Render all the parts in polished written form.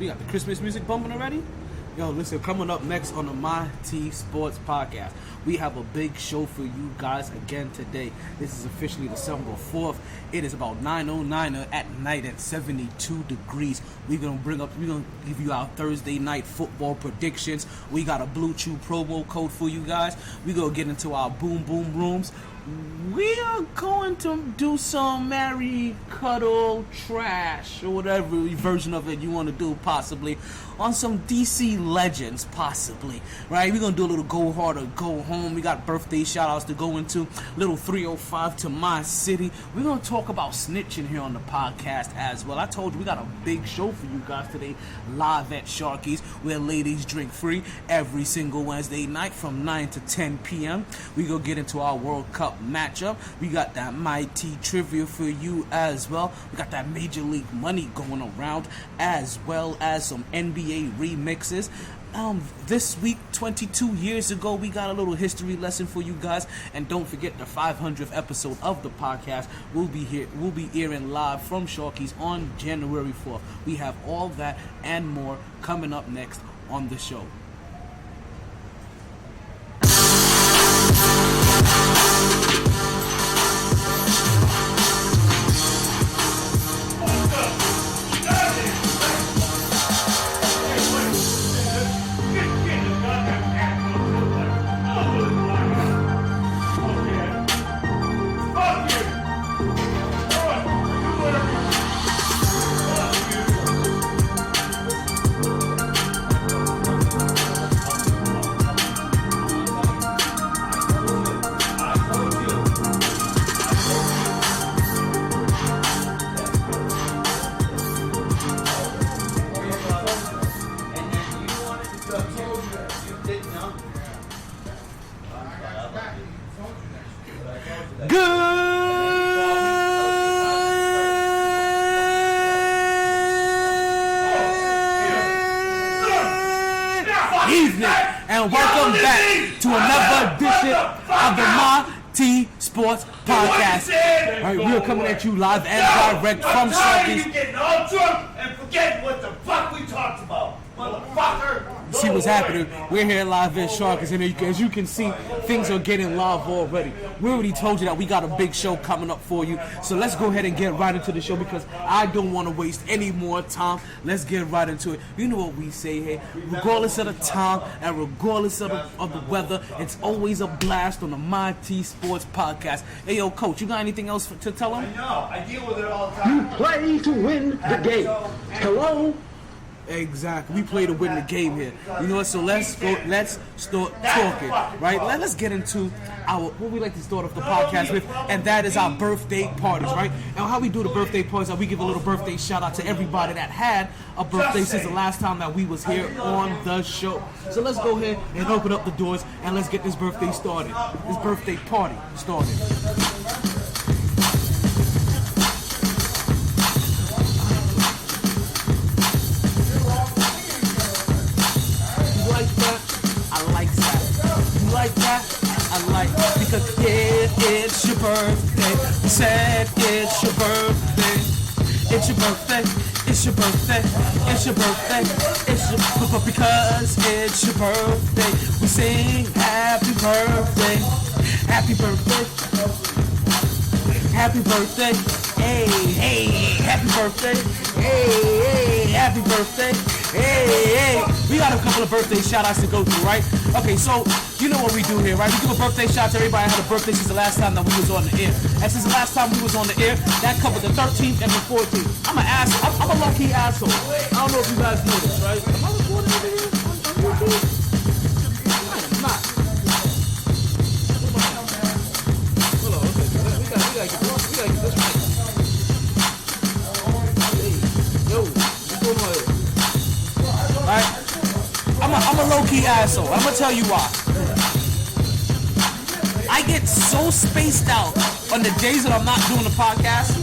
We got the Christmas music bumping already? Yo, listen, coming up next on the MyT Sports Podcast, we have a big show for you guys again today. This is officially December 4th. It is about 9:09 at night at 72 degrees. We're gonna give you our Thursday night football predictions. We got a Blue Chew promo code for you guys. We're gonna get into our boom boom rooms. We are going to do some marry, cuddle, trash, or whatever version of it you want to do, possibly, on some DC legends, possibly, right? We're going to do a little go hard or go home. We got birthday shout-outs to go into, little 305 to my city. We're going to talk about snitching here on the podcast as well. I told you, we got a big show for you guys today, live at Sharkey's, where ladies drink free every single Wednesday night from 9 to 10 p.m. We're going to get into our World Cup matchup. We got that MyT trivia for you as well. We got that Major League money going around, as well as some NBA remixes. This week, 22 years ago, we got a little history lesson for you guys. And don't forget, the 500th episode of the podcast will be airing live from Sharkey's on January 4th. We have all that and more coming up next on the show. And welcome back to another edition of the MyT Sports Podcast. All right, we are coming at you live and direct from Sharkey's. You getting all drunk and forget what the fuck we talked about, motherfucker. See what's happening. We're here live at Sharkey's, and as you can see, things are getting live already. We already told you that we got a big show coming up for you. So let's go ahead and get right into the show, because I don't want to waste any more time. Let's get right into it. You know what we say here. Regardless of the time and regardless of the weather, it's always a blast on the MyT Sports Podcast. Hey, yo, Coach, you got anything else to tell them? I know. I deal with it all the time. You play to win the game. Hello? Exactly. We play to win the game here. You know what? So let's start talking, right? Let's get into what we like to start off the podcast with, and that is our birthday parties, right? And how we do the birthday parties is we give a little birthday shout out to everybody that had a birthday since the last time that we was here on the show. So let's go ahead and open up the doors and let's get this birthday started. This birthday party started. Because it's your birthday. We said it's your birthday. It's your birthday. It's your birthday. It's your birthday. It's your birthday. Because it's your birthday. We sing happy birthday. Happy birthday. Happy birthday. Hey, hey, happy birthday. Hey, hey, happy birthday. Hey, hey. We got a couple of birthday shout-outs to go through, right? Okay, so you know what we do here, right? We give a birthday shout to everybody that had a birthday since the last time that we was on the air. And since the last time we was on the air, that covered the 13th and the 14th. I'm an asshole. I'm a low-key asshole. I don't know if you guys know this, right? Am I recording over here on YouTube? I am not. Hold on, okay. We gotta get this right. Hey, yo, what's going on here? Right? I'm a low-key asshole. I'm gonna tell you why. I get so spaced out on the days that I'm not doing the podcast,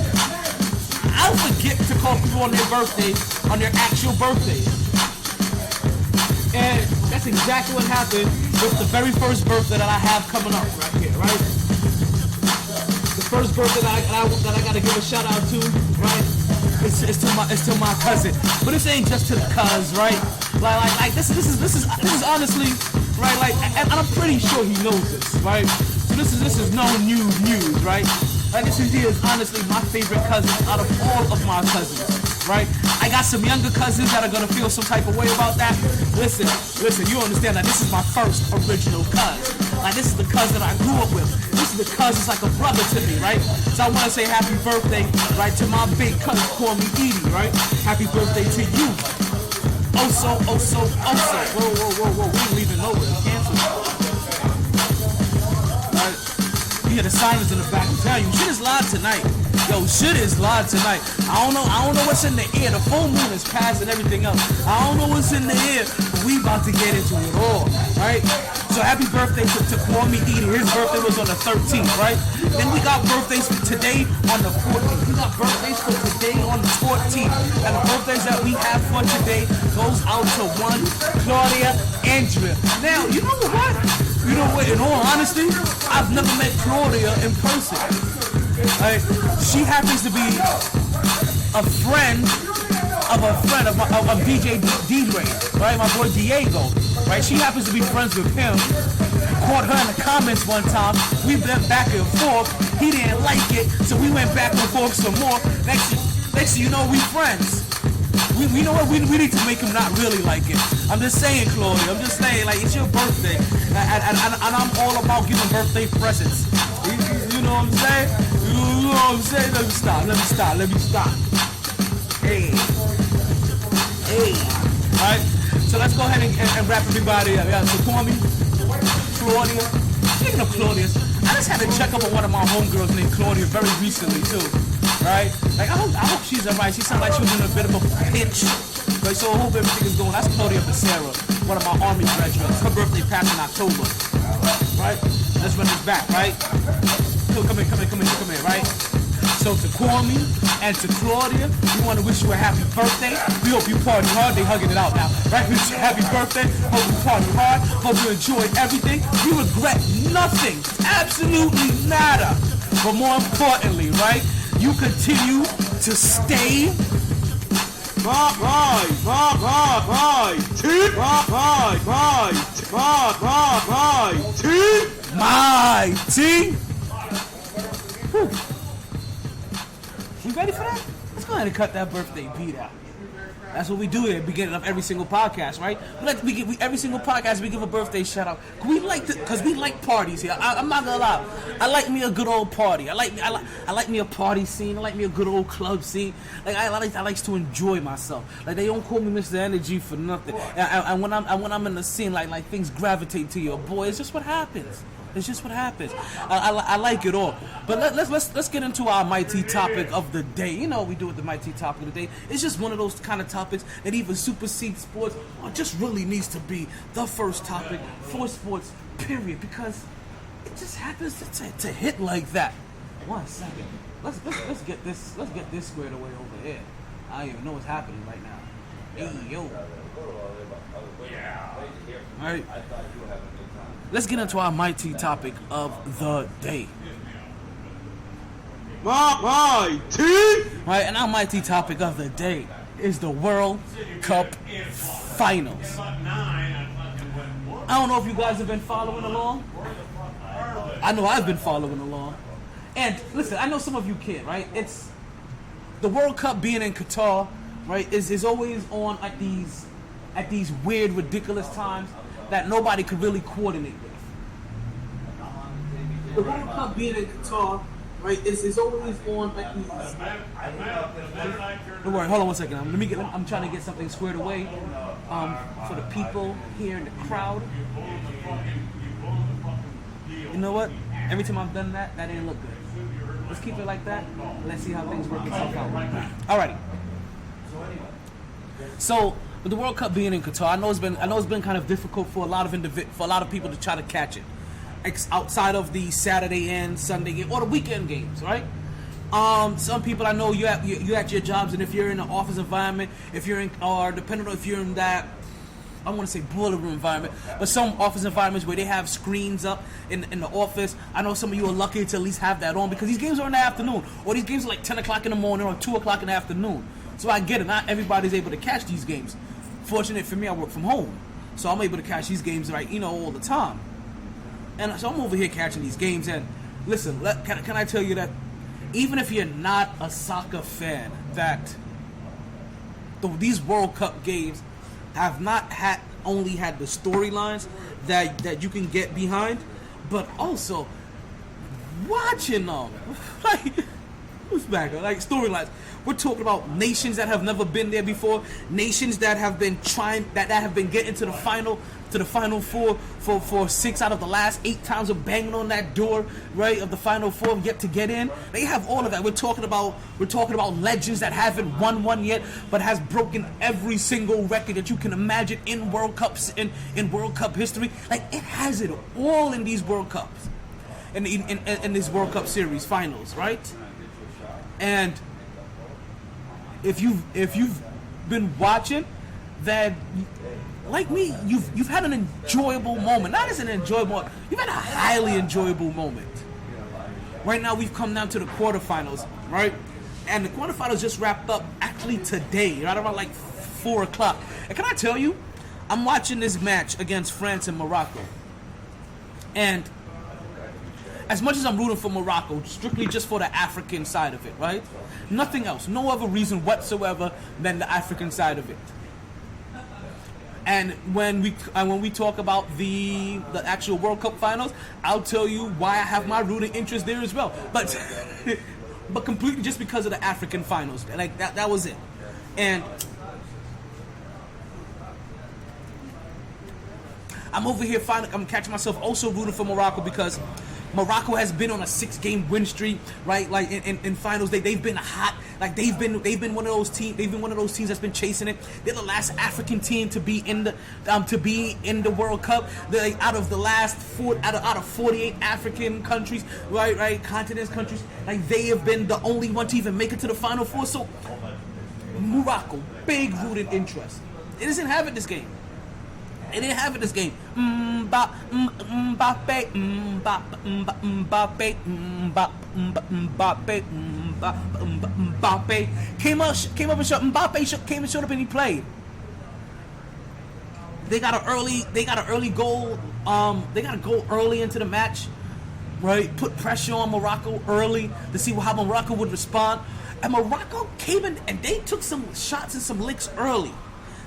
I'll forget to call people on their birthdays, on their actual birthdays. And that's exactly what happened with the very first birthday that I have coming up right here, right? The first birthday that I gotta give a shout out to, right? it's to my cousin. But this ain't just to the cuz, right? Like this is honestly, right? Like, and I'm pretty sure he knows this, right? So this is no news, right? Like, this is honestly my favorite cousin out of all of my cousins, right? I got some younger cousins that are gonna feel some type of way about that. Listen, you understand that this is my first original cuz. Like, this is the cousin I grew up with. This is the cuz that's like a brother to me, right? So I wanna say happy birthday, right, to my big cousin, call me Edie, right? Happy birthday to you. Oh so. Whoa, we didn't even know it. Cancel. Right? You hear the sirens in the back. I'm telling you, shit is live tonight. Yo, shit is live tonight. I don't know what's in the air. The full moon is past and everything else. I don't know what's in the air, but we about to get into it all, right? So happy birthday to Kwame Edie. His birthday was on the 13th, right? Then we got birthdays for today on the 14th. We got birthdays for today on the 14th. And the birthdays that we have for today goes out to one Claudia Andrea. Now, you know what? In all honesty, I've never met Claudia in person. Right? She happens to be a friend of DJ D-Ray, right? My boy Diego, right? She happens to be friends with him. Caught her in the comments one time. We went back and forth. He didn't like it, so we went back and forth some more. Next thing you know, we friends. We know what we need to make him not really like it. I'm just saying, Claudia. I'm just saying, like, it's your birthday, and I'm all about giving birthday presents. You know what I'm saying? You know what I'm saying? Let me stop. Hey. Alright? So let's go ahead and wrap everybody up. Yeah, so Kwame, Claudia. Speaking of Claudia's, I just had to check up on one of my homegirls named Claudia very recently too. Right? Like, I hope she's alright. She sounded like she was in a bit of a pinch. Right? So I hope everything is going. That's Claudia Becerra, one of my Army graduates. Her birthday passed in October. Right? Let's run this back, right? Come here, right? So to Kwame and to Claudia, we want to wish you a happy birthday. We hope you party hard. They hugging it out now, right? We wish you a happy birthday. Hope you party hard. Hope you enjoy everything. You regret nothing. Absolutely nada. But more importantly, right? You continue to stay MyT. You ready for that? Let's go ahead and cut that birthday beat out. That's what we do at the beginning of every single podcast, right? Every single podcast we give a birthday shout out. We like parties here. I'm not gonna lie. I like me a good old party. I like me a party scene. I like me a good old club scene. Like I like to enjoy myself. Like, they don't call me Mr. Energy for nothing. And when I'm in the scene, like things gravitate to you. Boy, it's just what happens. It's just what happens. I like it all. But let's get into our MyT topic of the day. You know what we do with the MyT topic of the day. It's just one of those kind of topics that even supersedes sports, or just really needs to be the first topic for sports, period. Because it just happens to hit like that. 1 second. Let's get this squared away over here. I don't even know what's happening right now. Hey yo. All right. Let's get into our MyT topic of the day. MyT! Right, and our MyT topic of the day is the World Cup Finals. I don't know if you guys have been following along. I know I've been following along. And listen, I know some of you can't, right? It's the World Cup being in Qatar, right, is always on at these weird, ridiculous times that nobody could really coordinate with. The World Cup being in Qatar, right, is always on at these. Don't worry, hold on 1 second. I'm trying to get something squared away for the people here in the crowd. You know what? Every time I've done that didn't look good. Let's keep it like that. Let's see how things work itself out. Alrighty. So, with the World Cup being in Qatar, I know it's been kind of difficult for a lot of people to try to catch it, outside of the Saturday and Sunday game or the weekend games, right? Some people I know you at your jobs, and if you're in an office environment, depending on if you're in that, I want to say boiler room environment, but some office environments where they have screens up in the office. I know some of you are lucky to at least have that on because these games are in the afternoon, or these games are like 10 o'clock in the morning or 2 o'clock in the afternoon. So I get it. Not everybody's able to catch these games. Fortunate for me, I work from home, so I'm able to catch these games all the time. And so I'm over here catching these games. And listen, can I tell you that even if you're not a soccer fan, that these World Cup games have not only had the storylines that you can get behind, but also watching them like storylines. We're talking about nations that have never been there before, nations that have been getting to the final four for 6 out of the last 8 times of banging on that door, right, of the final four yet to get in. They have all of that. We're talking about legends that haven't won one yet, but has broken every single record that you can imagine in World Cups in World Cup history. Like, it has it all in these World Cups, in this World Cup series finals, right? And if you've been watching, that like me, you've had an enjoyable moment. Not as an enjoyable, you've had a highly enjoyable moment. Right now, we've come down to the quarterfinals, right? And the quarterfinals just wrapped up actually today, right around like 4 o'clock. And can I tell you, I'm watching this match against France and Morocco, and as much as I'm rooting for Morocco, strictly just for the African side of it, right? Nothing else. No other reason whatsoever than the African side of it. And when we talk about the actual World Cup finals, I'll tell you why I have my rooting interest there as well. But but completely just because of the African finals. Like that was it. And I'm over here I'm catching myself also rooting for Morocco because Morocco has been on a 6-game win streak, right? Like in finals, they've been hot. Like they've been one of those teams. They've been one of those teams that's been chasing it. They're the last African team to be in the World Cup. They're like, out of 48 African countries, right, continents, countries. Like they have been the only one to even make it to the Final Four. So Morocco, big rooted interest. It doesn't have it this game. It didn't have it this game. Mbappe came up and showed. Mbappe came and showed up and he played. They got an early goal. They got a goal early into the match, right? Put pressure on Morocco early to see how Morocco would respond. And Morocco came in and they took some shots and some licks early.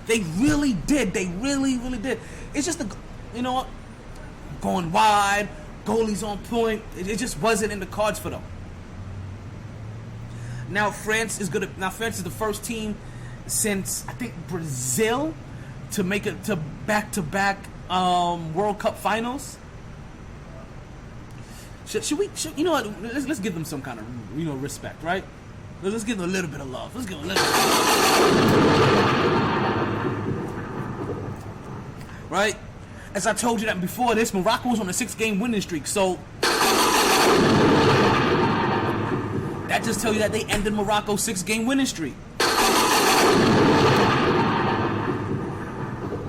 They really did. They really, really did. It's just going wide, goalies on point. It just wasn't in the cards for them. Now France is the first team since I think Brazil to make it to back-to-back World Cup finals. Should we? You know what? Let's give them some kind of respect, right? Let's give them a little bit of love. Let's give them a little bit of love. Right? As I told you that before this, Morocco was on a 6-game winning streak. So that just tells you that they ended Morocco's 6-game winning streak.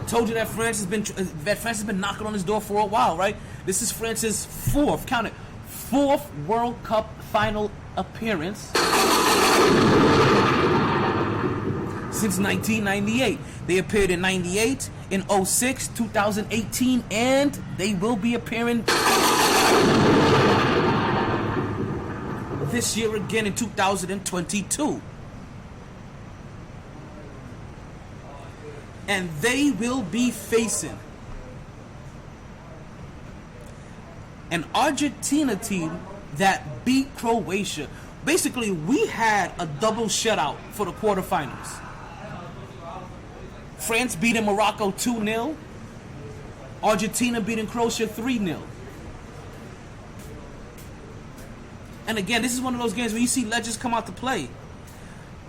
Told you that France has been knocking on his door for a while, right? This is France's fourth World Cup final appearance since 1998. They appeared in 98, in 06, 2018, and they will be appearing this year again in 2022. And they will be facing an Argentina team that beat Croatia. Basically, we had a double shutout for the quarterfinals. France beating Morocco 2-0. Argentina beating Croatia 3-0. And again, this is one of those games where you see legends come out to play.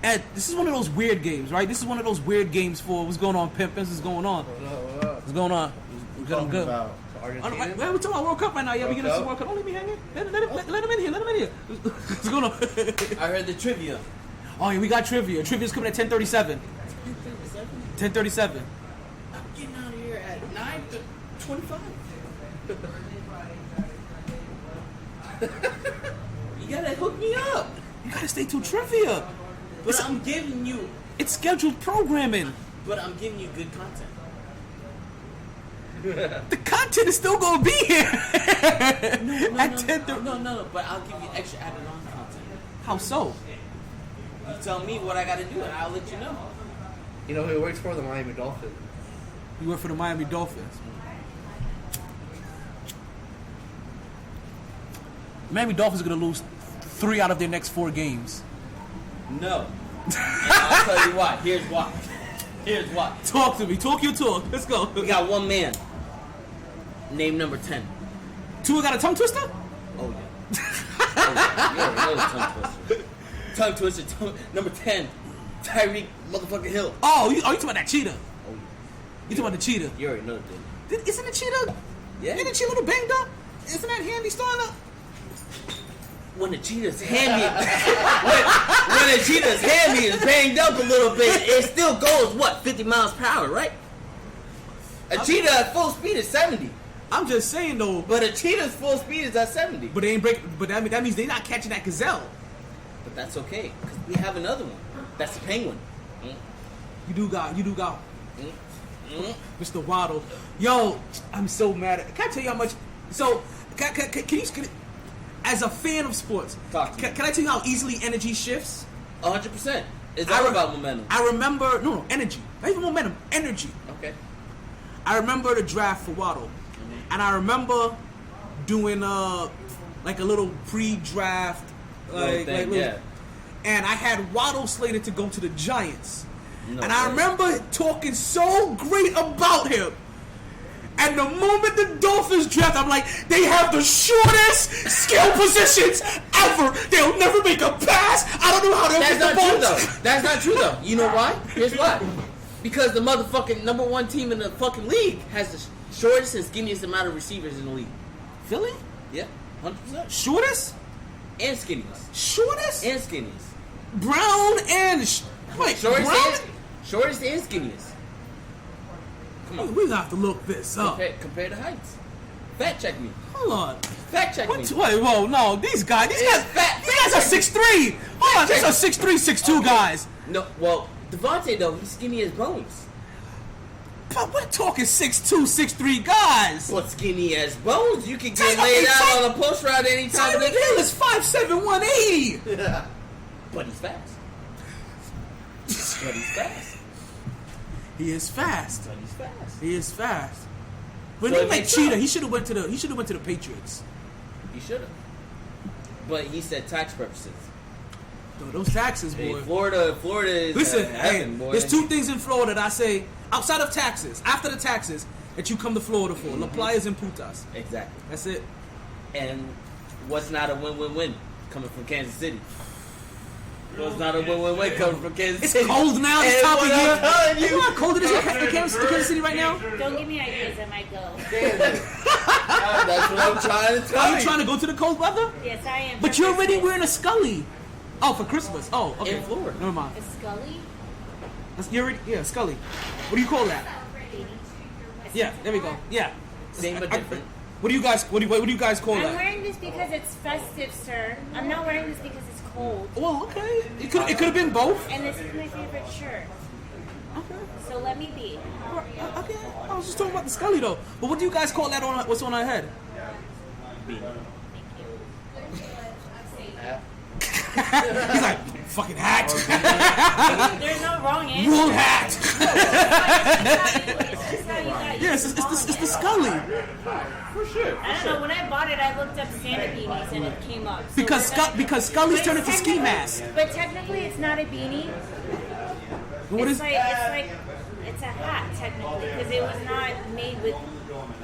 And this is one of those weird games, right? This is one of those weird games for what's going on, Pimp. What's going on? What's going on? We're good. About Argentina? We're talking about World Cup right now. Yeah, we get into World Cup. Don't leave me hanging. Let him in here. Let him in here. What's going on? I heard the trivia. Oh, yeah, we got trivia. Trivia's coming at 10:37. 10:37. I'm getting out of here at 9:25. You gotta hook me up. You gotta stay till trivia. But I'm giving you It's scheduled programming. But I'm giving you good content. The content is still gonna be here. At 10:30. No. But I'll give you extra added on content. How so? You tell me what I got to do, and I'll let you know. You know who he works for? The Miami Dolphins. You work for the Miami Dolphins. Miami Dolphins are gonna lose 3 out of their next 4 games. No. And I'll tell you why. Here's why. Here's why. Talk to me. Talk your talk. Let's go. We got one man. Name number 10. Tua got a tongue twister? Oh, yeah. You already know the tongue twister. Tongue twister. Number 10. Tyreek motherfucking Hill. Oh, you talking about that cheetah? Oh, yeah. You talking about the cheetah? You already know that. Isn't the cheetah? Yeah. Isn't the cheetah a little banged up? Isn't that handy starting up? When the cheetah's handy, when the cheetah's handy is banged up a little bit, it still goes, 50 miles per hour, right? A cheetah at full speed is 70. I'm just saying though. But a cheetah's full speed is at 70. But they ain't break. But that means they're not catching that gazelle. But that's okay, because we have another one. That's the penguin. You do got. Mr. Waddle. Yo, I'm so mad at. Can I tell you how much? So, can you as a fan of sports, can I tell you how easily energy shifts? 100%. It's all about momentum. I remember, energy. Not even momentum, energy. Okay. I remember the draft for Waddle. And I remember doing like a little pre-draft. Yeah. And I had Waddle slated to go to the Giants. No and I way. remember talking so great about him. And the moment the Dolphins draft, I'm like, they have the shortest skill positions ever. They'll never make a pass. I don't know how they'll That's get the not ball. true, though. That's not true, though. You know why? Here's why. Because the motherfucking number 1 team in the fucking league has the shortest and skinniest amount of receivers in the league. Philly? Yeah, 100%. Shortest? And skinniest. Shortest? And skinniest. Brown and... Wait, Shortest Brown? shortest and skinniest. Come on. We're going to have to look this up. Compare the heights. Fact check me. Hold on. Fact check me. Wait, whoa, no. These guys It's are fat. 6'3". Hold on, these are 6'3", 6'2" guys. No, well, Devontae, though, he's skinny as bones. But we're talking 6'2", 6'3" guys. But skinny as bones, you can get Tyreek laid out Hill- on a post route any time of the Tyreek Hill day. is 5'7", 180. But he's fast. But he's fast. He is fast. But he's fast. He is fast. But So he it like makes Cheetah. sense. He should have went to the Patriots. He should have. But he said tax purposes. Dude, those taxes, boy. Hey, Florida is Listen, heaven, boy. there's 2 things in Florida that I say outside of taxes, after the taxes, that you come to Florida for: La Playas and Putas. Exactly. That's it. And what's not a win-win-win coming from Kansas City? What's not a win-win-win coming from Kansas It's City? cold now. This And time of what I'm year. telling You you, know how cold it is in Kansas City right now? Don't give me ideas, I might go. that's what I'm trying to tell Are you. you trying to go to the cold weather? Yes, I am. But you're already wearing a Scully. Oh, for Christmas. Oh, okay. In Florida. Never mind. A Scully? You're already, Scully. What do you call that? Yeah, there we go. Yeah. Same but different. What do you guys call I'm that? wearing this because it's festive, sir. I'm not wearing this because it's cold. Well, okay. It could have been both. And this is my favorite shirt. Okay. So let me be. Okay. I was just talking about the Scully though. But what do you guys call that on what's on her head? He's like, fucking hat. There's no wrong answer. Wool hat. It's just how you got Yes, used it's to the calling Scully. it. I don't know. When I bought it, I looked up Santa beanies and it came up. So Because we're gonna- because Scully's But turned into ski technically- mask. But technically, it's not a beanie. What is? It's a hat technically because it was not made with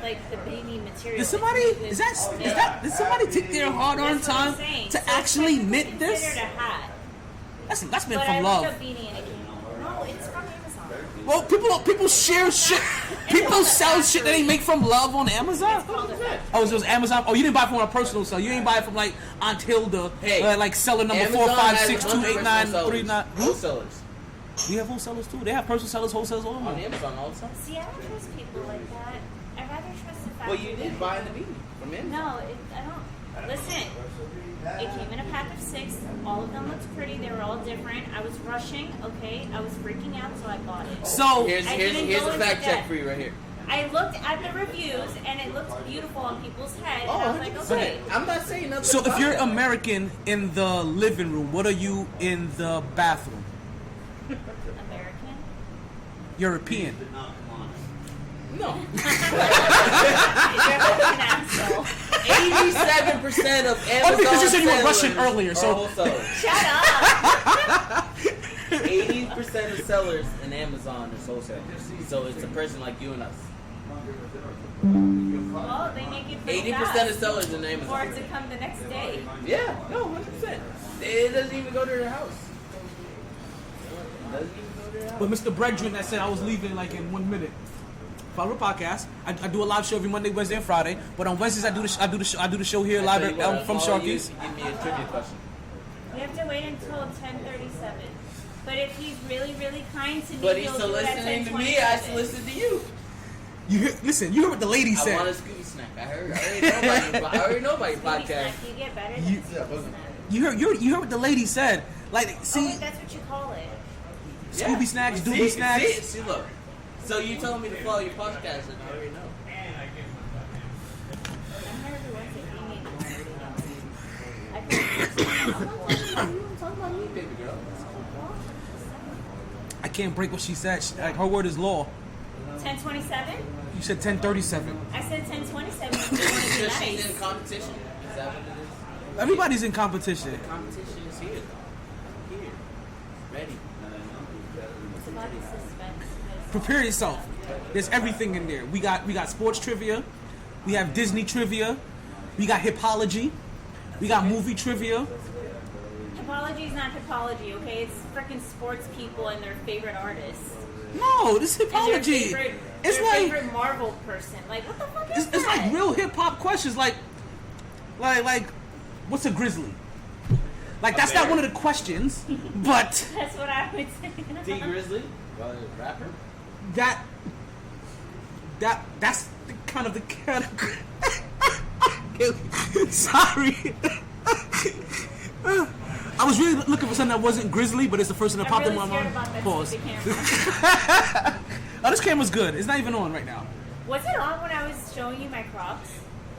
like the beanie material. Did somebody It's made with did somebody take their hard-earned That's what I'm time saying. to So actually it's knit this? considered a hat. That's meant But I from looked love. up beanie and it came up. No, it's from Amazon. Well, people share shit. People sell shit that they make from love on Amazon. Oh, it was Amazon. Oh, you didn't buy it from a personal sale. You ain't buy it from like Aunt Hilda, Hey, like seller number Amazon 4562893. wholesalers. You have wholesalers too. They have personal sellers, wholesalers all On over. Amazon all the time. See, I don't trust people like that. I'd rather trust the fact Well, you that did buy the beanie from Amazon. No, I don't. Listen, it came in a pack of 6. All of them looked pretty. They were all different. I was rushing, okay? I was freaking out, so I bought it. So Here's I didn't a go into fact check depth. for you right here. I looked at the reviews, and it looked beautiful on people's heads. Oh, and I was like, okay. I'm not saying nothing. So if about you're that. American in the living room, what are you in the bathroom? American? European. No. You're an asshole. 87% of Amazon Oh, because you said you were sellers Russian earlier, so- are wholesalers. Shut up. 80% of sellers in Amazon is wholesalers. So it's a person like you and us. Well, they make it for 80% of sellers in for Amazon. it to come the next day. Yeah, no, 100%. It doesn't even go to their house. It doesn't even go to their house. But Mr. Bredrin that said I was leaving like in 1 minute. Follow the podcast. I do a live show every Monday, Wednesday, and Friday. But on Wednesdays I do the show here live I tell you what, from I'll follow you Sharkey's. if you give me a trivia question. We have to wait until 10:37. But if he's really, really kind to me, But he's he'll still do it at listening to me. I 10:27. listen to you. You hear what the lady I said. want a Scooby snack. I already know about your Scooby podcast. snack, you get better than You- Scooby snack. You heard what the lady said. Like, Oh, see, wait, that's what you call it. Scooby snacks, See, Doobie snacks. See, look. So you telling me to follow your podcast, and I already know. I'm here every Wednesday. You need Talk about me, baby girl. I can't break what she said. Like, her word is law. 10:27? You said 10:37. I said 10:27. If you want to be Because she's nice. in competition. Is that what it is? Everybody's in competition. Competition is here. Here. Ready. It's about the suspense. Prepare yourself. There's everything in there. We got sports trivia. We have Disney trivia. We got hiphology. We got movie trivia. Hippology is not hippology, okay? It's freaking sports people and their favorite artists. No, this is And their hiphology. favorite, It's their like favorite Marvel person. Like, what the fuck is it's that? like real hip hop questions. Like what's a grizzly? Like that's not one of the questions, but That's what I would say. T Grizzly? Rapper? that's the kind of the category. Sorry. I was really looking for something that wasn't grizzly, but it's the first thing that I'm popped really in my scared mind. about that Pause. stupid camera. Oh, this camera's good. It's not even on right now. Was it on when I was showing you my Crocs?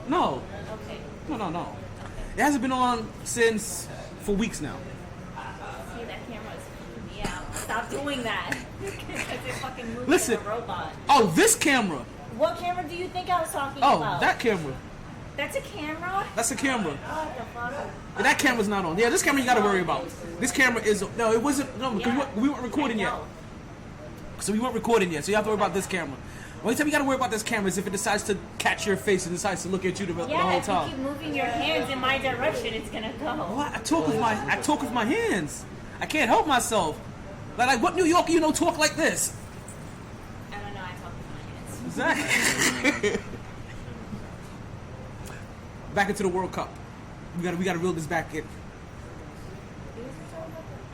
No, Okay. no. It hasn't been on for weeks now. See, that camera is freaking me out. Stop doing that. Because it fucking moves Listen. like a robot. Oh, this camera. What camera do you think I was talking Oh, about? that camera. That's a camera? That's a camera. What the fuck? And that camera's not on. Yeah, this camera you got to worry about. This camera is no. It wasn't. No, because Yeah. we weren't recording I yet. know. So we weren't recording yet. So you have to worry about this camera. Only time you got to worry about this camera is if it decides to catch your face and decides to look at you the Yeah, whole if you time. keep moving your hands in my direction, it's gonna go. What? I talk with my hands. I can't help myself. Like what New Yorker talk like this? I don't know, I talk with my hands. Exactly. Back into the World Cup. We gotta reel this back in.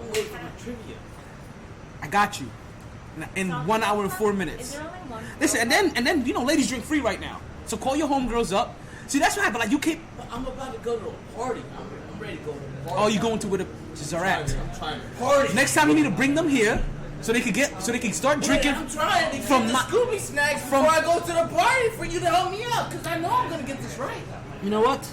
I'm waiting for my trivia. I got you. In 1 hour and 4 minutes. Is there only one? Listen, and then ladies drink free right now. So call your homegirls up. See, that's what happened. Like you can't. I'm about to go to a party. I'm ready to go to a party. Oh, you going to where the are at? I'm trying to party. Next time you need to bring them here so they can start drinking. I'm trying to get from the my- Scooby snacks from- before I go to the party for you to help me out, because I know I'm gonna get this right. You know what?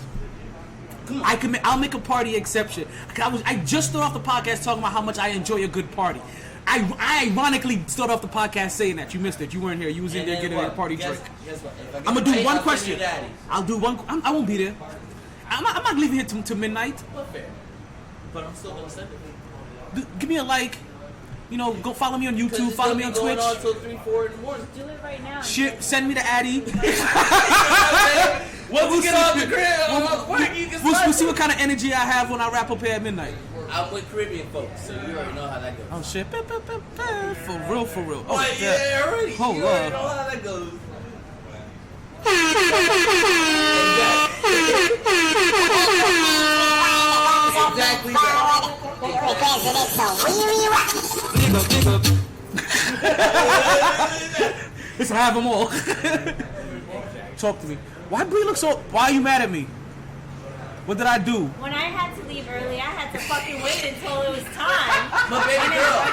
I'll make a party exception. I just started off the podcast talking about how much I enjoy a good party. I ironically started off the podcast saying that. You missed it. You weren't here. You was in And there then getting what? a party Guess drink. what? If I get I'm gonna do right, one I'll send question. you daddy. I'll do one. I won't be there. I'm not leaving here till midnight. What fair? But I'm still gonna send it. Give me a like. Go follow me on 'Cause YouTube. it's Follow gonna me on be going Twitch. on till 3, 4 in the morning. Do it right now. Shit, send me the Addy. Once we get off the crib, We'll see what kind of energy I have when I wrap up here at midnight. I'm with Caribbean folks, so you already know how that goes. Oh shit. For real. Oh, But yeah, already. Hold you already up. know how that goes. Exactly that. Listen, I have them all. Talk to me. Why Bree look so? Why are you mad at me? What did I do? When I had to leave early, I had to fucking wait until it was time. But baby girl.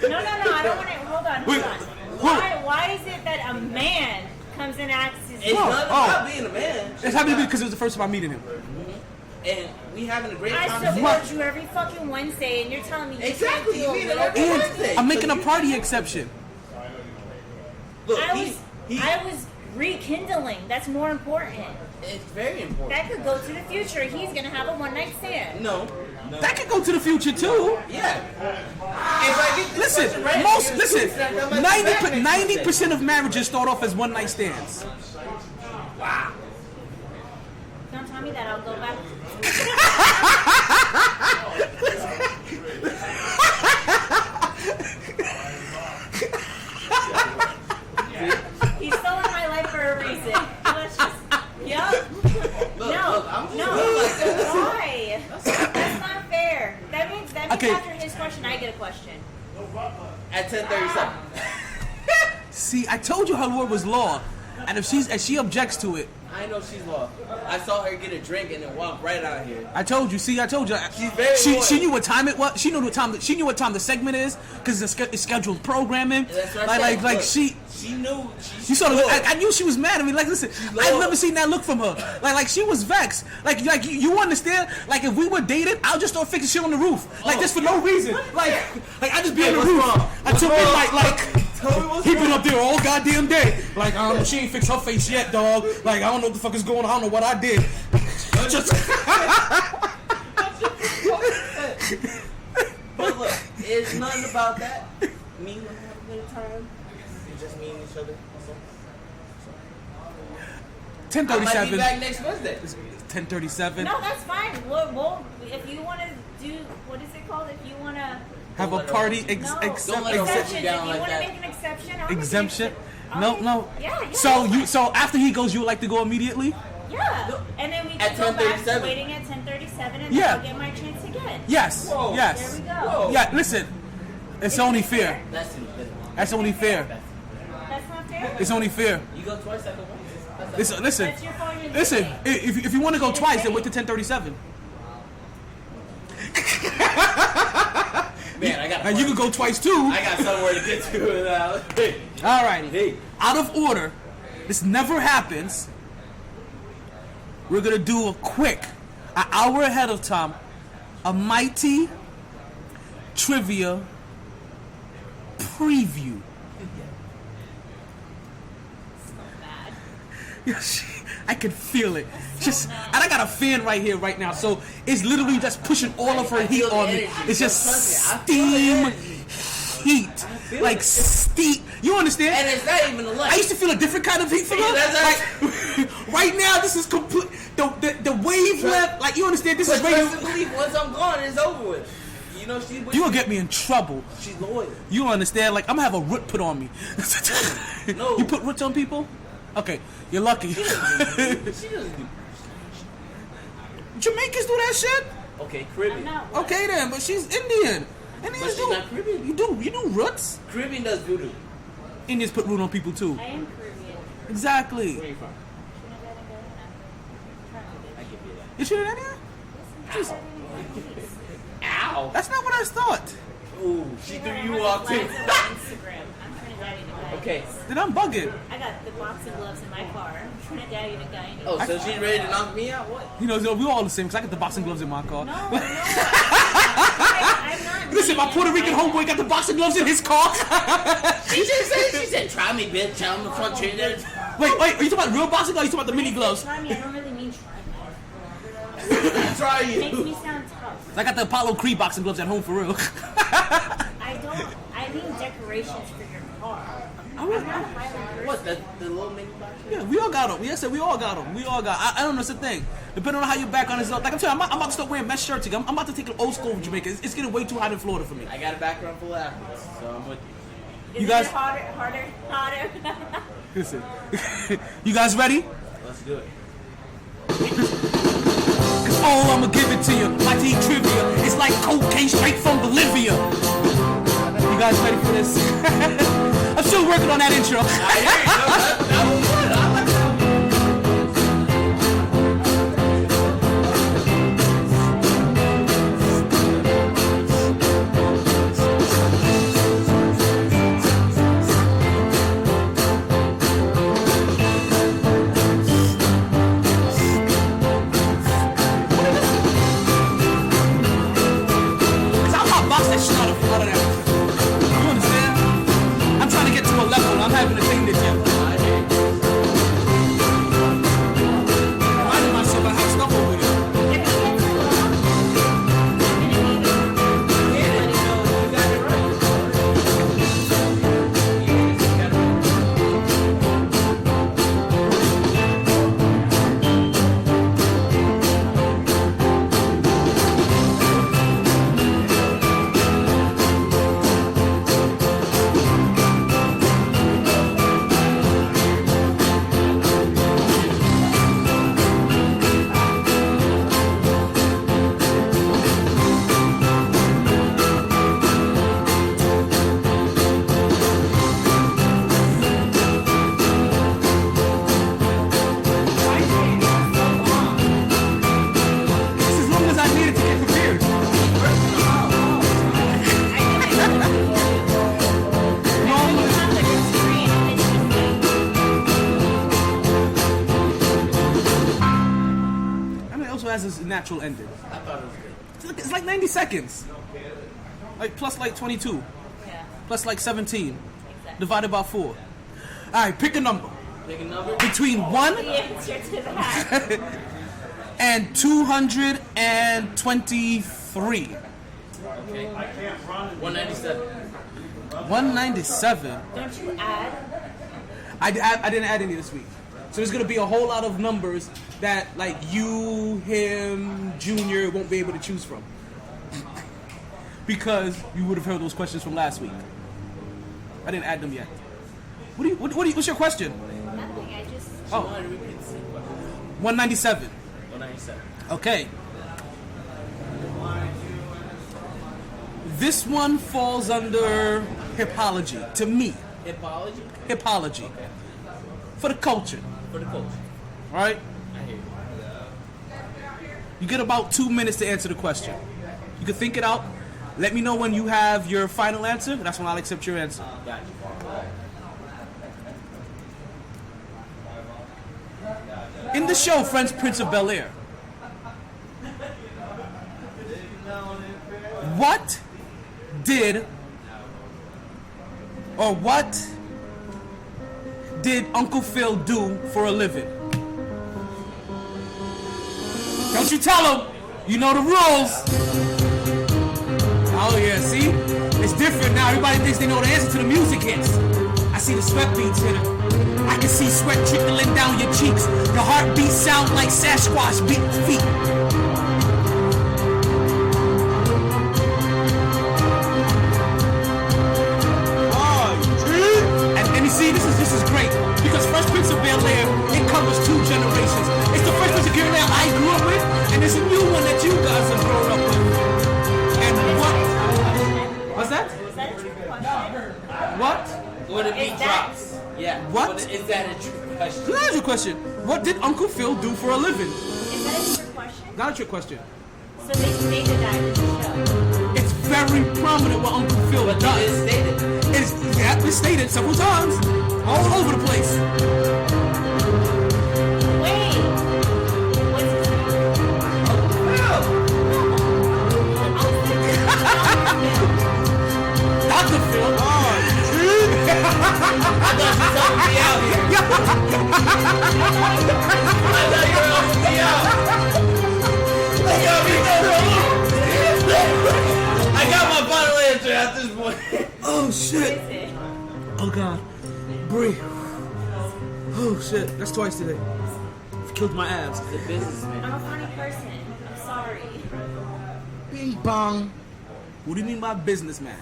No, I don't want to. Hold on. Wait. Why is it that a man comes and asks his It's not about being a man. It's happening because it was the first time I'm meeting him. And we having a great I conversation. support you every fucking Wednesday, and you're telling me you Exactly, can't do you a mean it little every bit? Wednesday. I'm making So a you- party exception. Look, I was rekindling. That's more important. it's very important. That could go to the future. He's gonna have a one night stand. No. That could go to the future too. Yeah. If I get this Listen, question right, listen. that might be back next 90% of marriages start off as one night stands. Don't tell me that. I'll go back. He's still in my life for a reason. Let's just. Yep. Why? That's not fair. That means Okay. after his question, I get a question. At 10:37. See, I told you her word was law, and if she objects to it, I know she's lost. I saw her get a drink and then walk right out here. I told you. See, I told you. She's very loyal. She knew what time it was. She knew what time. She knew what time the segment is because it's scheduled programming. That's what I said. Like Look, she. She knew. You saw. I knew she was mad. I mean, like, listen, I've never seen that look from her. Like she was vexed. Like you understand? Like if we were dated, I'll just start fixing shit on the roof, like just for no reason. Like I just be on the roof until midnight. Like he been up there all goddamn day. Like I don't know, she ain't fixed her face yet, dog. Like I don't know what the fuck is going on. I don't know what I did. Just. But look, it's nothing about that. Me and her have a good time. It's just me and each other. I might be 10:37. back next Wednesday. 10:37. No, that's fine. We'll if you want to do what is it called? If you want to Have a party Don't let her exception. sit you If down you like want to that. make an exception, I'll exemption. make No. Yeah. So after he goes, you would like to go immediately? Yeah. And then we At can go back to 10:37. waiting at 10:37, and Yeah. then I'll get my chance again. Yes. Whoa. Yes. There we go. Whoa. Yeah. Listen, it's only fair. That's it. That's only fair. That's not fair. It's only fair. You go twice, I go once. Listen. That's your phone. You're Listen. doing. If you want to go twice, then wait till 10:37. Man, I got. And you can go twice too. I got somewhere to get to now. Alrighty. Hey. Out of order. This never happens. We're gonna do a quick, an hour ahead of time, a MyT trivia preview. I can feel it. Just, and I got a fan right here, right now. So it's literally just pushing all of her heat on me. It's just steam, heat, like steam. You understand? And it's not even a lunch. I used to feel a different kind of heat from her. That's Like, right now, this is complete. The wavelength, like you understand? This is But radio. trust and believe, once I'm gone, it's over with. You know she's. You gonna get me in trouble. She's loyal. You understand? Like I'm gonna have a root put on me. No. You put roots on people? Okay, you're lucky. She doesn't do. Jamaicans do that shit. Okay, I'm Caribbean. not. Okay then, but she's Indian. But Indians she's not Caribbean. You do roots. Caribbean does voodoo. Indians put root on people too. I am Caribbean. Exactly. Where are you from? I give you that. You Trinidadian? Just, Ow! that's not what I thought. Ooh, she threw you off too. Instagram. I'm Trinidadian guy. Okay. Then I'm bugging. I got the boxing gloves in my car. I'm Trinidadian guy. Oh, so she's ready to knock me out? What? You know, we all the same. Cause I got the boxing gloves in my car. No, I'm not. Listen, my Puerto Rican homeboy got the boxing gloves in his car. She said, try me, bitch. I'm the front Trinidad. Wait, are you talking about real boxing gloves? Or you talking about the mini gloves? Try me. I don't really mean try me. Try It makes you. me sound tough. I got the Apollo Creed boxing gloves at home for real. I mean decorations for your car. I'm not a violent person. What, the little mini box? Yeah, we all got them. Yes, sir, we all got them. We all got. I don't know. It's the thing. Depending on how your background is, like I'm telling you, I'm about to start wearing mesh shirts again. I'm about to take an old school from Jamaica. It's getting way too hot in Florida for me. I got a background full of Africans, so I'm with you. Is guys- it harder? Listen, you guys ready? Let's do it. Cause I'ma give it to you. MyT trivia. It's like cocaine straight from Bolivia. You guys ready for this? I'm still working on that intro. I hear you. That was good. I like that. has a natural ending? I thought it was good. It's like 90 seconds. Like plus like 22. Yeah. Plus like 17. Exactly. Divided by 4. Alright, pick a number. Pick a number. Between 1 The answer to that. and 223. Okay. 197. 197. Don't you add? I didn't add any this week. So there's going to be a whole lot of numbers that like you, him, Junior won't be able to choose from. Because you would have heard those questions from last week. I didn't add them yet. What's your question? Nothing. I just. Oh, 197. 197. Okay. This one falls under hippology to me. Hippology? Hippology. Okay. For the culture. For the culture. All right? I hear you. You get about 2 minutes to answer the question. You can think it out. Let me know when you have your final answer. That's when I'll accept your answer. Got you. In the show Fresh Prince of Bel-Air, what did Uncle Phil do for a living? Don't you tell him. You know the rules. Oh yeah, see? It's different now. Everybody thinks they know the answer to the music hits. I see the sweat beats in it. I can see sweat trickling down your cheeks. Your heartbeat sound like Sasquatch beat feet. And you see, this is great because Fresh Prince of Bel-Air, it covers 2 generations. It's the Fresh Prince of Bel-Air I grew up with, and it's a new one that you guys have grown up with. And what's that? Is that a trick question? What? Would it be Is that- drops? Yeah. What? Is that a trick question? That's your question. What did Uncle Phil do for a living? Is that a trick question? Not a trick question. So they stated that in the show. It's very prominent what Uncle Phil But does. it is stated. It's stated several times, all over the place. Wait. What's his name? Dr. Phil. I thought you told me out here. I thought you were helping me out. I got my final answer at this point. Oh shit. What is it? Oh god. Bree. Oh shit. That's twice today. I've killed my abs. The businessman. I'm a funny person. I'm sorry. Bing bong. What do you mean by businessman?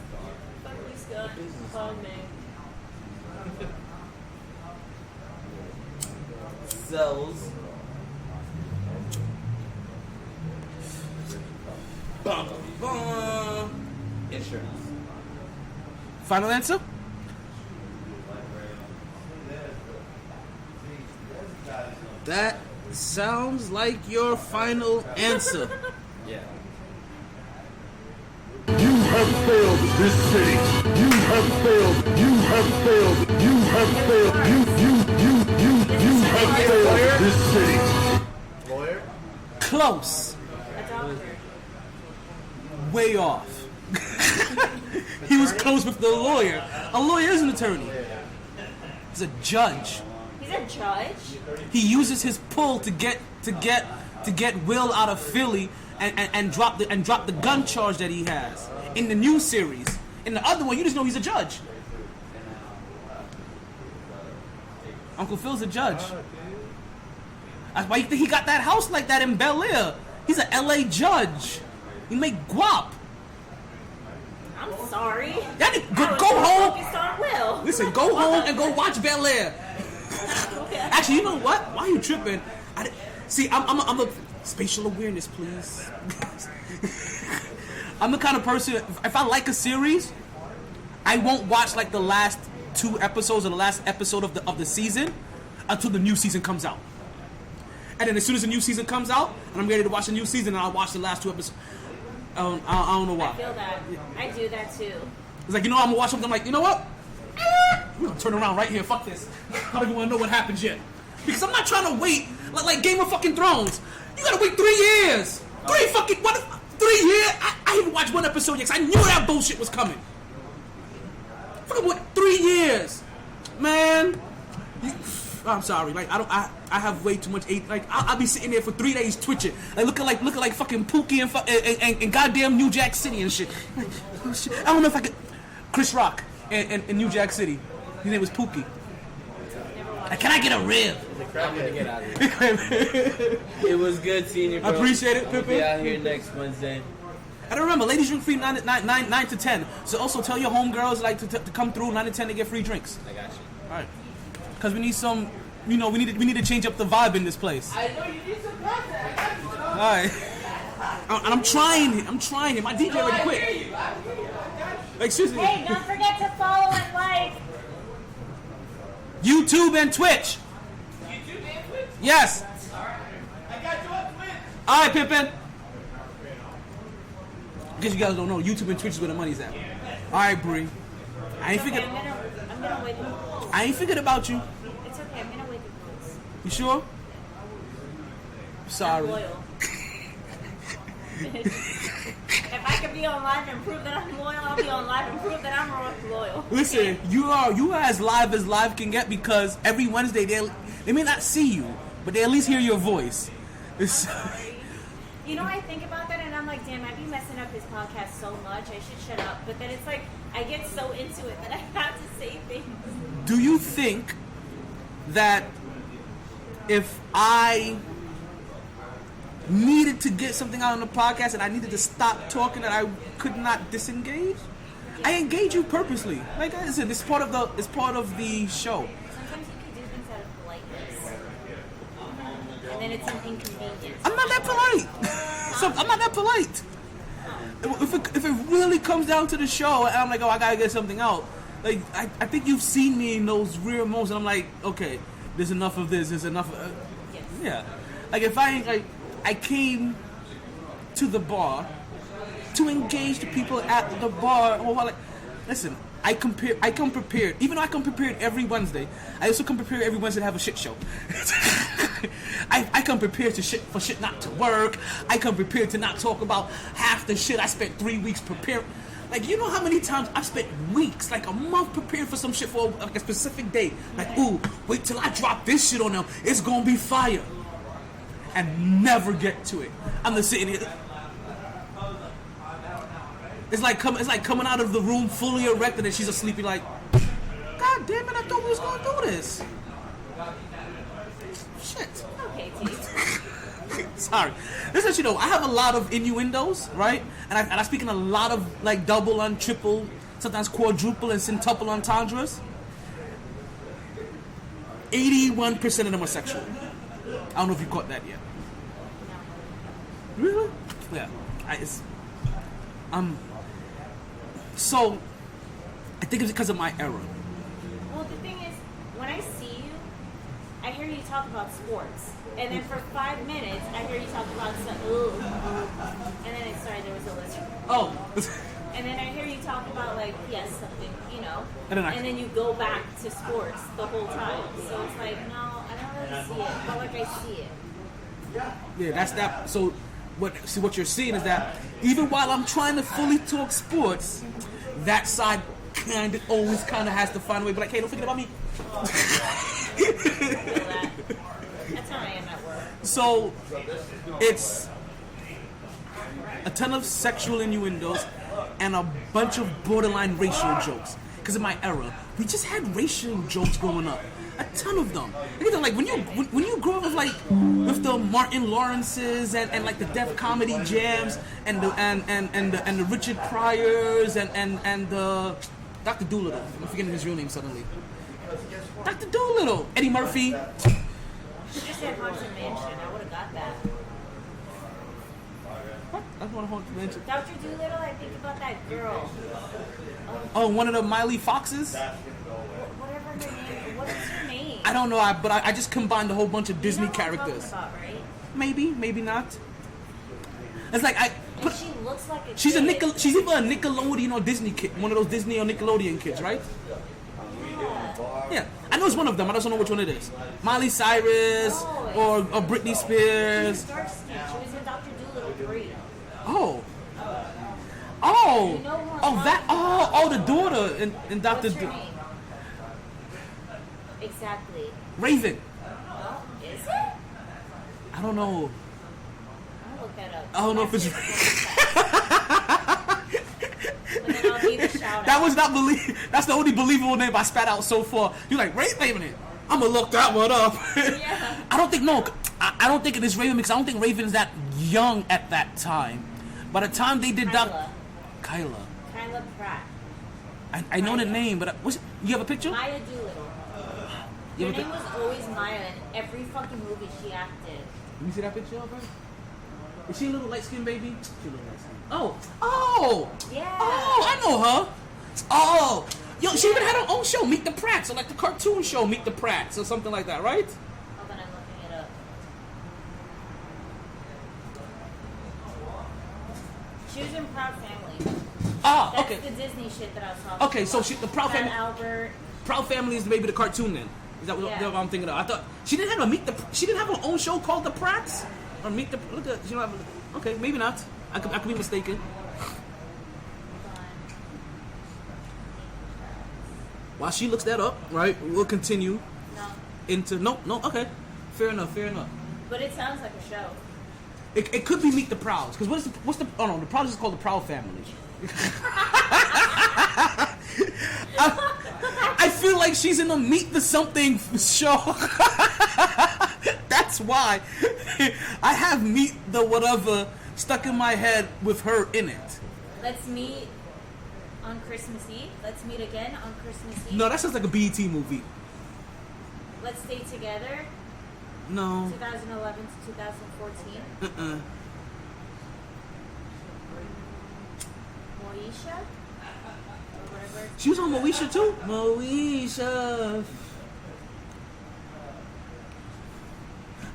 Fuck you, Scott. Call me. Sells. Bum, bum. Insurance. Final answer? That sounds like your final answer. Yeah. You have failed this city. You have failed. You have failed. You have failed. You have failed this city. Lawyer? Close. A doctor. Way off. He was close with the lawyer. A lawyer is an attorney. He's a judge. He's a judge. He uses his pull to get Will out of Philly and drop the gun charge that he has in the new series. In the other one, you just know he's a judge. Uncle Phil's a judge. That's why you think he got that house like that in Bel Air. He's an LA judge. He make guap. I'm sorry. That nigga- I go was home. focused on Will. Listen, go home and go watch Bel Air. Okay. Actually, you know what? Why are you tripping? See, I'm a spatial awareness, please. I'm the kind of person, if I like a series, I won't watch like the last 2 episodes or the last episode of the season until the new season comes out. And then as soon as the new season comes out and I'm ready to watch the new season, and I'll watch the last 2 episodes. I don't know why. I feel that. I do that too. It's like, I'm gonna watch something. I'm like, you know what? We're gonna turn around right here. Fuck this. I don't even wanna know what happens yet. Because I'm not trying to wait like Game of fucking Thrones. You gotta wait 3 years. 3 years? I even watched one episode yet 'cause I knew that bullshit was coming. Fucking what? 3 years, man. I'm sorry. Like I have way too much. Like I'll be sitting there for 3 days twitching, like looking like fucking Pookie and goddamn New Jack City and shit. Like, oh, shit. I don't know if I could. Chris Rock in New Jack City. His name was Pookie. Like, can I get a rib? I'm gonna get out of here. It was good seeing you, bro. I appreciate it, I'll Pippin. be out here next Wednesday. And remember, ladies drink free 9 to 10. So also tell your homegirls like to come through 9 to 10 to get free drinks. I got you. All right. Because we need some, we need to change up the vibe in this place. I know you need some content. I got you. All right. And I'm trying it. My DJ already quit. Like, seriously. Hey, don't forget to follow and like. YouTube and Twitch. YouTube and Twitch? Yes. Alright. I got you on Twitch. All right, Pippin. I guess you guys don't know, YouTube and Twitch is where the money's at. All right, Bree. I ain't Okay, figured. I'm gonna wait the rules. I ain't figured about you. It's okay. I'm gonna wait the rules. You sure? Sorry. I'm loyal. If I could be on live and prove that I'm loyal, I'll be on live and prove that I'm loyal. Listen, you are as live can get because every Wednesday they may not see you, but they at least hear your voice. It's, You know, I think about that and I'm like, damn, I'd be messing up his podcast so much. I should shut up. But then it's like, I get so into it that I have to say things. do you think that if I needed to get something out on the podcast and I needed to stop talking that I could not disengage? I engage you purposely. Like I said, it's part of the show. Sometimes you can do things out of politeness. And then it's an inconvenience. I'm not that polite. I'm not that polite. If it really comes down to the show and I'm like, oh, I gotta get something out. Like I think you've seen me in those rare moments and I'm like, okay, there's enough of this. There's enough. Yes. Yeah. Like if I came to the bar to engage the people at the bar. Or like, listen, I come prepared. Even though I come prepared every Wednesday, I also come prepared every Wednesday to have a shit show. I come prepared for shit not to work. I come prepared to not talk about half the shit I spent 3 weeks preparing. Like, you know how many times I spent weeks, like a month preparing for some shit for like a specific day. Like, ooh, wait till I drop this shit on them. It's gonna be fire. And never get to it. I'm just sitting here. It's like coming out of the room fully erect and then she's asleep. You're like, God damn it! I thought we was gonna do this. Shit. Okay, T. Sorry. Listen, you know, I have a lot of innuendos, right? And I speak in a lot of like double and triple, sometimes quadruple and centuple entendres. 81% of them are sexual. I don't know if you caught that yet. Really? Yeah. So, I think it's because of my era. Well, the thing is, when I see you, I hear you talk about sports. And then for 5 minutes, I hear you talk about some, and then sorry, there was a list. Oh. And then I hear you talk about like, yes, something, you know. And then you go back to sports the whole time. So it's like, no, I don't really see it, but like I see it. Yeah, that's that. So, what you're seeing is that even while I'm trying to fully talk sports, that side always has to find a way. But like, hey, don't forget about me. That's how I am at work. So, it's a ton of sexual innuendos and a bunch of borderline racial jokes. Because in my era, we just had racial jokes growing up. A ton of them. Like when you grow up with the Martin Lawrences and like the Def Comedy Jams and the Richard Pryors and the Dr. Doolittle. I'm forgetting his real name suddenly. Dr. Doolittle. Eddie Murphy. You just said Haunted Mansion. I would have got that. What? I want to Haunted Mansion. Dr. Doolittle, I think about that girl. Oh, one of the Miley Foxes? Whatever her name. What is her name? I don't know, but I just combined a whole bunch of Disney You know what I'm characters. talking about, right? Maybe not. It's like And she looks like a she's kid. she's either a Nickelodeon or Disney kid, one of those Disney or Nickelodeon kids, right? Yeah, I know it's one of them. I just don't know which one it is. Miley Cyrus or Britney Spears. Dark skin. Oh, You know who I'm oh that, talking oh, the daughter and Dr. What's her name? Exactly. Raven. Oh, is it? I don't know. I'll look that up. I don't know if it's. And then I'll give a shout That out. was not That's the only believable name I spat out so far. You're like Raven. I'm gonna look that one up. Yeah. I don't think I don't think it is Raven because I don't think Raven is that young at that time. By the time they did Kyla. Kyla. Kyla Pratt. I know the name, but you have a picture? Maya Doolittle. You Her have a name was always Maya in every fucking movie she acted. Let me see that picture of her. Is she a little light skinned baby? She a little light skinned. Oh, Yeah. oh, I know her. Oh, yo, she even had her own show, Meet the Pratts, or like the cartoon show, Meet the Pratts, or something like that, right? Hold on, I'm looking it up. She was in Proud Family. Ah, That's okay. the Disney shit that I was talking Okay, so about. the Proud Fat Family, Albert. Proud Family is maybe the cartoon then. Is that what, Yeah. that what I'm thinking of? I thought she didn't have she didn't have her own show called The Pratts, or Meet the. Look at, she don't have. Okay, maybe not. I could be mistaken. While she looks that up, right? We'll continue No. into no, okay, fair enough. But it sounds like a show. It could be Meet the Prouds because what's the oh no, the Prouds is called the Proud Family. I feel like she's in a Meet the Something show. That's why I have Meet the Whatever stuck in my head with her in it. Let's meet on Christmas Eve. Let's meet again on Christmas Eve. No, that sounds like a BET movie. Let's stay together. No. 2011 to 2014. Moesha? Or whatever. She was on Moesha too. Moesha.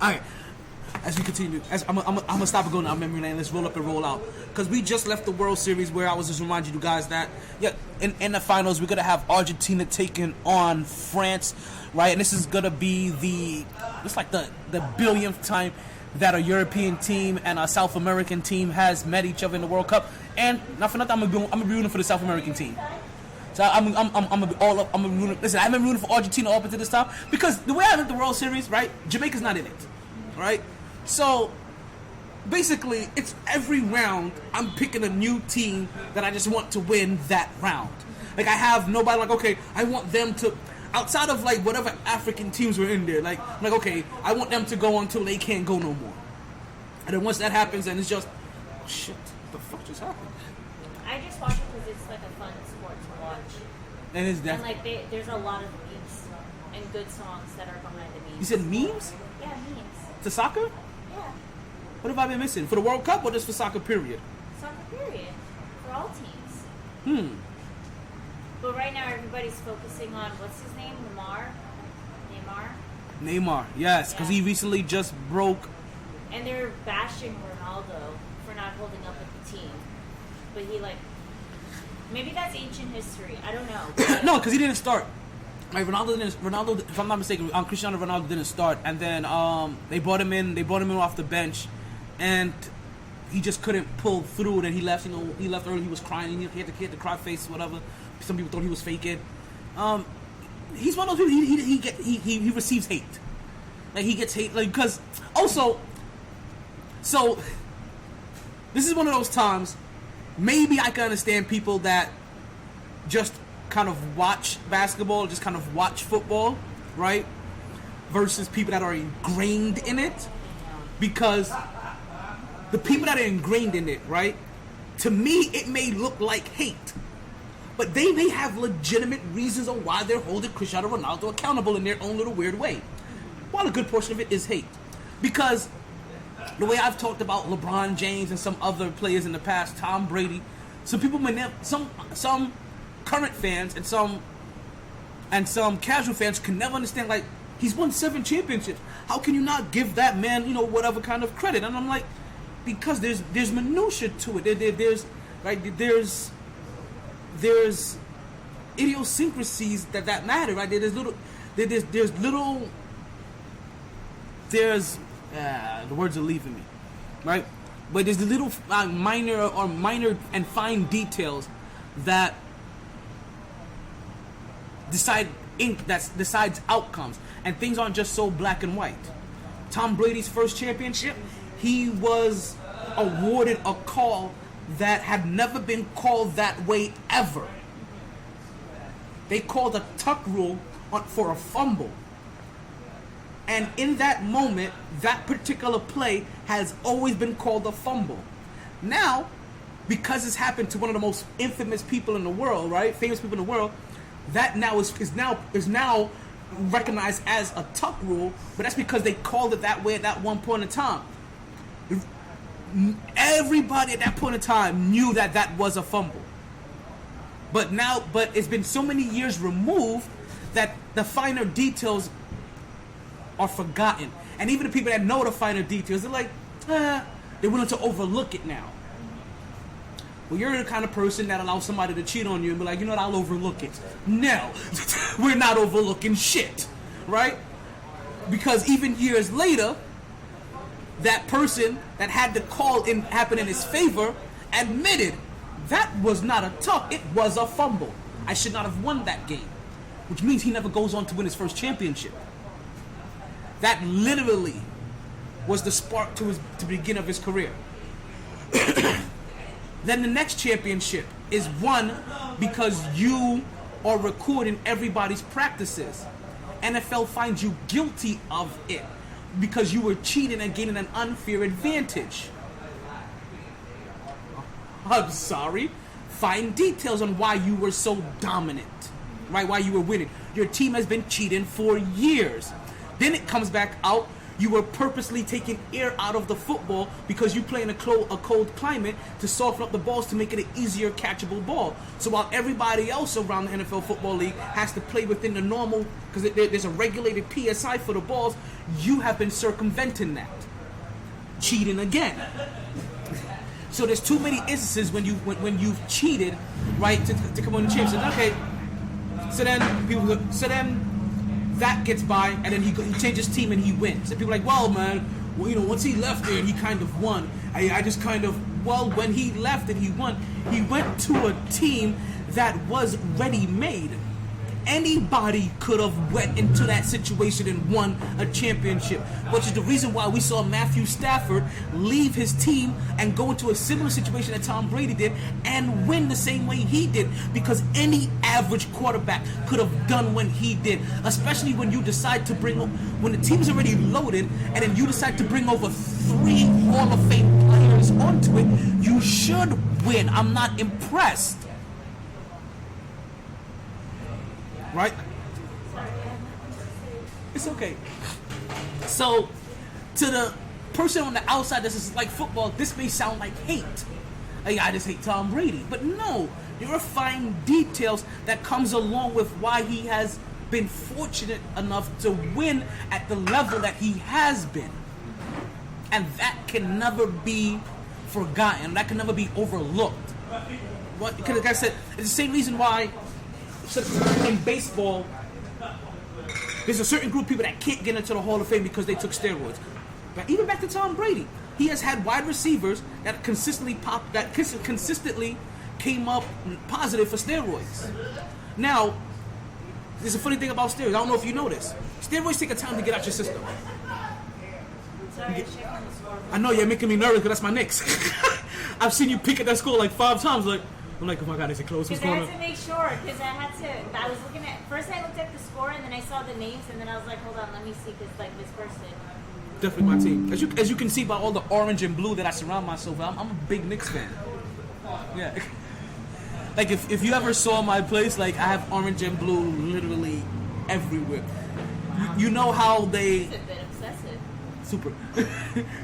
All right. As we continue, I'm gonna stop and go now, memory lane. Let's roll up and roll out because we just left the World Series where I was just reminding you guys that in the finals we're gonna have Argentina taking on France, right? And this is gonna be it's like the billionth time that a European team and a South American team has met each other in the World Cup. And not for nothing, I'm gonna be rooting for the South American team. So I'm gonna be all up. I'm gonna be rooting. Listen, I've been rooting for Argentina up until this time because the way I look at the World Series, right? Jamaica's not in it, right? So basically, it's every round I'm picking a new team that I just want to win that round. Like I have nobody like okay, I want them to outside of like whatever African teams were in there. Like I'm like okay, I want them to go until they can't go no more. And then once that happens, then it's just oh, shit. What the fuck just happened? I just watch it because it's like a fun sport to watch. And it's And that. like there's a lot of memes and good songs that are behind the memes. You said memes Yeah, memes. to soccer? Yeah. What have I been missing for the World Cup or just for soccer? Period. Soccer period. For all teams. But right now everybody's focusing on what's his name? Neymar, yes, because he recently just broke. And they're bashing Ronaldo for not holding up with the team. But he maybe that's ancient history. I don't know. No, because he didn't start. Like Ronaldo, if I'm not mistaken, Cristiano Ronaldo didn't start, and then they brought him in. They brought him in off the bench, and he just couldn't pull through. And he left. You know, he left early. He was crying. He had the cry face, whatever. Some people thought he was faking. He's one of those people. He receives hate. Like he gets hate, like because also. So this is one of those times. Maybe I can understand people that just kind of watch basketball, just kind of watch football, right? Versus people that are ingrained in it. Because the people that are ingrained in it, right? To me, it may look like hate. But they may have legitimate reasons on why they're holding Cristiano Ronaldo accountable in their own little weird way. While a good portion of it is hate. Because the way I've talked about LeBron James and some other players in the past, Tom Brady, some people may never, some current fans and some casual fans can never understand, like, he's won 7 championships. How can you not give that man, you know, whatever kind of credit? And I'm like, because there's minutia to it. There's idiosyncrasies that matter, right? The words are leaving me, right? But there's the little minor and fine details that decides outcomes, and things aren't just so black and white. Tom Brady's first championship, he was awarded a call that had never been called that way ever. They called a tuck rule for a fumble. And in that moment, that particular play has always been called a fumble. Now, because it's happened to one of the most infamous people in the world, right? Famous people in the world, that now is now recognized as a tuck rule, but that's because they called it that way at that one point in time. Everybody at that point in time knew that that was a fumble. But it's been so many years removed that the finer details are forgotten. And even the people that know the finer details, they're like, they're willing to overlook it now. Well, you're the kind of person that allows somebody to cheat on you and be like, you know what, I'll overlook it. No, we're not overlooking shit, right? Because even years later, that person that had the call happen in his favor admitted that was not a tuck, it was a fumble. I should not have won that game, which means he never goes on to win his first championship. That literally was the spark to the beginning of his career. Then the next championship is won because you are recording everybody's practices. NFL finds you guilty of it because you were cheating and gaining an unfair advantage. I'm sorry. Find details on why you were so dominant, right? Why you were winning. Your team has been cheating for years. Then it comes back out. You were purposely taking air out of the football because you play in a cold climate to soften up the balls to make it an easier catchable ball. So while everybody else around the NFL Football League has to play within the normal, because there's a regulated PSI for the balls, you have been circumventing that. Cheating again. So there's too many instances when you've cheated, right, to come on the championship. Okay, so then that gets by, and then he changes team and he wins. And people are like, well, man, once he left there, he kind of won. I just kind of, well, when he left and he won, he went to a team that was ready-made. Anybody could have went into that situation and won a championship, which is the reason why we saw Matthew Stafford leave his team and go into a similar situation that Tom Brady did and win the same way he did, because any average quarterback could have done what he did, especially when you decide to when the team's already loaded and then you decide to bring over 3 Hall of Fame players onto it. You should win. I'm not impressed. Right? It's okay. So, to the person on the outside that is like football, this may sound like hate. Like, I just hate Tom Brady. But no, there are fine details that comes along with why he has been fortunate enough to win at the level that he has been. And that can never be forgotten. That can never be overlooked. Because like I said, it's the same reason why in baseball, there's a certain group of people that can't get into the Hall of Fame because they took steroids. But even back to Tom Brady, he has had wide receivers that consistently came up positive for steroids. Now, there's a funny thing about steroids. I don't know if you know this. Steroids take a time to get out your system. Sorry, check on the score. I know you're making me nervous because that's my Knicks. I've seen you peek at that score like 5 times. I'm like, oh my God, is it close? What's Because I going had on? to make sure, because I was looking at, first I looked at the score and then I saw the names and then I was like, hold on, let me see, because like this person. Definitely my team. As you can see by all the orange and blue that I surround myself with, I'm a big Knicks fan. Yeah. Like if you ever saw my place, like I have orange and blue literally everywhere. You know how they... It's a bit obsessive. Super.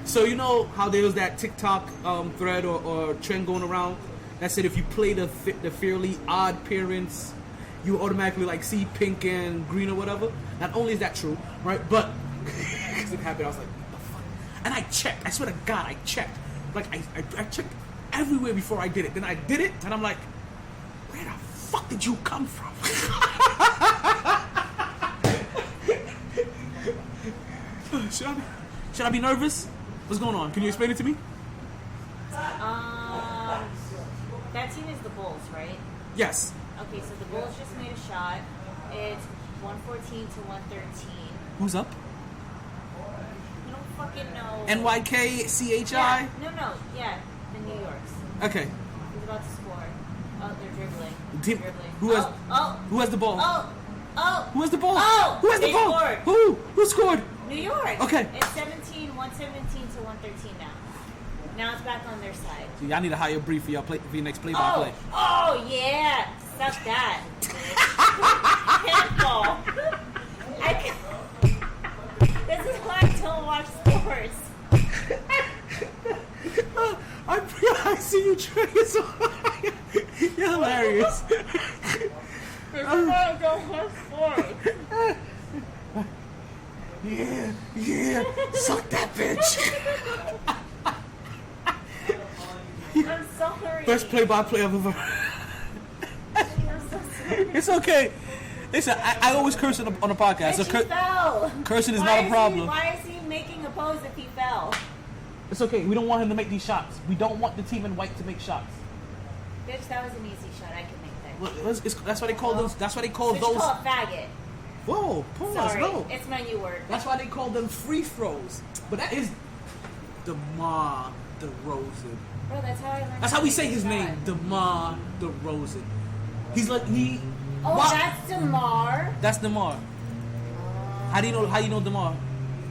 So you know how there was that TikTok thread or trend going around that said if you play the fairly odd parents, you automatically like see pink and green or whatever. Not only is that true, right? But because it happened, I was like, what the fuck? And I checked. I swear to God, I checked. Like I checked everywhere before I did it. Then I did it, and I'm like, where the fuck did you come from? Should I be nervous? What's going on? Can you explain it to me? that team is the Bulls, right? Yes. Okay, so the Bulls just made a shot. It's 114 to 113. Who's up? You don't fucking know. NYKCHI? Yeah. No. Yeah, the New Yorks. Okay. He's about to score. Oh, they're dribbling. Team- Dribbling. who has- Oh. Who has the ball? Oh. Who has the ball? Oh, Who has the they ball? scored. Who scored? New York. Okay. It's 117 to 113 now. Now it's back on their side. So y'all need to hire Bree for your next play-by-play. Oh yeah. Suck that. Handball. This is why I don't watch sports. I see you trying so hard. You're hilarious. This is why I don't watch sports. Yeah. Suck that bitch. I'm sorry. Best play-by-play I've ever. I'm so sorry. It's okay. Listen, I always curse on the podcast. So Bitch, he fell. cursing is Why not a problem. Why is he making a pose if he fell? It's okay. We don't want him to make these shots. We don't want the team in white to make shots. Bitch, that was an easy shot. I can make that. Look, that's why they call those. That's why they call Bitch, those. call a faggot. Whoa, pause. Sorry, No. it's my new word. That's why they call them free throws. But that is DeMar DeRozan. Bro, that's how I learned. That's to how we make say a his shot. name, DeMar DeRozan. He's like he. Oh, Wow. that's Demar. That's DeMar. How do you know? How you know DeMar?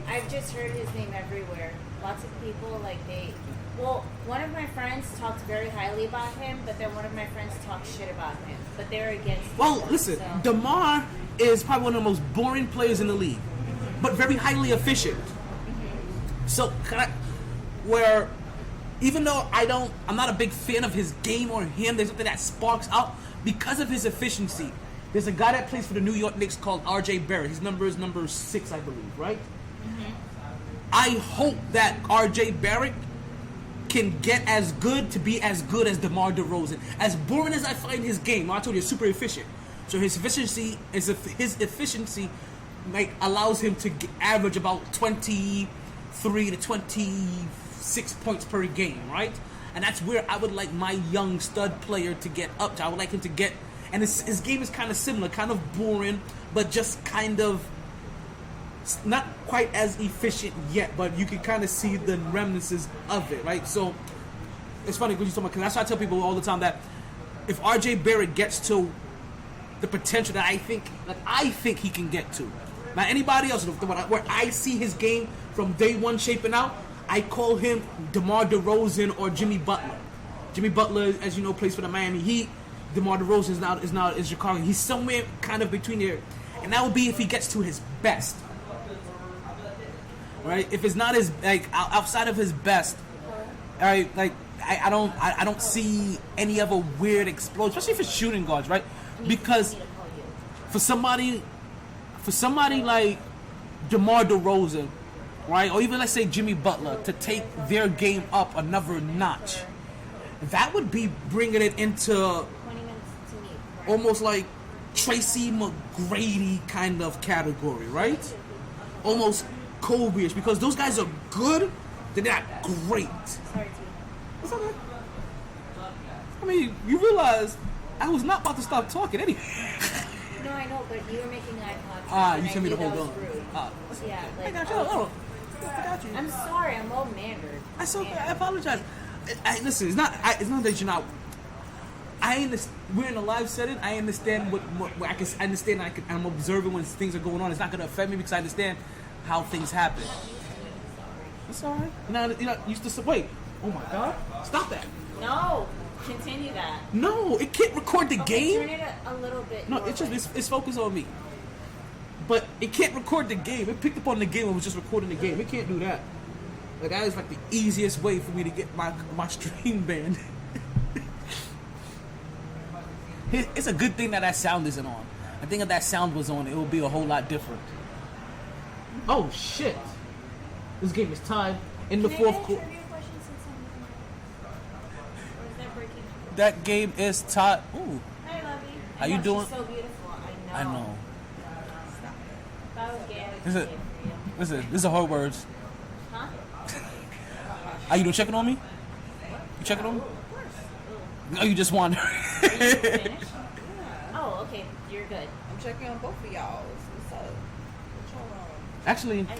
I've just heard his name everywhere. Lots of people Well, one of my friends talked very highly about him, but then one of my friends talked shit about him. But they're against. Well, him, listen, so. DeMar is probably one of the most boring players in the league, but very highly efficient. So, where even though I'm not a big fan of his game or him, there's something that sparks out because of his efficiency. There's a guy that plays for the New York Knicks called RJ Barrett. His number is number 6, I believe, right? I hope that RJ Barrett can get as good to be as good as DeMar DeRozan. As boring as I find his game, I told you, it's super efficient. So his efficiency allows him to average about 23 to 26 points per game, right? And that's where I would like my young stud player to get up to. I would like him to get, and his game is kind of similar, kind of boring, but just kind of not quite as efficient yet, but you can kind of see the remnants of it, right? So it's funny because that's why I tell people all the time that if RJ Barrett gets to the potential that I think he can get to, now anybody else where I see his game from day one shaping out, I call him DeMar DeRozan or Jimmy Butler. Jimmy Butler, as you know, plays for the Miami Heat. DeMar DeRozan is now in Chicago. He's somewhere kind of between there, and that would be if he gets to his best. Right? If it's not his outside of his best, right? I don't see any other weird explosion, especially for shooting guards, right? Because for somebody like DeMar DeRozan, right, or even let's say Jimmy Butler, to take their game up another notch, that would be bringing it into 20 minutes to meet. Right? almost like Tracy McGrady kind of category, right? Almost Kobe-ish, because those guys are good, they're not great. Sorry, T. It's okay. I mean, you realize I was not about to stop talking anyway. No, I know, but you were making eye contact. You and told me I to knew hold that on. was rude. Yeah, I got you. I got you. I'm sorry, I'm well mannered. That's okay. I apologize. Listen, it's not that you're not. We're in a live setting. I understand what I can understand. I'm observing when things are going on. It's not going to affect me because I understand how things happen. It's all right. You're not used to. Wait. Oh my God! Stop that. No, continue that. No, it can't record the Okay, game. turn it a little bit. No, it's just it's focused on me. But it can't record the game. It picked up on the game and was just recording the game. It can't do that. Like that is like the easiest way for me to get my stream banned. It's a good thing that sound isn't on. I think if that sound was on, it would be a whole lot different. Oh shit! This game is tied in the fourth quarter. That game is tied. Ooh, Hi, Lovey. How you doing? She's so beautiful. I know. Stop. If I was gay, I would Is be it? gay for you. This is hard words. Huh? Are you doing checking on me? You checking on me? Of course. Oh, you just won. Spanish? Oh, okay. You're good. I'm checking on both of y'all. What's up? What y'all on? Actually, I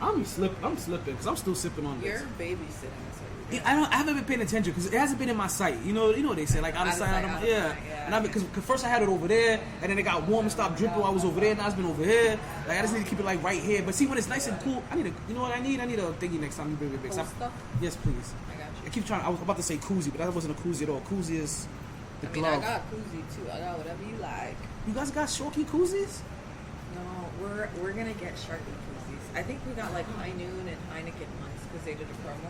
I'm know. slipping because I'm still sipping on You're this. babysitting. So Yeah, I haven't been paying attention because it hasn't been in my sight. You know what they say, like out of sight, out of mind. Yeah. And because first I had it over there, and then it got warm and stopped dripping while I was over there. Now it's been over here. Like I just need to keep it like right here. But see, when it's nice and cool, I need a. You know what I need? I need a thingy next time you bring it back. Cool stuff? Yes, please. I got you. I keep trying. I was about to say koozie, but that wasn't a koozie at all. Koozie is the I mean, glove. I got koozie too. I got whatever you like. You guys got Sharkey koozies? No, we're gonna get Sharkey koozies. I think we got like High Noon and Heineken ones because they did a promo.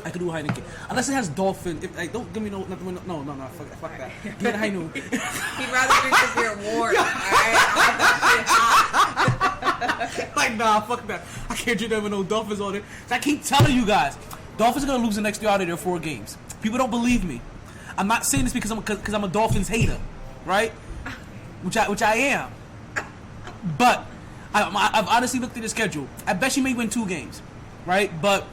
I could do Heineken unless it has dolphin. If, like, don't give me no. Fuck that. Give me the High Noon. He'd rather drink the beer warm. Alright, Like, nah, fuck that. I can't drink that with no Dolphins on it. So I keep telling you guys, Dolphins are gonna lose the next 3 out of their 4 games. People don't believe me. I'm not saying this because I'm a Dolphins hater, right? Which I am. But I've honestly looked at the schedule. I bet you may win 2 games, right? But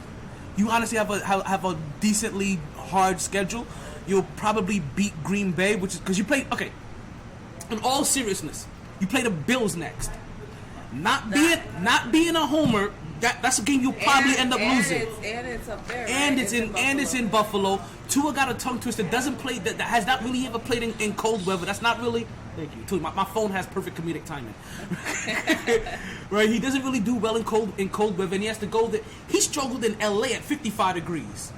you honestly have a decently hard schedule. You'll probably beat Green Bay, which is because you play. Okay, in all seriousness, you play the Bills next. Not being a homer, that's a game you'll probably end up losing. And it's up there. And right? it's in Buffalo. Tua got a tongue twister. Doesn't play that has not really ever played in cold weather. That's not really. Thank you. Tua, my phone has perfect comedic timing. Right? He doesn't really do well in cold weather, and he has to go there. He struggled in LA at 55 degrees.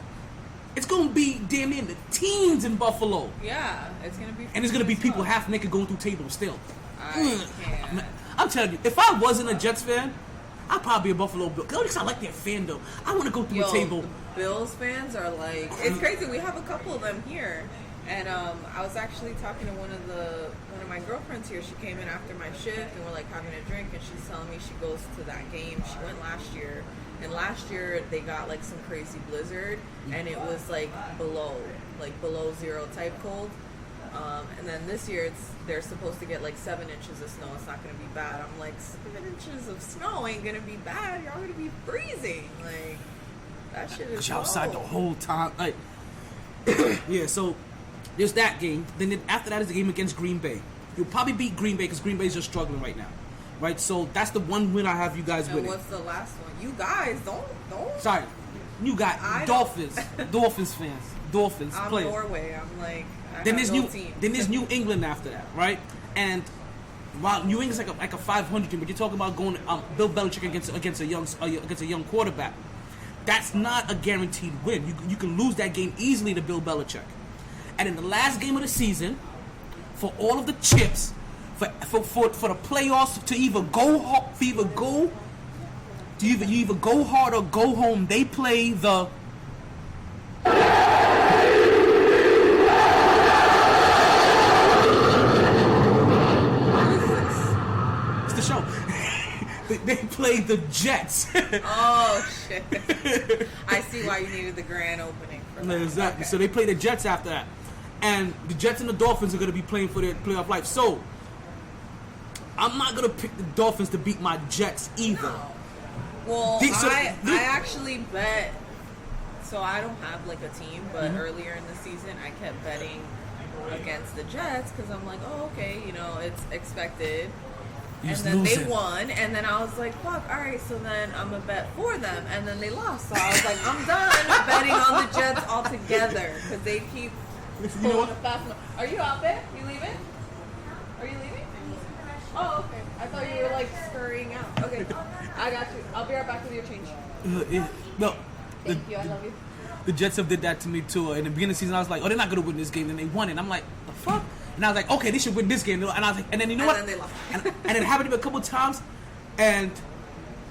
It's gonna be damn near the teens in Buffalo. Yeah, it's gonna be. And there's gonna be people half naked going through tables still. I can't. I'm telling you, if I wasn't a Jets fan, I'd probably be a Buffalo Bill. Because I like their fandom. I want to go through a table. The Bills fans are like, it's crazy. We have a couple of them here, and I was actually talking to one of my girlfriends here. She came in after my shift, and we're like having a drink, and she's telling me she goes to that game. She went last year, and last year they got like some crazy blizzard, and it was like below 0 type cold. And then this year they're supposed to get like 7 inches of snow. It's not going to be bad. I'm like, 7 inches of snow ain't going to be bad. Y'all going to be freezing. Like, that shit is You're outside the cold. whole time. Like, yeah, so there's that game. Then after that is the game against Green Bay. You'll probably beat Green Bay because Green Bay's just struggling right now. Right? So that's the one win I have you guys And winning. what's the last one? You guys, don't. Sorry. You got I don't- Dolphins. Dolphins fans. Dolphins I'm players. Norway. I'm like, I Then have there's no team. Then there's New England after that, right? And while New England's like a 500 team, but you're talking about going Bill Belichick against a young quarterback. That's not a guaranteed win. You can lose that game easily to Bill Belichick. And in the last game of the season, for all of the chips, for the playoffs to either go hard or go home, they play the. It's the show. They play the Jets. Oh, shit. I see why you needed the grand opening for that. Exactly. Okay. So they play the Jets after that. And the Jets and the Dolphins are going to be playing for their playoff life. So I'm not going to pick the Dolphins to beat my Jets either. No. Well, So- I actually bet. So I don't have like a team, but earlier in the season I kept betting against the Jets because I'm like, oh, okay, it's expected. You And just then lose they it. won, and then I was like, fuck, all right, so then I'm going to bet for them, and then they lost. So I was like, I'm done betting on the Jets altogether because they keep You know pulling what? a fast one. Are you out there? You leaving? Are you leaving? Oh, okay. I thought you were like scurrying out. Okay, I got you. I'll be right back with your change. No. Thank you. I love you. The Jets have did that to me too. In the beginning of the season, I was like, "Oh, they're not gonna win this game," and they won it. I'm like, "The fuck?" And I was like, "Okay, they should win this game." And I was like, and then you know And what? then they lost. and it happened to me a couple times, and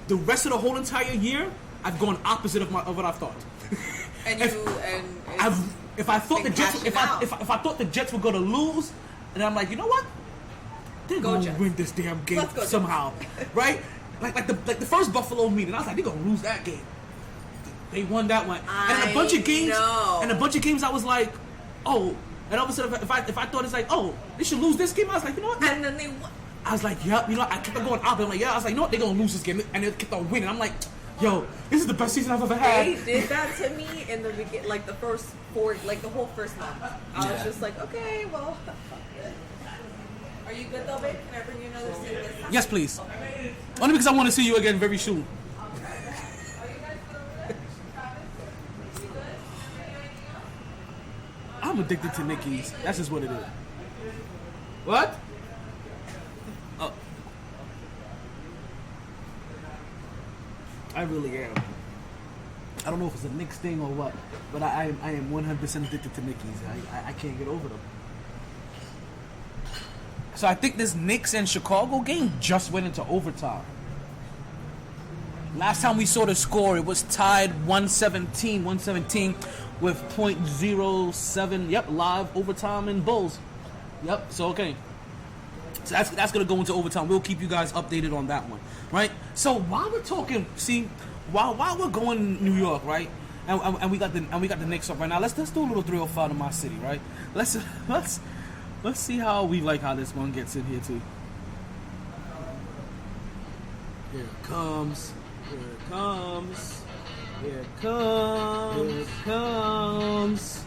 the rest of the whole entire year, I've gone opposite of what I thought. And If I thought the been Jets, cashing out. if I thought the Jets were gonna lose, and I'm like, you know what? They're Go gonna Jets. win this damn game Let's go Jets. somehow, right? Like the first Buffalo meeting, I was like, they're gonna lose that game. They won that one, and a bunch of games, know. I was like, oh. And all of a sudden, if I thought it's like, oh, they should lose this game, I was like, you know what? And then they won. I was like, yep. I kept on going up. I'm like, yeah. I was like, you know what? They're gonna lose this game, and they kept on winning. I'm like, Yo, this is the best season I've ever had. They did that to me in the beginning, like the first the whole first month. I was just like, okay, well. Are you good though, babe? Can I bring you another seat this time? Yes, please. Only because I want to see you again very soon. I'm addicted to Nickies. That's just what it is. What? Oh. I really am. I don't know if it's a Knicks thing or what, but I am 100% addicted to Nickies. I can't get over them. So I think this Knicks and Chicago game just went into overtime. Last time we saw the score, it was tied 117 with .07. Yep, live overtime in Bulls. Yep. So okay. So that's gonna go into overtime. We'll keep you guys updated on that one, right? So while we're talking, while we're going to New York, right? And we got the Knicks up right now. Let's do a little 305 in my city, right? Let's see how this one gets in here too. Here it comes. Here it comes. Here it comes. Here it comes.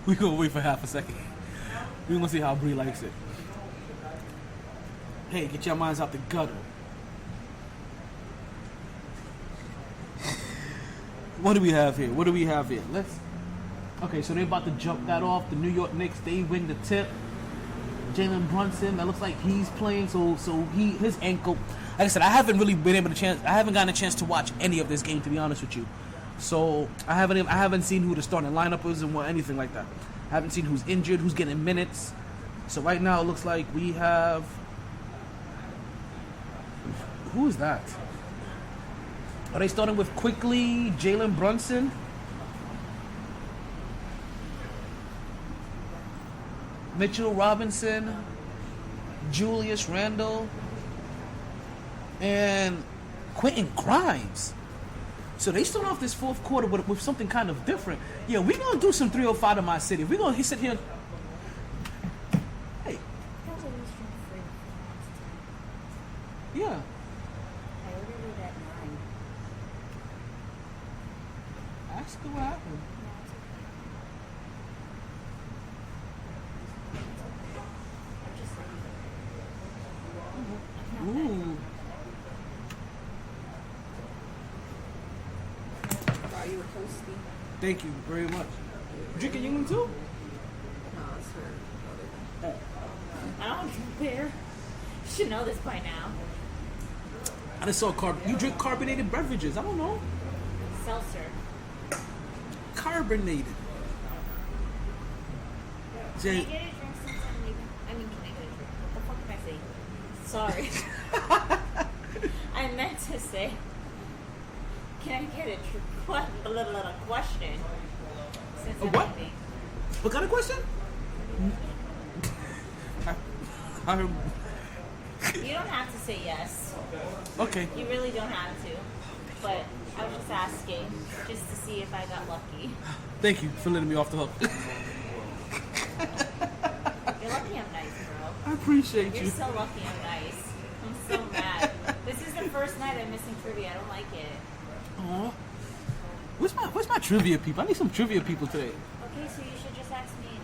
We gonna wait for half a second. We gonna see how Bree likes it. Hey, get your minds out the gutter. What do we have here? Okay, so they're about to jump that off. The New York Knicks, they win the tip. Jalen Brunson, that looks like he's playing, so his ankle. Like I said, I haven't gotten a chance to watch any of this game, to be honest with you. So I haven't seen who the starting lineup is and anything like that. I haven't seen who's injured, who's getting minutes. So right now it looks like we have. Who is that? Are they starting with Quickly, Jalen Brunson? Mitchell Robinson, Julius Randle, and Quentin Grimes. So they start off this fourth quarter with something kind of different. Yeah, we're going to do some 305 in my city. We're going to sit here. Hey. Yeah. I ordered it at 9. Ask her what happened. Ooh. Wow, you were toasty. Thank you very much. You drinking Yingling too? No, it's for I don't drink beer. You should know this by now. I just saw you drink carbonated beverages. I don't know. Seltzer. Carbonated. Can I Jay, get a drink since I'm leaving? I mean, can I get a drink? What the fuck did I say? Sorry. I meant to say, can I get a little question? Since A I'm what? leaving. what kind of question? You don't have to say yes. Okay. You really don't have to. But I was just asking, just to see if I got lucky. Thank you for letting me off the hook. You're lucky I'm nice, bro. I appreciate You're you. so lucky I'm nice. I'm so mad. This is the first night I'm missing trivia. I don't like it. Aw. Where's my trivia people? I need some trivia people today. Okay, so you should just ask me.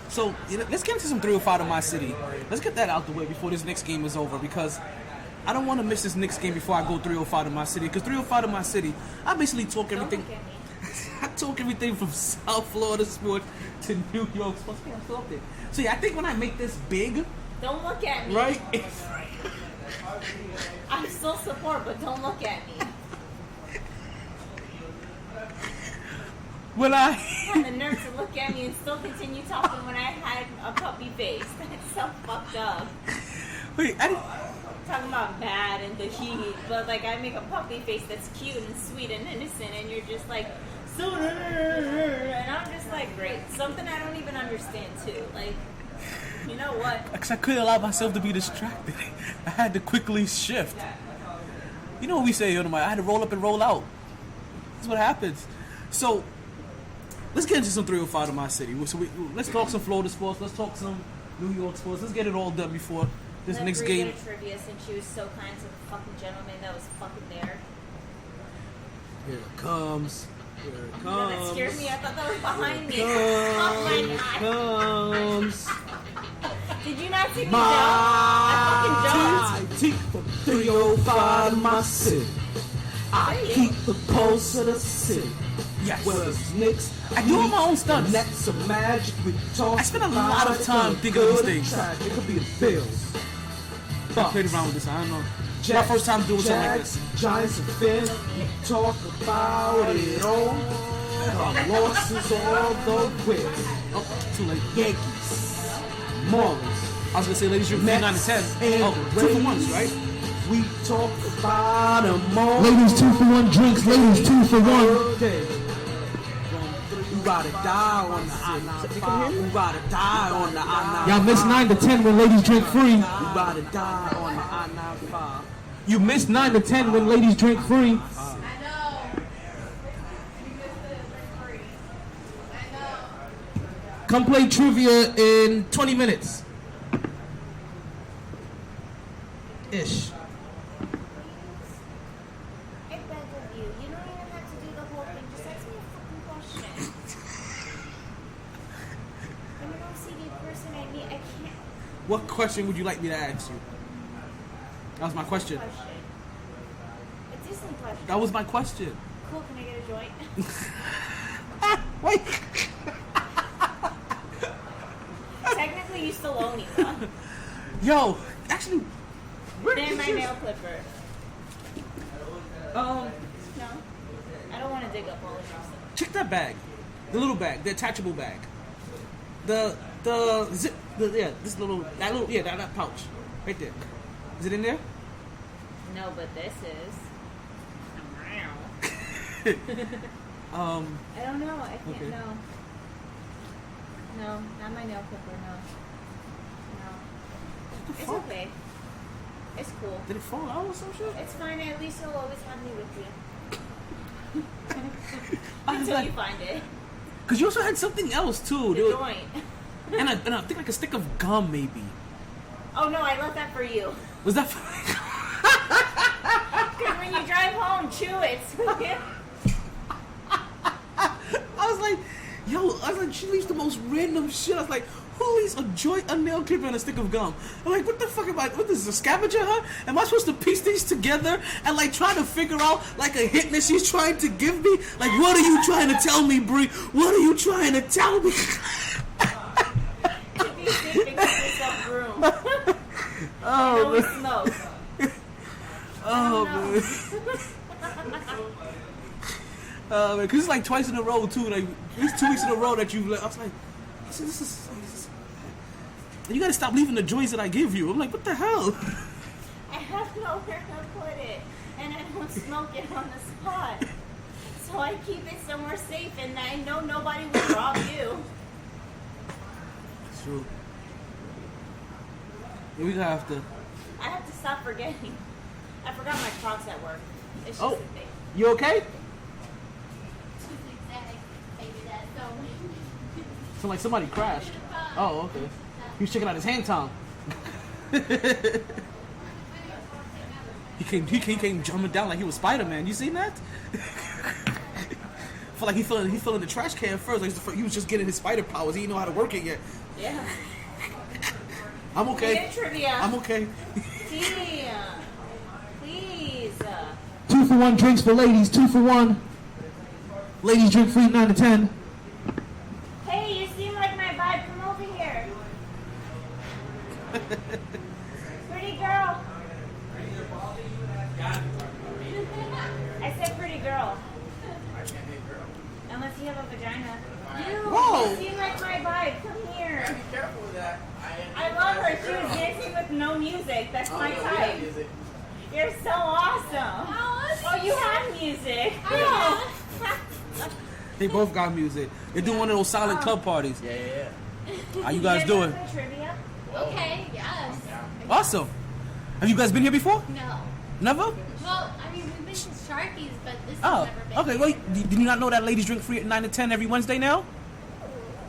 So let's get into some 305 in my city. Let's get that out the way before this next game is over, because I don't want to miss this next game before I go 305 in my city. Because 305 in my city, I basically talk Don't everything. look at me. I talk everything from South Florida sports to New York sports. Okay, I'm still up there. So yeah, I think when I make this big, Don't look at me. right? I'm still support, but don't look at me. When I You have the nerve to look at me and still continue talking when I had a puppy face. That's so fucked up. wait, Talking about bad and the heat, but like I make a puppy face that's cute and sweet and innocent, and you're just like, so, and I'm just like, great. Something I don't even understand too. Like, you know what? Because I couldn't allow myself to be distracted. I had to quickly shift. You know what we say here tonight? I had to roll up and roll out. That's what happens. So let's get into some 305 in my city. So let's talk some Florida sports. Let's talk some New York sports. Let's get it all done before this Let next Bree game. get a trivia since she was so kind to the fucking gentleman that was fucking there. Here it comes. Here it No, that comes. scared me. I thought that was behind me. Comes. Oh my god. Comes. Did you not see me jump? I fucking jumped. MyT from 305 in my city. I keep the pulse of the city. Yes. Where the Knicks. I do all my own stunts. Nets of magic. We talk. I spend a lot of time thinking of these things. It could be the Bills. I played around with this. I don't know. My first time doing something like this. Giants and Finn, we talk about it all. The losses, all the wins. Oh, too late. Yankees, Marlins, I was gonna say, ladies, you're 9 to 10. Oh, 2 for 1s, right? we talk about them all. Ladies, 2 for 1 drinks. Ladies, 2 for 1. Day. We gotta die on the I-95. We gotta die on the I-95. Y'all miss 9 to 10 when ladies drink free. We gotta die on the I-95. You miss 9 to 10 when ladies drink free. Come play trivia in 20 minutes. Ish. I beg of you. You don't even have to do the whole thing. Just ask me a fucking question. I'm an OCD person. I can't. What question would you like me to ask you? That was my question. A decent question. That was my question. Cool. Can I get a joint? Wait. Technically, you still owe me one. Yo, actually, where Then is my yours? nail clipper. No, I don't want to dig up all of your stuff. Check that bag. The little bag, the attachable bag. The zip, this little, that pouch. Right there. Is it in there? No, but this is. I don't know. I can't. Okay. No, not my nail clipper. No. It's fuck? okay. It's cool. Did it fall out or some shit? It's fine. At least you'll always have me with you. I was Until like, you find it. cause you also had something else too. The There was- joint. and I think like a stick of gum maybe. Oh no, I left that for you. Was that? Because when you drive home, chew it. I was like, she leaves the most random shit. I was like, who leaves a joint, a nail clipper, and a stick of gum? I'm like, what the fuck am I? What is this, a scavenger hunt? Am I supposed to piece these together and like try to figure out like a hint that she's trying to give me? Like, what are you trying to tell me, Bree? What are you trying to tell me? If you sit and get yourself room. Oh, No, we man. smoke. Oh, No. man. Man, cause it's like twice in a row too. Like it's 2 weeks in a row that you've let. I was like, this is. And you gotta stop leaving the joints that I give you. I'm like, what the hell? I have nowhere to put it, and I don't smoke it on the spot. So I keep it somewhere safe, and I know nobody will rob you. It's true. Yeah, we gonna have to. I have to stop forgetting. I forgot my Crocs at work. It's just Oh. a thing. You okay? So like somebody crashed. Oh, okay. He was checking out his hand towel. he came jumping down like he was Spider-Man. You seen that? Felt like he fell in the trash can first. Like he was just getting his spider powers. He didn't know how to work it yet. Yeah. I'm okay. Get a trivia. I'm okay. Tia, please. 2 for 1 drinks for ladies. 2 for 1. Ladies drink free 9 to 10. Hey, you seem like my vibe. Come over here. Pretty girl. I said pretty girl. Unless you have a vagina. Whoa. You seem like my vibe. Come here. Be careful with that. I love her. She was dancing with no music. That's my type. You're so awesome. Oh, you have music. Oh. They both got music. They're doing one of those silent club parties. Yeah. How you guys doing? want some trivia? Okay, yes. Awesome. Have you guys been here before? No. Never? Well, I mean, we've been to Sharkey's, but this Oh, has never been. okay. Well, did you not know that ladies drink free at 9 to 10 every Wednesday now?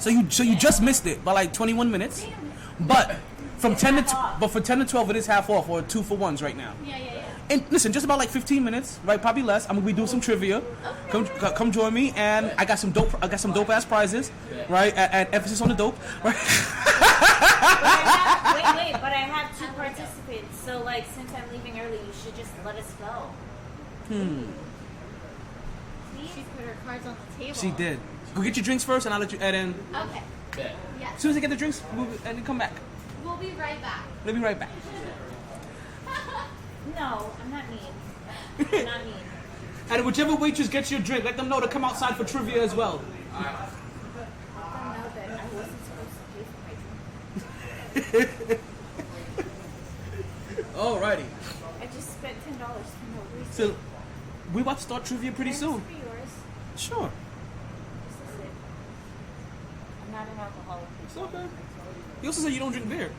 So you just missed it by like 21 minutes. But from 10 to 12 it is half off or 2 for 1s right now. Yeah. And listen, just about like 15 minutes, right? Probably less. I'm gonna be doing some trivia. Come join me, and I got some dope ass prizes, right? At emphasis on the dope, right? But I have 2 participants. So like, since I'm leaving early, you should just let us go. She put her cards on the table. She did. Go get your drinks first, and I'll let you add in. Okay. Bet. Yes. As soon as I get the drinks, and then come back. We'll be right back. We'll be right back. No, I'm not mean. I'm not mean. And whichever waitress gets your drink, let them know to come outside for trivia as well. Let them know that I wasn't supposed to pay for my drink. Alrighty. I just spent $10 for no reason. So we about to start trivia pretty soon. This is for yours. Sure. This is it. I'm not an alcoholic. It's okay. You also said you don't drink beer.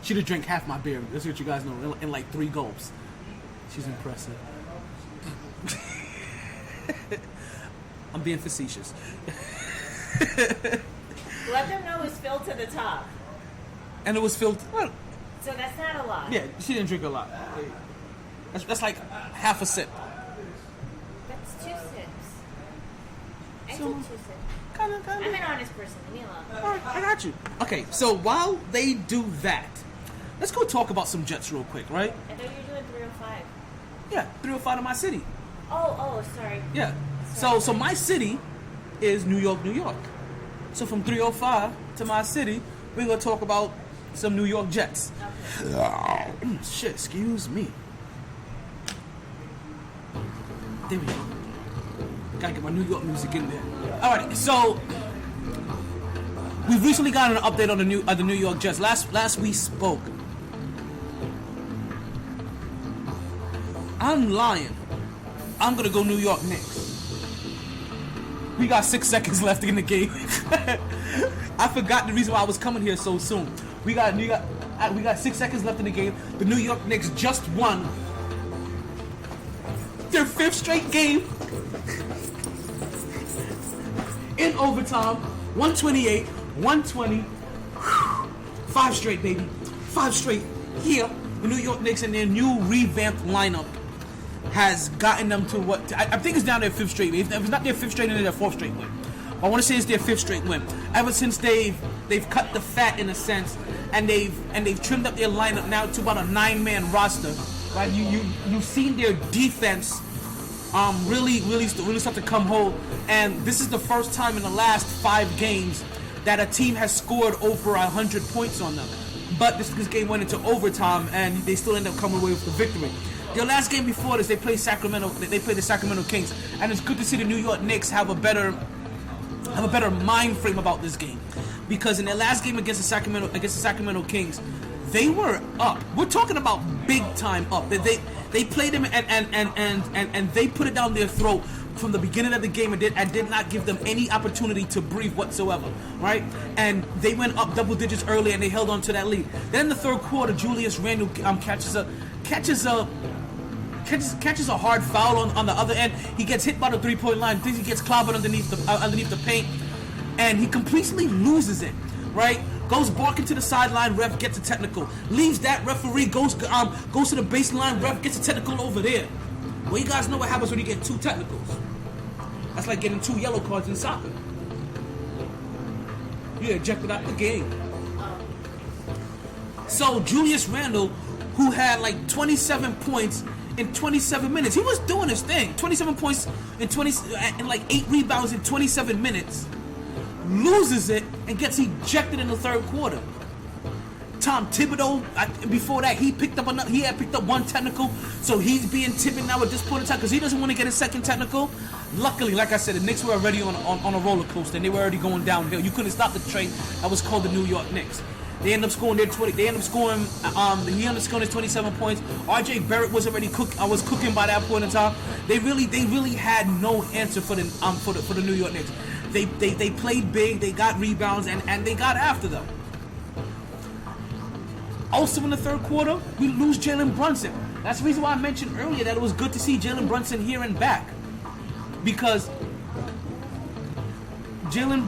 She'd have drank half my beer. That's what you guys know. In like 3 gulps. She's impressive. I'm being facetious. Let them know it's filled to the top. And it was filled. Well, So that's not a lot. yeah, she didn't drink a lot. That's like half a sip. That's 2 sips. I So- took 2 sips. Kind of. I'm an honest person. Leave me alone. Alright, I got you. Okay, so while they do that, let's go talk about some Jets real quick, right? I thought you were doing 305. Yeah, 305 to my city. Oh, sorry. Yeah. So my city is New York, New York. So from 305 to my city, we're gonna talk about some New York Jets. Okay. Shit, excuse me. There we go. Gotta get my New York music in there. Alright, so we've recently gotten an update on the New York Jets. Last we spoke. I'm lying. I'm gonna go New York Knicks. We got 6 seconds left in the game. I forgot the reason why I was coming here so soon. We got 6 seconds left in the game. The New York Knicks just won their 5th straight game in overtime. 128, 120. 5 straight, baby. 5 straight. Here, the New York Knicks and their new revamped lineup has gotten them to what I think it's down their 5th straight. If it's not their 5th straight, then their 4th straight win. I want to say it's their 5th straight win. Ever since they've cut the fat in a sense, and they've trimmed up their lineup now to about a 9-man roster. Right? You've seen their defense really start to come home, and this is the first time in the last 5 games that a team has scored over 100 points on them. But this game went into overtime, and they still end up coming away with the victory. Their last game before this, they played Sacramento. They played the Sacramento Kings, and it's good to see the New York Knicks have a better mind frame about this game, because in their last game against the Sacramento Kings, they were up. We're talking about big time up. They played them and they put it down their throat from the beginning of the game and did not give them any opportunity to breathe whatsoever, right? And they went up double digits early and they held on to that lead. Then in the 3rd quarter, Julius Randle catches a hard foul on the other end. He gets hit by the 3-point line. Thinks he gets clobbered underneath the paint, and he completely loses it. Right? Goes barking to the sideline. Ref gets a technical. Leaves that. Referee goes to the baseline. Ref gets a technical over there. Well, you guys know what happens when you get 2 technicals. That's like getting 2 yellow cards in soccer. You're ejected out the game. So Julius Randle, who had like 27 points in 27 minutes, he was doing his thing. 27 points and like 8 rebounds in 27 minutes. Loses it and gets ejected in the 3rd quarter. Tom Thibodeau, before that, he had picked up 1 technical, so he's being tipping now at this point in time because he doesn't want to get a 2nd technical. Luckily, like I said, the Knicks were already on a roller coaster and they were already going downhill. You couldn't stop the train that was called the New York Knicks. They end up scoring their 20. He ended up scoring his 27 points. R.J. Barrett was already cooking by that point in time. They really had no answer for the New York Knicks. They played big. They got rebounds and they got after them. Also in the 3rd quarter, we lose Jalen Brunson. That's the reason why I mentioned earlier that it was good to see Jalen Brunson here and back, because Jalen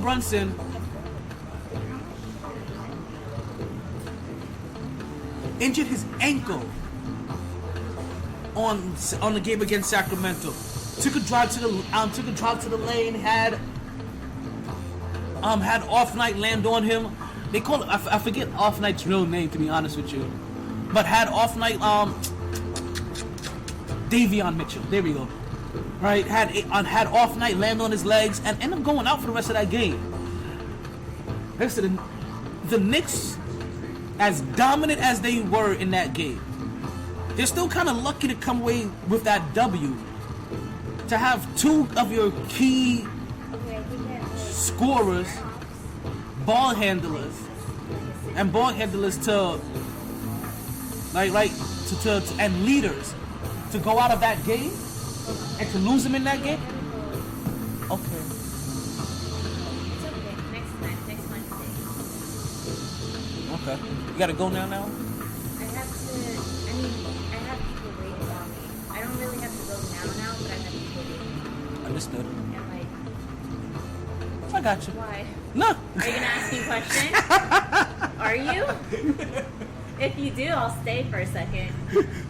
Brunson injured his ankle on the game against Sacramento. Took a drive to the lane. Had Off Night land on him. They call it, I forget Off Night's real name, to be honest with you, but had Off Night Davion Mitchell. There we go. Right, had Off Night land on his legs and ended up going out for the rest of that game. Listen, the Knicks, as dominant as they were in that game, they're still kind of lucky to come away with that W. To have two of your key scorers, ball handlers to and leaders to go out of that game and to lose them in that game. Okay. It's okay. Next time. Okay. You gotta go now. I have people waiting on me. I don't really have to go now, but I have people waiting. Understood. And I got you. why? No. Are you gonna ask me a question? Are you? If you do, I'll stay for a second.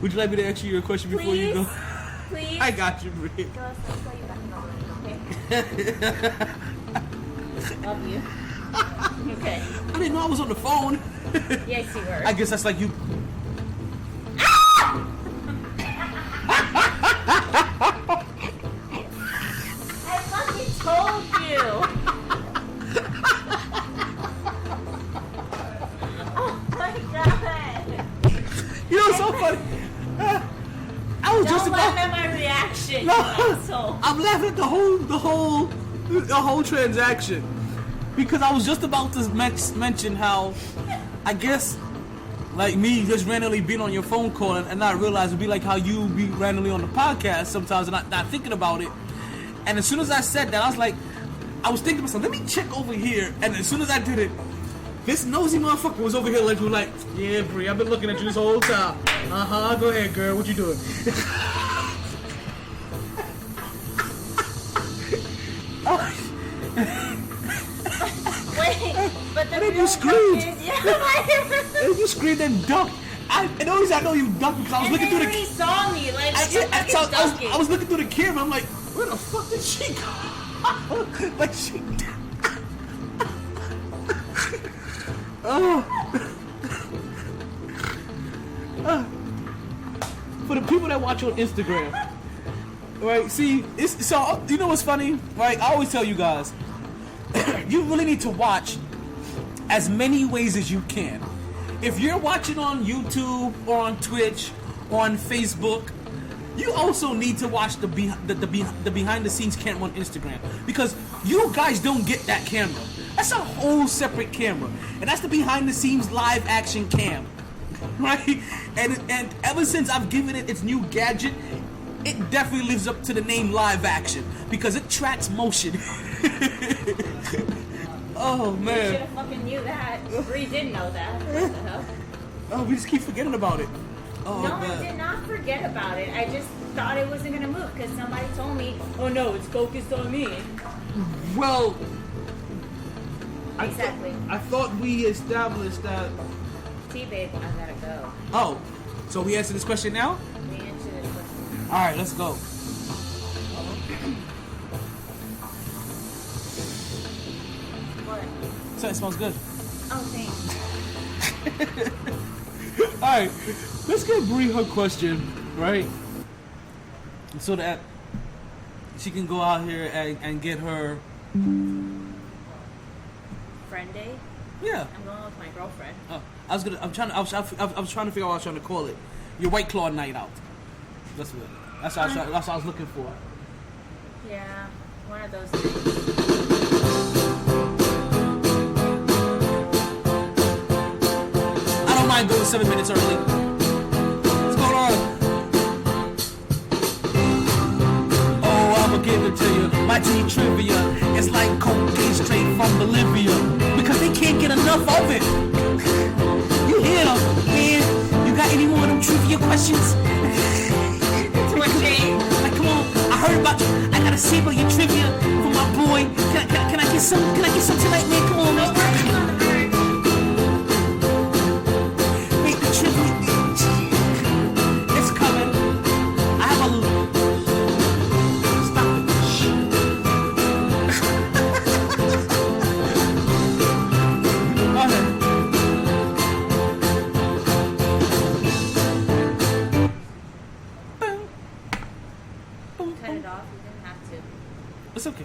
Would you like me to ask you your question before you go? Please. I got you, Brie. Girls, I'll call you back in a moment, okay? Love you. Okay. I didn't know I was on the phone. Yes, you were. I guess that's like you. I fucking told you. Oh my god. You know what's so funny? I was just Don't about. laugh at my reaction, No, you asshole. I'm laughing at the whole transaction because I was just about to mention how I guess like me just randomly being on your phone call and not realize it'd be like how you be randomly on the podcast sometimes and not thinking about it. And as soon as I said that, I was thinking to myself, let me check over here. And as soon as I did it, this nosy motherfucker was over here like, yeah, Bree, I've been looking at you this whole time. Go ahead, girl. What you doing? Wait, but the And then you real screamed. fucking- Yeah, And you screamed and ducked. And the only reason I know you ducked because I was and looking they through already the. saw me, like, you're fucking ducking. I was looking through the camera. I'm like, where the fuck did she go? Like she. For the people that watch on Instagram, right? See, so you know what's funny, right? I always tell you guys, you really need to watch as many ways as you can. If you're watching on YouTube or on Twitch or on Facebook, you also need to watch the behind the scenes camera on Instagram because you guys don't get that camera. That's a whole separate camera, and that's the behind the scenes live action cam, right? And ever since I've given it its new gadget, it definitely lives up to the name live action because it tracks motion. Oh You should man! have fucking knew that. Bree did know that. What the hell? Oh, we just keep forgetting about it. Oh No, man! I did not forget about it. I just thought it wasn't gonna move because somebody told me, "Oh no, it's focused on me." Well, Exactly. I thought we established that. T-babe, I gotta go. Oh, so we answer this question now? We answer this question. All right, let's go. What? So it smells good. Oh, thanks. All right, let's give Bree her question, right? So that she can go out here and get her. Friend day? Yeah. I'm going with my girlfriend. Oh, I was trying to figure out what I was trying to call it. Your White Claw night out. That's what. That's what I was looking for. Yeah, one of those things. I don't mind going 7 minutes early. What's going on? Oh, I'ma give it to you. MyT trivia. It's like cocaine straight from Bolivia. Because they can't get enough of it. You hear them? Man, you got any more of them trivia questions? Twitching. Like, come on, save all your trivia for my boy? Can I get some? Can I get some tonight, man? Come on, man. Wait, the trivia. It's coming. I have a. Stop it. Go ahead. Cut it off. You didn't have to. It's okay.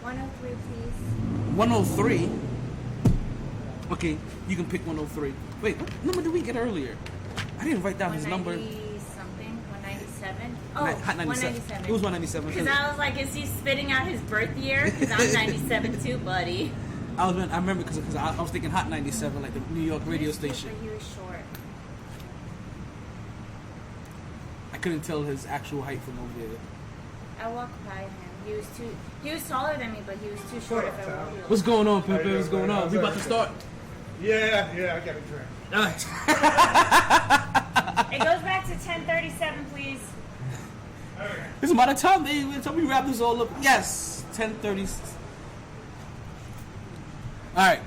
103, please. 103. Okay, you can pick 103. Wait, what number did we get earlier? I didn't write down his number. 190 something. 197. Oh, Hot 97. 197. It was 197. Because I was like, is he spitting out his birth year? Because I'm 97 too, buddy. I remember because I was thinking Hot 97, like the New York radio He was station. But he was short. I couldn't tell his actual height from over there. I walked by him. He was taller than me, but he was too short if I walked. What's going on, Pepe? What's going on? We about to start. Yeah, I got a drink. All right. It goes back to 10:37, please. It's about the time, baby. Until we wrap this all up. Yes, 10:30. All right.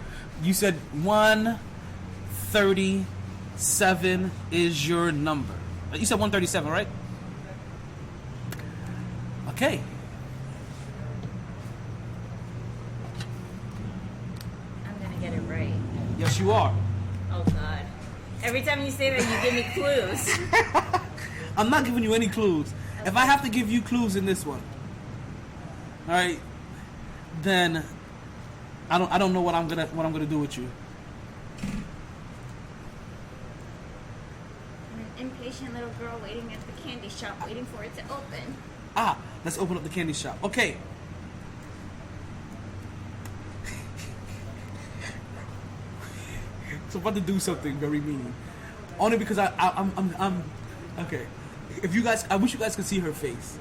You said 137 is your number. You said 137, right? Okay. I'm gonna get it right. Yes, you are. Oh God! Every time you say that, you give me clues. I'm not giving you any clues. If I have to give you clues in this one, all right, then I don't know what I'm gonna do with you. I'm an impatient little girl waiting at the candy shop, waiting for it to open. Ah, let's open up the candy shop. Okay. So I'm about to do something very mean, only because I'm okay. If you guys, I wish you guys could see her face.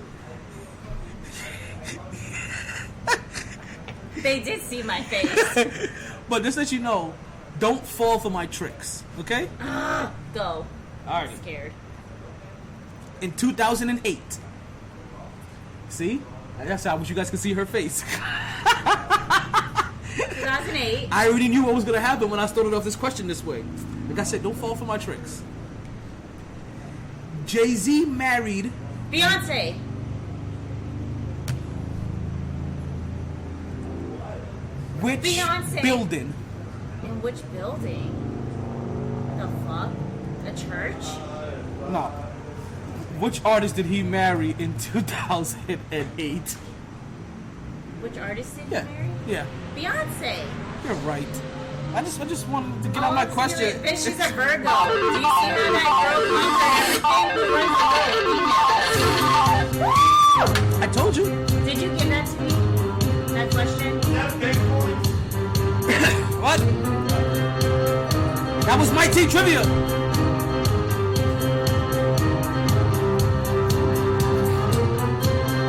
They did see my face. But just let you know, don't fall for my tricks, okay? Go. Alright. I'm scared. In 2008. See? That's how I wish you guys could see her face. 2008. I already knew what was going to happen when I started off this question this way. Like I said, don't fall for my tricks. Jay-Z married... Beyonce. Which Beyonce. building? In which building? The fuck? A church? No. Which artist did he marry in 2008? Which artist did Yeah. you marry? Yeah. Beyonce. You're right. I just wanted to get out my let's do question. it. Bitch, she's a Virgo. Do you see how that girl comes at everything? I told you. Did you give that to me? That question? What? That was MyT trivia.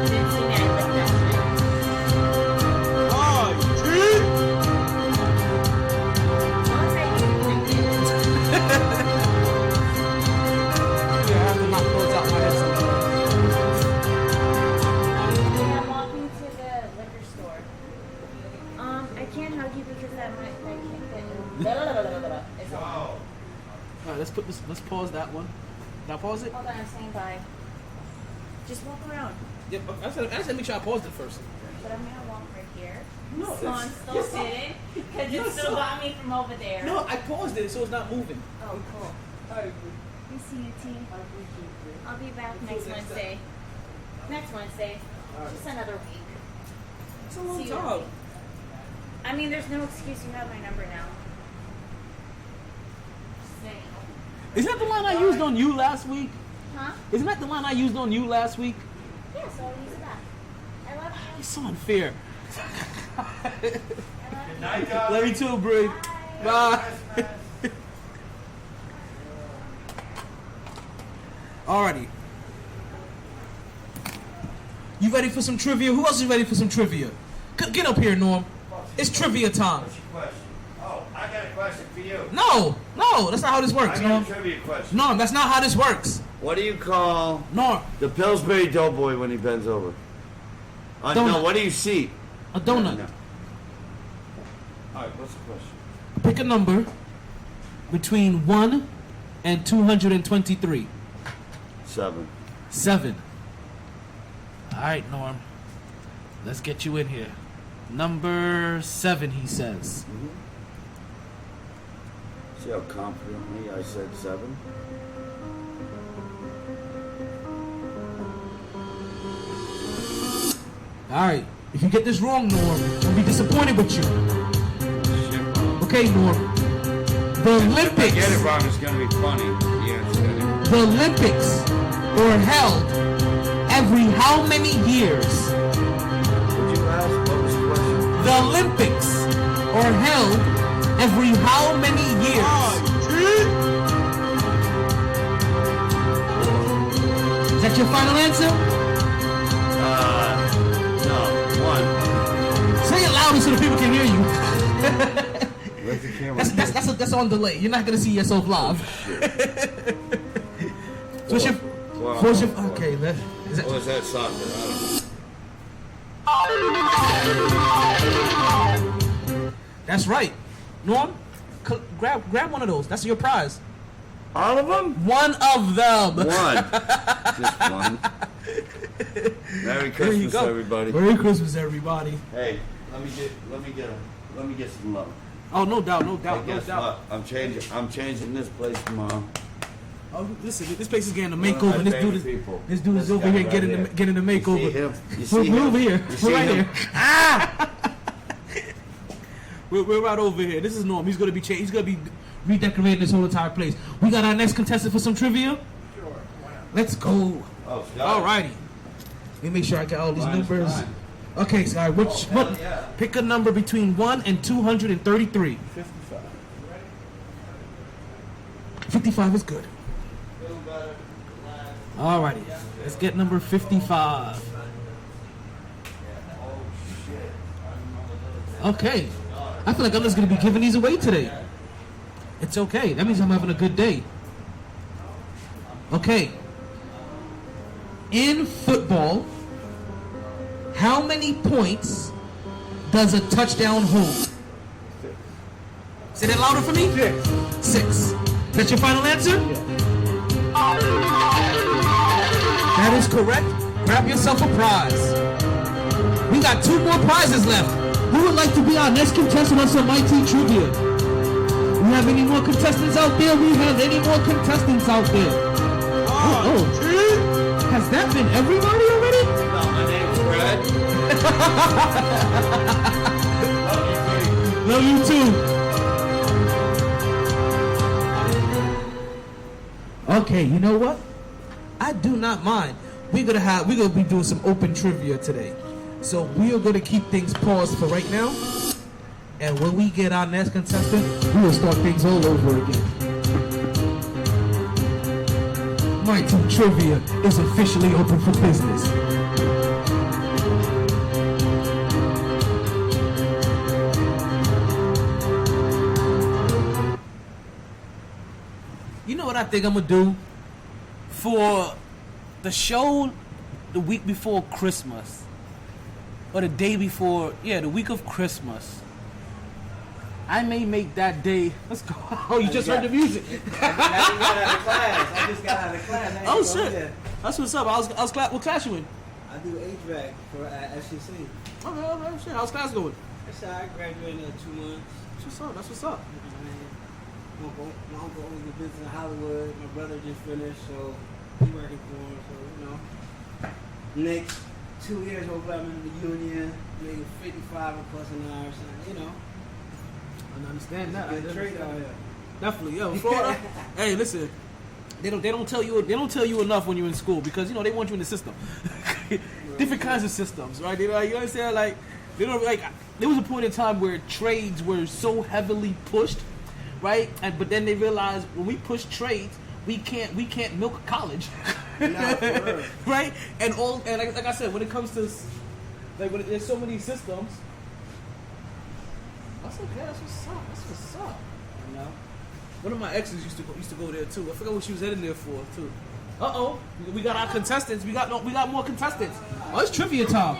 Didn't see that. Like that shit. Don't say you didn't think it. Yeah, I have to knock those out my head sometimes. I'm walking to the liquor store. I can't hug you because I can't get it's on. All right, let's put this. Let's pause that one. Now pause it. Hold on, I'm saying bye. Just walk around. Yeah, I said make sure I paused it first. But I'm gonna walk right here. No, So I'm still sitting because it still got me from over there. No, I paused it so it's not moving. Oh, cool. I You see you, T. I'll be back next Wednesday. Next Wednesday. Just another week. It's a long See you. time. I mean, there's no excuse. You have my number now. Just saying. Isn't that the line I used on you last week? Huh? Isn't that the line I used on you last week? Yeah, so I'll use it back. I love you. It's so unfair. I love you. Love you too, Brie. Bye. Alrighty. You ready for some trivia? Who else is ready for some trivia? Get up here, Norm. It's trivia time. What's your question? Oh, I got a question for you. No, that's not how this works, I got Norm. a trivia question. Norm, that's not how this works. What do you call Norm, the Pillsbury Doughboy when he bends over? No, what do you see? A donut. No. All right, what's the question? Pick a number between 1 and 223. 7. 7. All right, Norm. Let's get you in here. Number 7, he says. See how confidently I said 7? All right. If you get this wrong, Norm, I'll be disappointed with you. Okay, Norm. The Olympics. If I get it wrong, it's going to be funny. Yeah, it's good. The Olympics are held every how many years? Would you ask? What was the question? The Olympics are held every how many years? Is that your final answer? No, 1. Say it louder so the people can hear you. Where's the camera? That's on delay. You're not gonna see yourself live. So what's your okay? Is that, What was that soccer? I don't know. that's right. Norm, grab one of those. That's your prize. All of them? One of them. One. Just one. Merry There you Christmas, go. everybody. Merry Christmas, everybody. Hey, let me get some love. Oh, no doubt, no Hey, doubt, no guess doubt. what? I'm changing this place tomorrow. Oh, listen, this place is getting a One of makeover. my This favorite dude people. is over guy here right getting here. the makeover. You see him? You see We're him? over here. You see We're right him? here. Ah! We're right over here. This is Norm. He's gonna be He's gonna be redecorating this whole entire place. We got our next contestant for some trivia. Let's go. Oh, Alrighty. Let me make sure I got all these Mine's numbers. fine. Okay, Sky. What? yeah. Pick a number between 1 and 233. 55. 55 is good. Alrighty. Let's get number 55. Okay. I feel like I'm just going to be giving these away today. It's okay. That means I'm having a good day. Okay. In football, how many points does a touchdown hold? Say that louder for me? 6. That's your final answer? That is correct. Grab yourself a prize. We got 2 more prizes left. Who would like to be our next contestant on some MyT trivia? We have any more contestants out there? We have any more contestants out there? Oh. Has that been everybody already? No, my name's Brad. Love you too. Okay, you know what? I do not mind. We're gonna be doing some open trivia today. So we are gonna keep things paused for right now. And when we get our next contestant, we will start things all over again. MyT Trivia is officially open for business. You know what I think I'm gonna do? For the show the week before Christmas, or the day before, the week of Christmas, I may make that day. Let's go. Oh, you just heard the music. I just got out of class. Oh shit. That's what's up. I was what class you in? I do HVAC for FCC. Okay, shit. How's class going? I graduated in 2 months. That's what's up. My uncle owns a business in Hollywood. My brother just finished, so he's working for him. So, next 2 years, hopefully I'm in the union, making 55 and plus an hour. So, I understand that. Good trade out here. Definitely, Florida. Hey, listen. They don't tell you enough when you're in school because they want you in the system. Different kinds of systems, right? You know what I'm saying? Like there was a point in time where trades were so heavily pushed, right? But then they realized when we push trades, we can't milk a college, right? And like I said, when it comes to when there's so many systems, that's okay. That's what's up. One of my exes used to go there too. I forgot what she was heading there for too. Uh-oh. We got our contestants. We got more contestants. Oh, it's trivia time.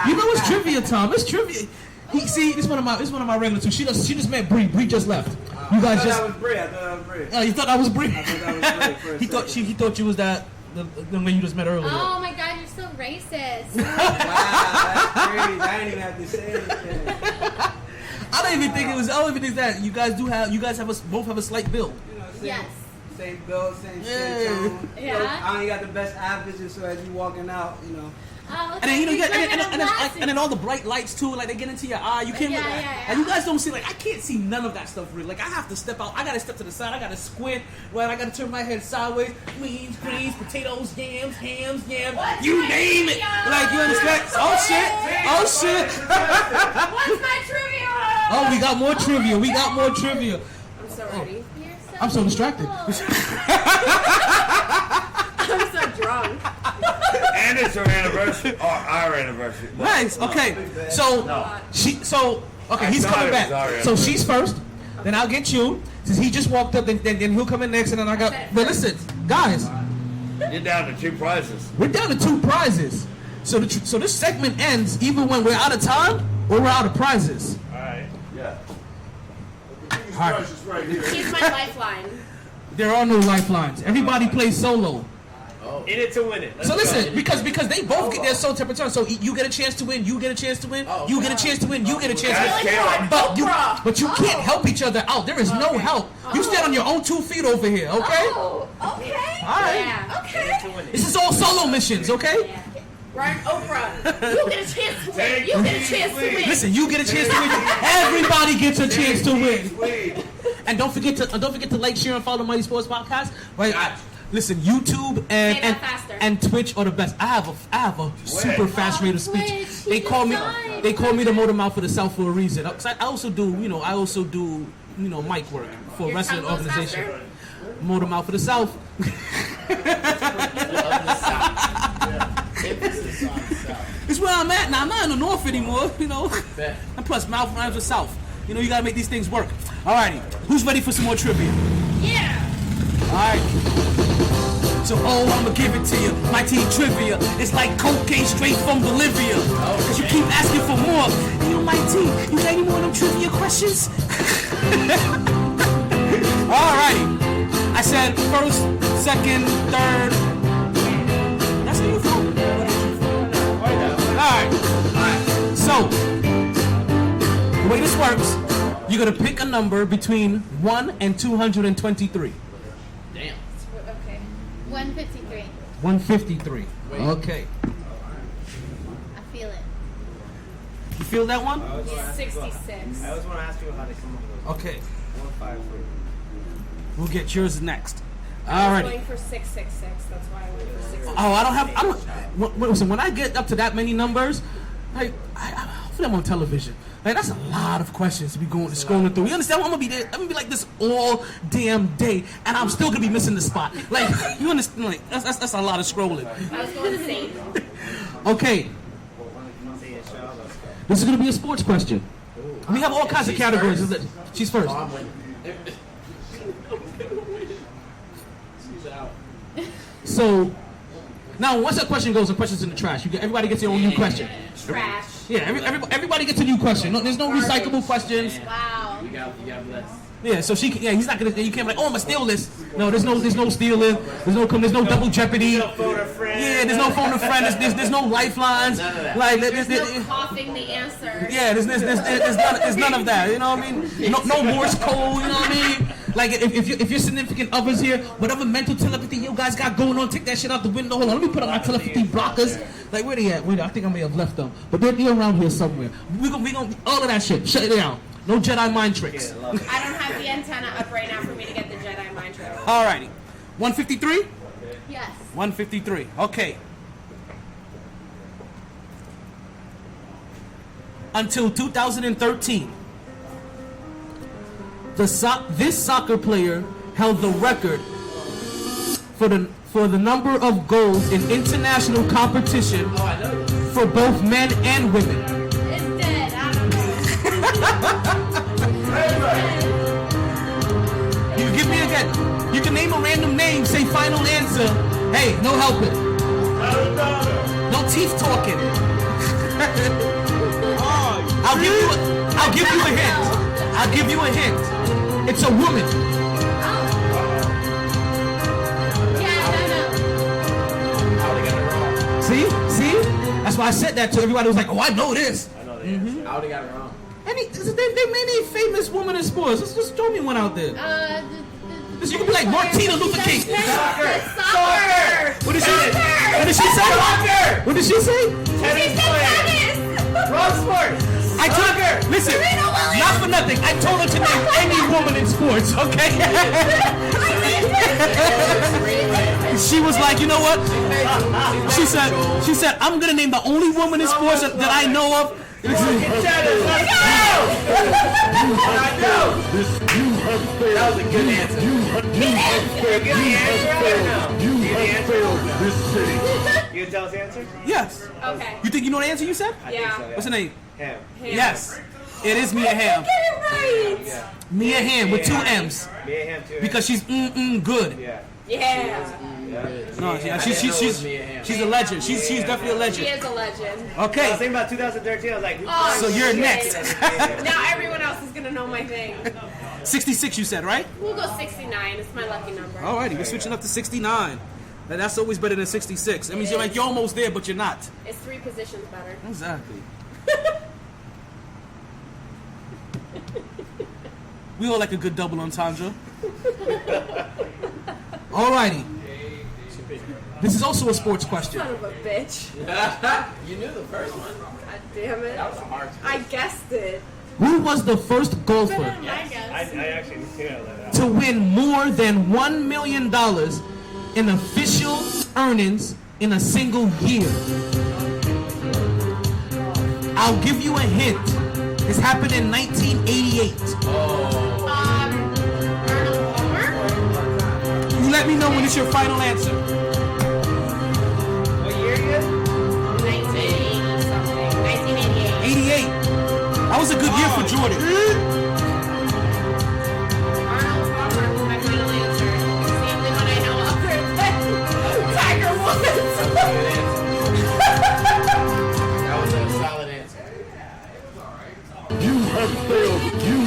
You know it's trivia time. It's trivia. This is one of my regular two. She just met Bree. Bree just left. You guys I just. thought that was Bree. I thought that was Bree. Oh, you thought that was Bree? I thought that was Bree for a he thought you was that the man you just met earlier. Oh my God, you're so racist. Wow, that's crazy. I didn't even have to say anything. I don't even think that. You guys both have a slight build. You know, Yes. same build, same Yeah. skin tone. Yeah. You know, I only got the best eye vision, so as you walking out, you know. Oh, okay. And then you You're get wearing glasses. and then all the bright lights too, like they get into your eye. You can't. Yeah. And you guys don't see like I can't see none of that stuff really. Like I have to step out. I gotta step to the side. I gotta squint. Well, I gotta turn my head sideways. Greens, potatoes, yams, hams, you name it. Like you understand? Oh shit! What's my trivia? Oh, we got more trivia. I'm so ready. I'm so distracted. I'm so drunk. And it's her anniversary, or our anniversary. Nice. Okay. So he's coming back. So she's first. Then I'll get you. Since he just walked up, then he'll come in next, and then I got. But listen, guys. You're down to 2 prizes. We're down to 2 prizes. So this segment ends even when we're out of time or we're out of prizes. All right. Yeah. All right. He's my lifeline. There are no lifelines. Everybody plays solo. In it to win it. So listen, because they both get their soul temperature. So you get a chance to win, you get a chance to win, you get a chance to win, you get a chance to win. But you can't help each other out. There is no help. You stand on your own 2 feet over here, okay? Oh, okay. All right. Yeah. Okay. This is all solo missions, okay? Ryan Oprah. You get a chance to win. You get a chance to win. Listen, you get a chance to win. Everybody gets a chance to win. And don't forget to like, share, and follow MyT Sports Podcast. Right? Listen, YouTube and Twitch are the best. I have a super fast rate of speech. They call me the motor mouth for the South for a reason. 'Cause I also do mic work for a wrestling organization. Motor mouth for the South. It's where I'm at now. I'm not in the North anymore, you know. And plus, mouth rhymes with South. You know, you gotta make these things work. Alrighty, who's ready for some more trivia? Yeah. Alright. So, I'ma give it to you. MyT trivia. It's like cocaine straight from Bolivia. Cause you keep asking for more. And you know, MyT, you got any more of them trivia questions? Alrighty. I said first, second, third. That's how you vote. Alright. So, the way this works, you're gonna pick a number between 1 and 223. Damn. Okay. 153. 153. Okay. I feel it. You feel that one? 66. I always want to ask you how they come up with those. Okay. 153. We'll get yours next. I was Alrighty. going for 666. That's why I went for 666. Oh, listen, when I get up to that many numbers, hopefully I'm on television. Like, that's a lot of questions to be scrolling through. You understand? I'm gonna be there. I'm gonna be like this all damn day, and I'm still gonna be missing the spot. Like, you understand? Like, that's a lot of scrolling. I was going to say. Okay. This is gonna be a sports question. We have all kinds of categories. She's first. Oh, I'm winning. So now, once that question goes, the question's in the trash. Everybody gets their own new question. Trash. Yeah, everybody gets a new question. No, there's no recyclable questions. Wow. You got less. Yeah, so he's not gonna. You can't be like, oh, I'm gonna steal this. No, there's no stealing. There's no double jeopardy. No phone a friend. Yeah, there's no phone a friend. There's no lifelines. None of that. Like There's no coughing the answer. yeah, there's none of that. You know what I mean? No Morse code. You know what I mean? Like if your significant others here, whatever mental telepathy you guys got going on, take that shit out the window. Hold on, let me put on my telepathy blockers. Like where they at? I think I may have left them, but they're around here somewhere. We gonna all of that shit. Shut it down. No Jedi mind tricks. I don't have the antenna up right now for me to get the Jedi mind trick. Alrighty. 153? Yes. 153. Okay. Until 2013, this soccer player held the record for the number of goals in international competition for both men and women. It's dead. I don't know. You give me again. You can name a random name, say final answer, Hey, no helping. No teeth talking. I'll give you a hint. I'll give you a hint. It's a woman. See? That's why I said that to everybody. Was like, oh, I know this. I know the answer. I would have got it wrong. They many famous women in sports. Let's just throw me one out there. You can be like Martina Luther King. Soccer. What did she say? What did she say? Tennis player. Wrong sport. I told her. Listen, not for nothing. I told her to name any woman in sports. Okay. She was like, you know what? She said, I'm gonna name the only woman in sports that I know of. You have failed. That was a good answer. You have failed this city. You can tell us the answer? Yes. Okay. You think you know the answer you said? Yeah. What's her name? Ham. Yes. It is Mia Hamm. Get it right. Yeah. Mia Hamm with 2 M's. Mia Ham too. Because she's good. Yeah. Yeah. No, she's a legend. She's definitely a She legend. is a legend. I was Okay. thinking about 2013. I was like, Oh, So you're shit. next. Now everyone else is gonna know my thing. 66 you said, right? We'll go 69. It's my lucky number. Alrighty, we're switching up to 69. And that's always better than 66. That means you're like, you're almost there, but you're not. It's 3 positions better. Exactly. We all like a good double entendre. Alrighty. This is also a sports question. Son of a bitch. You knew the first one. God damn it. That was a hard I guessed it. Who was the first golfer I I guess. actually didn't know that. to win more than $1 million in official earnings in a single year? I'll give you a hint. This happened in 1988. Arnold Palmer? You let me know when it's your final answer. What year again? 1980 something. 1988. 88. That was a good year for Jordan. Arnold Palmer was my final answer. It's the only one I know of. Tiger Woods. That was a solid answer. You have failed. You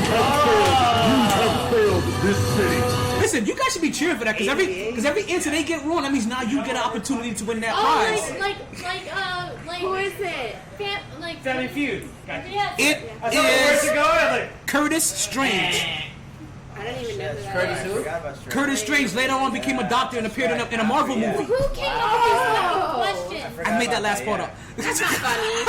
have failed this city. Listen, you guys should be cheering for that because every answer they get wrong, that means now you get an opportunity to win that prize. Who is it? Family Feud. Yes. It I saw the words is to go. I was like, Curtis Strange. I don't even know who that Curtis is. who? forgot about Stray. Curtis Strange later on became a doctor and appeared in a Marvel movie. Who came up with this question? I made that last part up. That's not funny.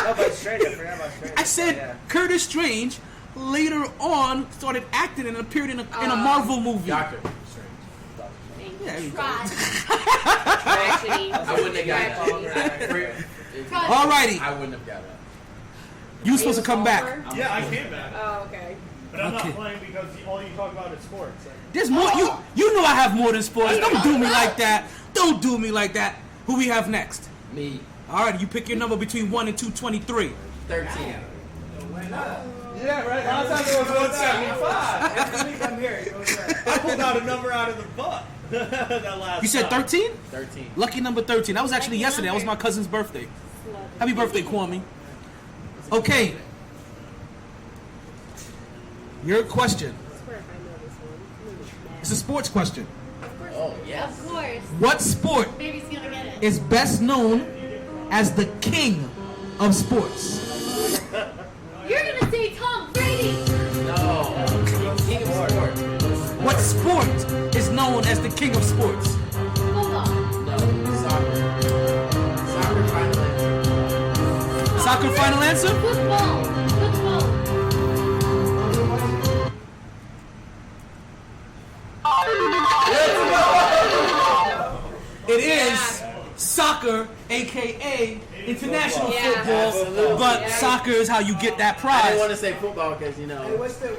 Oh, but Strange. I forgot about Strange. I said Yeah. Curtis Strange later on started acting and appeared in a Marvel movie. Doctor. Yeah, there you go. Try. Actually, I wouldn't have got that. Alrighty, I wouldn't have got that. you were supposed to come back. Yeah, I came back. Oh, okay. But I'm Okay. not playing because all you talk about is sports. There's more. You know I have more than sports. Don't do me like that. Don't do me like that. Who we have next? Me, Alright, you pick your number between 1 and 223. 13. Yeah, right. Last time it was 175. I'm here. I pulled out a number out of the butt. That last You said time. 13? 13. Lucky number 13. That was actually yesterday. That was my cousin's birthday. Happy birthday, Kwame. Okay. Your question. I swear if I know this one. It's a sports question. Oh, yes. Of course. What sport Baby's gonna get it. is best known as the king of sports? You're gonna say Tom Brady. No. King of sport. What sport is known as the king of sports? Football. No. Soccer. Soccer final answer. Soccer final answer? Football. Football. It is soccer, aka international Yeah. football, Absolutely. but Yeah. soccer is how you get that I didn't want prize. to say football because, you know. What was the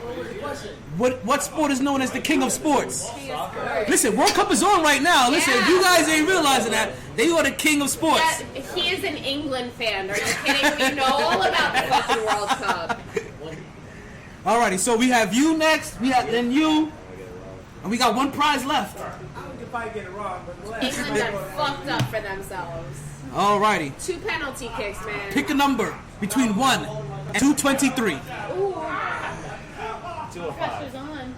question? What sport is known as the king of sports? Soccer. Listen, World Cup is on right now. Listen, Yeah. you guys ain't realizing that. They are the king of sports. He is an England fan. Are you kidding? We know all about the fucking World Cup. Alrighty, so we have you next, we have then you, and we got one prize left. could probably get it wrong, but go ahead. England done fucked up for themselves. Alrighty. 2 penalty kicks, man. Pick a number between 1 and 223. Ooh. 205. Pressure's on.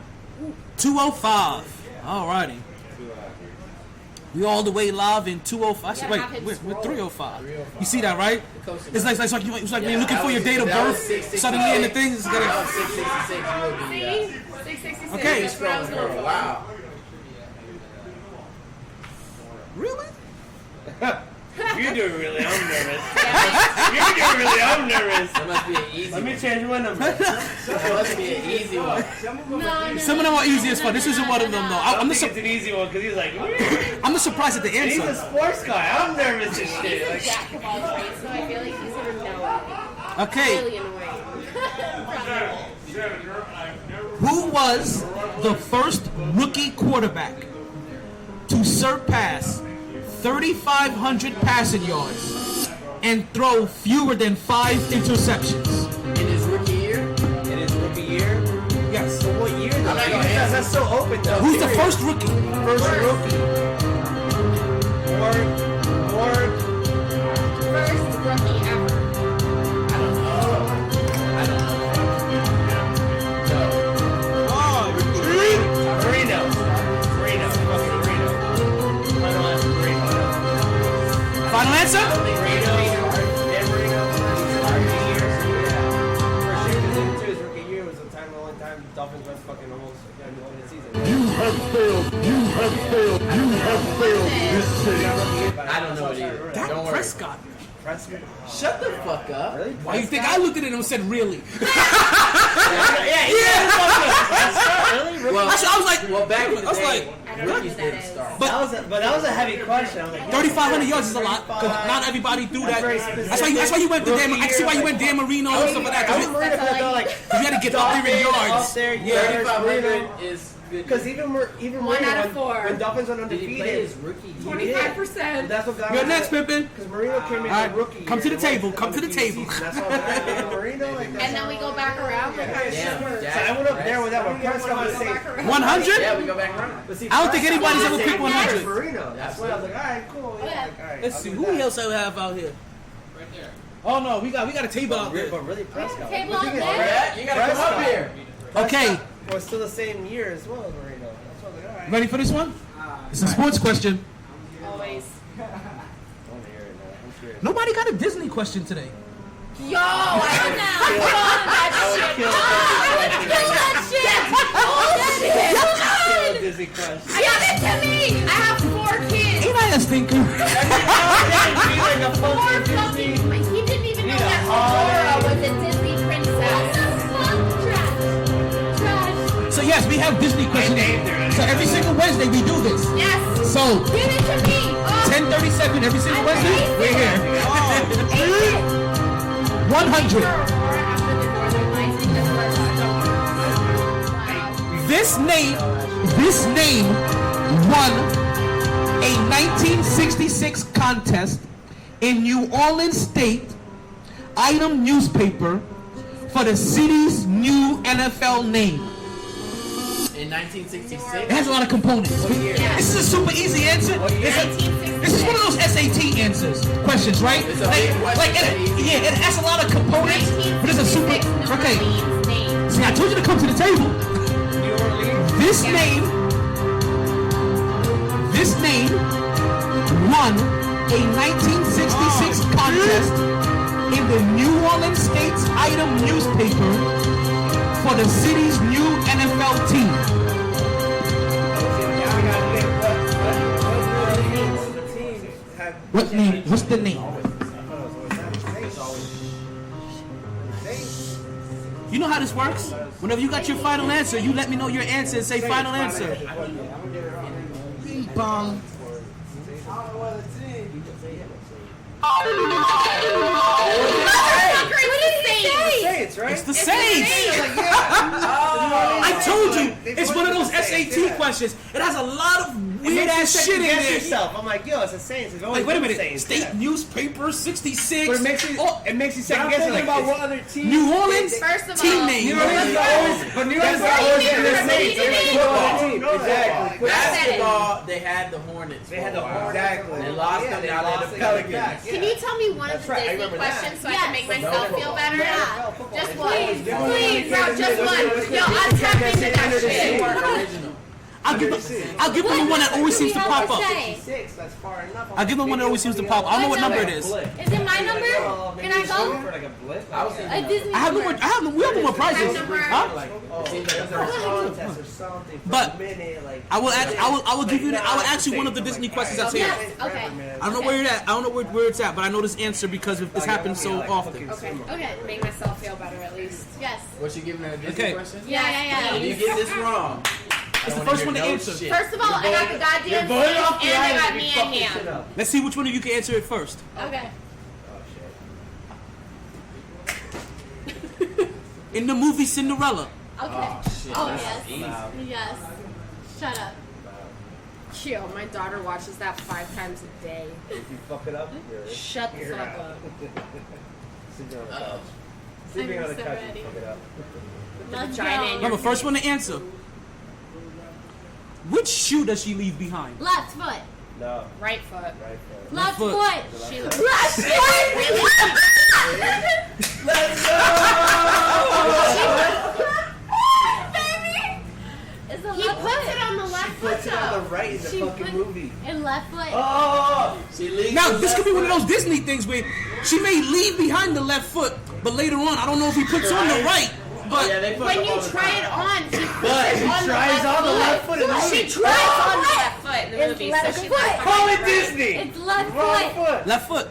205. Alrighty. We all the way live in 205. Yeah, Wait, have him we're scroll. 305. You see that, right? It's like when you're looking for your date of birth. Suddenly in the thing, it's That gonna. was 666. You would be. See? 666. Okay. That's what I was going for. Wow. Really? You're doing really, I'm nervous. You're doing really, I'm nervous. That must be an easy Let me one. change my number. That must be an easy one. No. Some of them are easy as fuck. This isn't one of them though. I I'm think it's an easy one because he's like, I'm just surprised at the and he's a answer. sports guy. I'm nervous as He's shit. a Like, jack of all trades, so I feel like he's gonna know it. Okay. Really annoying. Who was the first rookie quarterback to surpass 3,500 passing yards and throw fewer than 5 interceptions? In his rookie year? in his rookie year. Yes. So what year though? I'm not gonna Because answer. that's so open though. Who's the first rookie? First rookie. Ward. First rookie ever. I don't know. Oh, Marino. Fucking Marino. Final answer, Marino. final answer? Dan Marino. Rookie year, so yeah. First year, because even his rookie year was the only time the Dolphins went fucking almost won the season. You have failed. You have failed. You have failed this city. I don't know it either. Dak Don't worry. Prescott. Prescott. Shut the fuck up. Really? Why you think I looked at it and said really? Really? Well, I was like, well, back in the I was day, like, I don't know rookies who that didn't is. start. but That was a heavy question. I was like, 3,500 yards is a lot because not everybody do that. Very That's why you went to Dan. I see why you went Dan Marino and stuff like that. I was worried That's about all that, like, You had to get up there in yards. Up there, Yeah. 3,500 is good. Because even One Marino, out of four. when Dolphins went Did he play his undefeated, rookie year? 25%. that's what got You're next, Pimpin. Because Marino came in All right, as a rookie. come to year. the table, It was come to the undefeated table. season. That's all that Marino, like, And then we go back around. Like, Yeah. Damn, So I went up there with that one. Prescott was go safe. back around. 100? Yeah, we go back around. But see, I don't think Prescott anybody's was ever safe picked 100. Marino. That's why I was like, all right, cool. Yeah, like, all right, Let's I'll see do who that. else I have out here. Oh no, we got a table out there. But really, Prescott. Table The out thing is, there? Yeah, you gotta come up here. Okay, was still the same year as well as Marino. That's why I was like, all right. ready for this one? It's a sports question. Always. I want to hear it now. I'm curious. Nobody got a Disney question today. Yo, I would kill that shit. Kill a Disney crush. Give it to me. I have 4 kids. Ain't I a stinker? 4 fucking. He didn't even know that Aurora was a Disney princess. Trash. So yes, we have Disney questions. So every single Wednesday we do this. Yes. So Give it to me. 10:37 every single Wednesday. We're here. 100. This name won a 1966 contest in New Orleans State item newspaper for the city's new NFL name. In 1966? It has a lot of components. This is a super easy answer. This is one of those SAT answers, questions, right? It's a big question. It has a lot of components, but it's a super. Okay. See, I told you to come to the table. This name won a 1966 contest in the New Orleans State's item newspaper for the city's new NFL team. What name? What's the name? You know how this works? Whenever you got your final answer, you let me know your answer and say final answer. Bong. Saints, right? It's the Saints. I told you, it's one of those SAT questions. It has a lot of weird ass shit in there. Yourself. I'm like, yo, it's a Saints. It's always Like, wait a been minute. Saints, State yeah. newspaper 66. But it makes you second I'm guess. thinking Like, about it's- what other teams. New Orleans First of team all, name. New Orleans always, but New Orleans That's always why been you the never Saints. repeated Every it. other team. Exactly. Basketball, they had the Hornets. They had the for a while. Exactly. They lost them. They Now lost they're the the Pelicans. Pelicans. Can you tell me one of That's the right, I Disney remember that. questions so I can make myself feel better? Yeah. Just It's one. always different. Please, bro, just What's one. the- Yo, I'm tapping into that They shit. weren't original. I'll give them the one that always seems to pop up. That's far enough. I'll give them one that always seems to pop. I don't know what number it is. Is it my number? Can I go? For like a blip? I was thinking A Disney I have no number. more. We have no more prizes. Number. Huh? Oh, it seems like there's a contest or something. For But a minute, like, I will give you. I will ask you one of the Disney questions that's here. Yes, okay. I don't know where it's at. I don't know where it's at, but I know this answer because this happens so often. Okay. Okay. Make myself feel better at least. Yes. What you giving her a Disney Okay. question? Yeah. If you get this wrong, It's the first one to answer. First of all, I got the goddamn voting thing, off the and I got island. me You and fucked this shit Ham. up. Let's see which one of you can answer it first. Okay. In the movie Cinderella, Okay. shit. Oh, That's yes. easy. Yes. Shut up. Chill, my daughter watches that 5 times a day. If you fuck it up, Shut the you're fuck out. up. Sleeping on the couch. Sleeping on the so couch, ready. you fuck it up. Let's Vagina in go. remember, first one to answer. Which shoe does she leave behind? Left foot. No, Right foot. right foot. Left foot. foot. She Left foot. Let's go! Baby. It's a He left puts foot. it on the left foot Puts it on the though. right in the She fucking put- movie. And left foot. Oh! She leaves Now, the this could be left one of foot. those Disney things where she may leave behind the left foot, but later on, I don't know if he puts on the right. But Yeah, they put When them you all the try time. it on, she puts But it she on the tries left on the foot. left foot in the She movie. tries on the left foot in the It's movie. left So she foot. left Call foot it right. Disney! It's left Wrong foot. foot! left foot.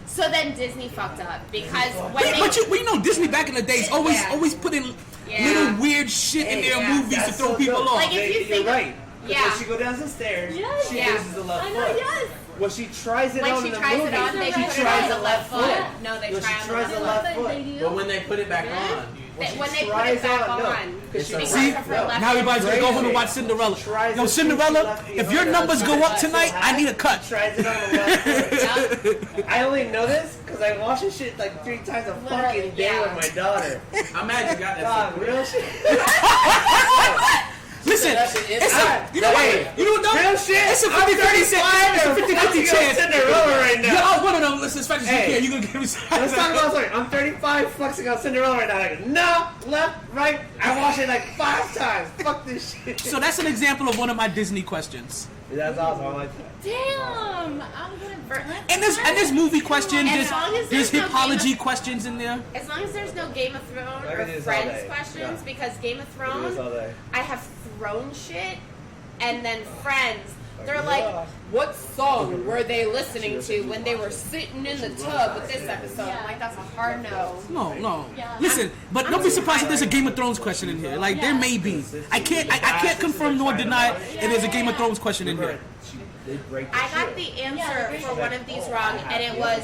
So then Disney fucked up because when they But we know Disney back in the days always put in Yeah. little weird shit in their movies to That's throw so people dope. off. Like, if you You're think- right. 'Cause Yeah. when she go down the stairs, Yes. she Yeah. uses the left I know, foot. yes. When she tries it when on she in the tries movie, it on, they she put it tries on the left foot. No, they No, try she on tries the the left left foot. foot. But when they put it back on, When they put tries it back on, no. on, It's because See, of her left now everybody's gonna go home and Crazy. watch Cinderella. Tries Yo, it, Cinderella, left if your ear, numbers go up tries tonight, so I high, need a cut. Tries it on the left foot. I only know this because I watch this shit like 3 times a fucking day yeah. with my daughter. I'm mad you got that. God, secret. real shit. Listen, That shit is it's a, hot. you know what? Hey, You know what though? real shit. It's a 50-50 chance. Cinderella right You're now. out one of them. Listen, as fast as you Hey. can. You gonna give me Let's talk about something. I'm 35, flexing on Cinderella right now. Like, no, left, right. I watched it like 5 times. Fuck this shit. So that's an example of one of my Disney questions. That's awesome. I like that. Damn. I'm gonna. And this movie question, As long as there's there's no hipology questions in there. As long as there's no Game of Thrones I or can do this all Friends day. questions, Yeah. because Game of I do this Thrones, all day. I have thrown shit, and then Friends, they're Yeah. like, what song were they listening to when they were sitting in the tub with this episode? I'm like, that's a hard no. No. Yeah. Listen, but don't be surprised if there's a Game of Thrones question in here. Like there may be. I can't confirm nor deny if there's a Game of Thrones question in here. They break the I got shit. the answer for one of these wrong, and it was,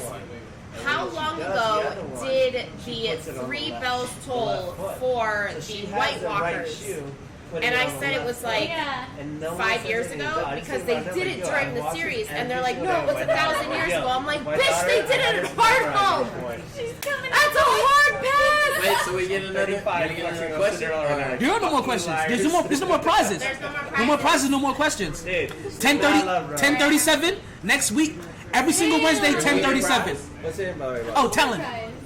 how long ago did the 3 bells toll for So she the has White the right Walkers? shoe, put And it I on the said it left was foot. like Yeah. And no one 5 says years anything. ago, I because see they my did daughter, it yo, during I the watch series, this and they're every like, single no, it was day 1,000 with my years daughter. ago. I'm like, My bitch, daughter, they did I it in never hard cried mode. at this point. She's coming. That's a hard pass. Wait, so we get another, 35 we get another flexing on question? Cinderella right now. There are no more questions. There's no more prizes. There's no more No more prizes. prizes, no more questions. Dude, 10:30, I love her. 10:37 next week. Every single Wednesday, 10:37. What's your name, by the way? Oh, tell him.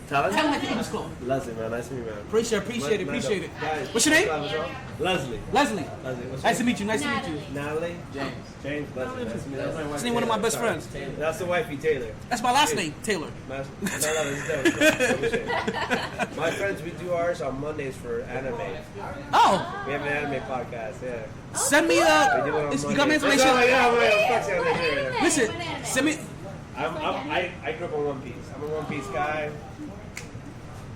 Tell Tell him at the end of school. Leslie, man. Nice to meet you, man. Appreciate it. Guys, What's your name? Leslie. Leslie. What's Nice to your meet you. Nice to meet you. name? Natalie? James, Leslie. Nice to meet you. That's my wife. His name one of my best Taylor. friends. That's the wifey, Taylor. That's my last name, Taylor. No, it's dope. My friends, we do ours on Mondays for anime. Oh, We have an anime podcast, yeah. send me We do it on you got my Mondays. information? Oh, yeah, I'm flexing on it here. Listen, send me. I grew up on One Piece. I'm a One Piece guy.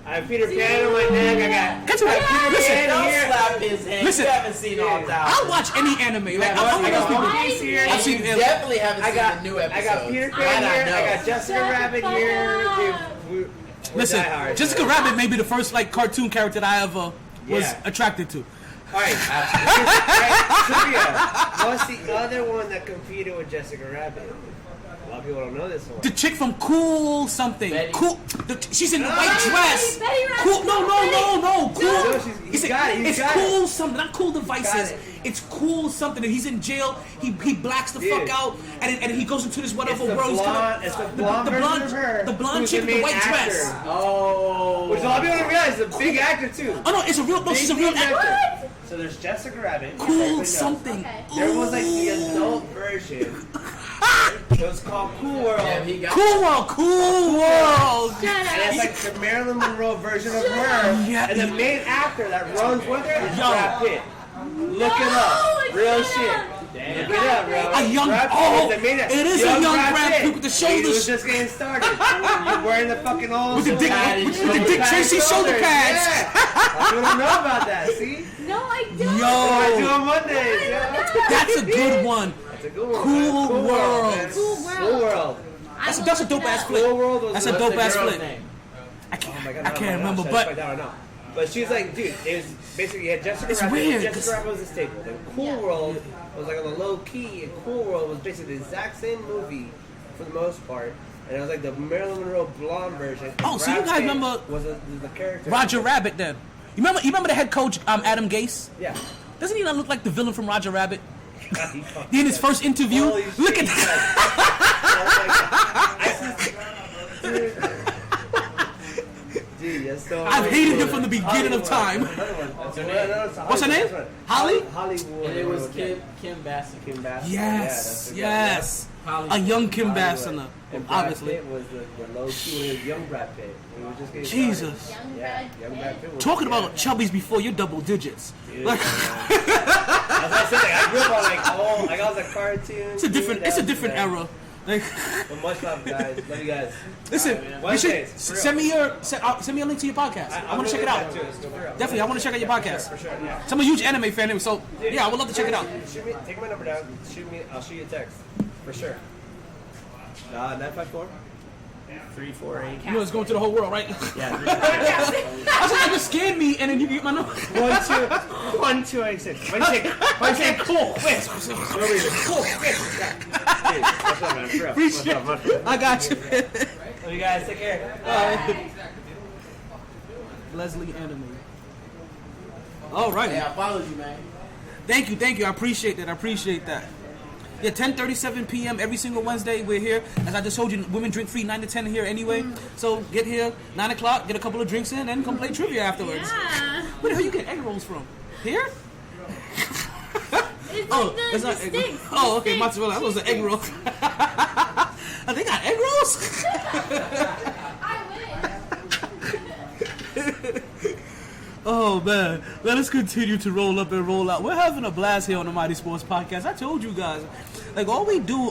I have Peter Pan on my neck. Get to it. Listen, Don't here. slap his hand. Listen. You haven't seen all that. I'll watch any anime. Like I'm one of those people. One Piece here. I've seen You it. definitely haven't I seen got the new episode. I got Peter Pan here. I got Jessica Rabbit here. Dude, we're Listen, diehards, Jessica man. Rabbit may be the first like cartoon character that I ever was Yeah. attracted to. Alright, trivia. What's the other one that competed with Jessica Rabbit? A lot of people don't know this one. The chick from Cool something. Betty. Cool. She's in the white dress. Betty Ross. Cool. No. Cool. No, he's got it. It's Cool something. Not Cool Devices. It's Cool something. And he's in jail. He blacks the fuck out, and he goes into this whatever world. It's the blonde version of her. The blonde who's chick with the white actor. dress. Oh. Which a lot of people don't realize is a big actor too. Oh no, it's a real. No, she's a real actor. So there's Jessica Rabbit. Cool something. Okay. There was like the adult version. It was called Cool World. Cool World. Shut And up. it's like the Marilyn Monroe version of her. Yeah. And the main actor that runs with her is Yo. Brad Pitt. Look it up. Real shit. Look it up, bro. A young. Brad Pitt Oh, is the main actor. it is a young Brad Pitt with the He was shoulders. just getting started. You're wearing the fucking old With the Dick Tracy shoulder pads. Yeah. You don't know about that, see? No, I don't. Yo. I do on Mondays. Yeah. That's a good one. That's a good one. Cool World. man. Cool World. Cool World. That's a dope ass Cool flick. World was That's a the- dope ass girl's flick. name? I can't. Oh my God, I no, can't no, remember, no, but I don't know. But she's like, dude, it was basically you had Jessica It's Rabbit. weird, Jessica 'cause- Rabbit was a staple. Then Cool World was like on the low key, and Cool World was basically the exact same movie for the most part. And it was like the Marilyn Monroe blonde version. Oh, so you Brad guys Pitt remember was the character? Roger Rabbit then? You remember the head coach Adam Gase? Yeah. Doesn't he not look like the villain from Roger Rabbit? He In his first interview, Holy look shit, at that. Dude, that's so I've hated him from the beginning of time. What's her name? Holly? Hollywood. And it was Kim Bassett. Kim Bassett. Yes, Yeah, yes. A young Kim Bassett, And Brad obviously. Pitt was the low key when he was young Brad Pitt. He was just getting Jesus. started. Yeah, young Brad Pitt was Talking about chubbies before your double digits. Like, As I said, like, I grew up on like all the cartoons. it's a different era. Like, But much love, guys. Love you guys. listen, you should Wednesdays, for real. send me a link to your podcast. I want to check it out. Definitely, Definitely, I want to check out your podcast. For sure, yeah. So I'm a huge anime fan, so yeah, I would love to check it out. Take my number down. I'll shoot you a text. For sure. 954 348. You know it's going to the whole world, right? Yeah. I was like, you just scared me, and then you get my number. 1286. When you say cool, quick. Cool, quick. Dude, what's up, man? For real. What's up, much love. I got you. Love you guys. Take care. Leslie Anime. All right. Yeah, I followed you, man. Thank you. I appreciate that. Yeah, 10:37 p.m. every single Wednesday. We're here. As I just told you, women drink free 9 to 10 here anyway. So get here 9 o'clock, get a couple of drinks in, and come play trivia afterwards. Yeah. Where the hell you get egg rolls from? Here? It's Oh, like that's the not egg roll. sticks. Oh, okay, mozzarella. That was an egg roll. Oh, they got egg rolls? Oh man, let us continue to roll up and roll out. We're having a blast here on the MyT Sports Podcast. I told you guys, like all we do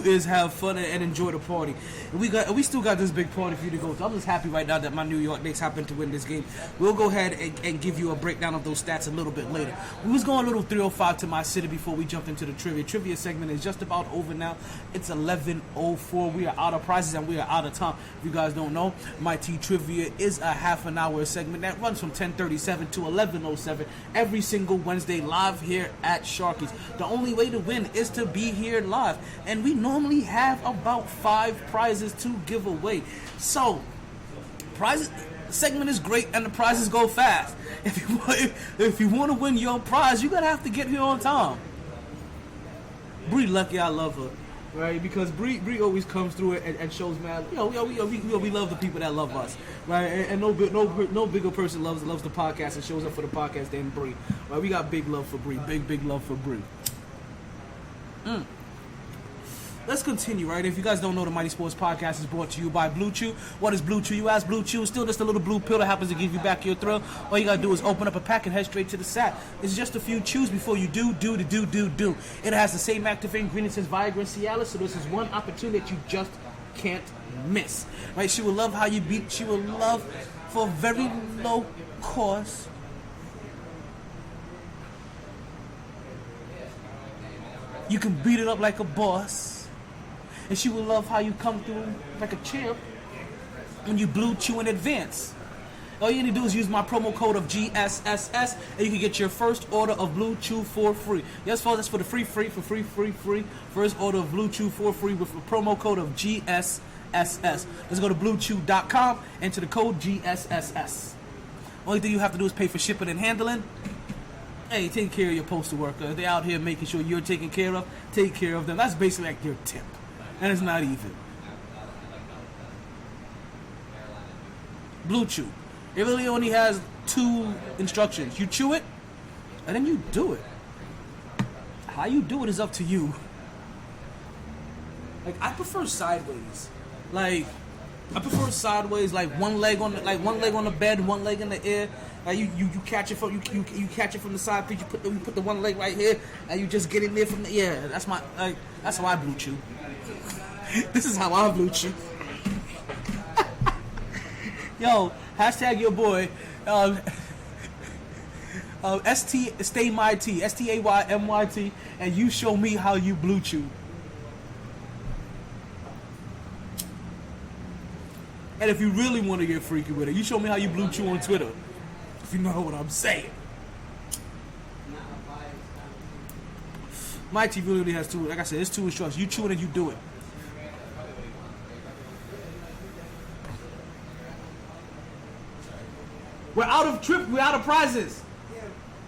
is have fun and enjoy the party. And we still got this big party for you to go to. I'm just happy right now that my New York Knicks happened to win this game. We'll go ahead and give you a breakdown of those stats a little bit later. We was going a little 305 to my city before we jumped into the trivia. Trivia segment is just about over now. It's 11:04. We are out of prizes and we are out of time. If you guys don't know, MyT Trivia is a half an hour segment that runs from 10:37 to 11:07 every single Wednesday live here at Sharkey's. The only way to win is to be here live, and we normally have about 5 prizes to give away. Prizes segment is great and the prizes go fast. If you want to win your prize, you're gonna have to get here on time. Bree lucky I love her, right? Because Bree always comes through and shows man, we love the people that love us, right? And no bigger person loves the podcast and shows up for the podcast than Bree. Right? We got big love for Bree, big love for Bree. Let's continue, right? If you guys don't know, the MyT Sports Podcast is brought to you by Blue Chew. What is Blue Chew? You ask. Blue Chew is still just a little blue pill that happens to give you back your thrill. All you gotta do is open up a pack and head straight to the sack. It's just a few chews before you do. It has the same active ingredients as Viagra and Cialis, so this is one opportunity that you just can't miss, right? She will love how you beat. She will love for very low cost. You can beat it up like a boss. And she will love how you come through like a champ when you Blue Chew in advance. All you need to do is use my promo code of GSSS, and you can get your first order of Blue Chew for free. Yes, folks, that's for the free. First order of Blue Chew for free with the promo code of GSSS. Let's go to BlueChew.com, enter the code GSSS. Only thing you have to do is pay for shipping and handling. Hey, take care of your postal worker. They're out here making sure you're taken care of. Take care of them. That's basically like your tip. And it's not even. Blue Chew. It really only has 2 instructions. You chew it, and then you do it. How you do it is up to you. Like, I prefer sideways. Like one leg on the bed, one leg in the air. Like you catch it from you catch it from the side. You put the one leg right here, and you just get in there from the that's how I Blue Chew. This is how I Blue Chew. Yo, hashtag your boy, stay MyT, STAYMYT, and you show me how you Blue Chew. And if you really want to get freaky with it, you show me how you Blue Chew on Twitter. If you know what I'm saying. MyT really has 2, like I said, it's 2 instructions. You chew it and you do it. We're out of prizes. Yeah,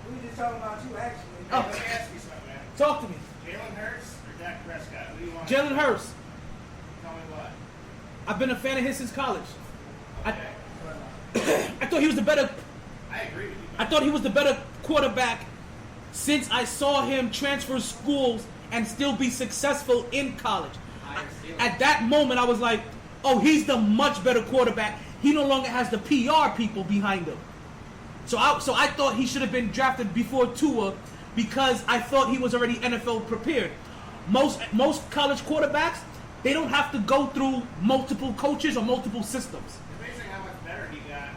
we were just talking about you actually. Oh. Let me ask you something, man. Talk to me. Jalen Hurts or Dak Prescott? Who do you want? Jalen Hurts. Tell me what. I've been a fan of his since college. Okay. I thought he was the better. I agree with you. I thought he was the better quarterback since I saw him transfer schools and still be successful in college. At that moment, I was like, oh, he's the much better quarterback. He no longer has the PR people behind him. So I thought he should have been drafted before Tua because I thought he was already NFL prepared. Most college quarterbacks, they don't have to go through multiple coaches or multiple systems. It's amazing how much better he got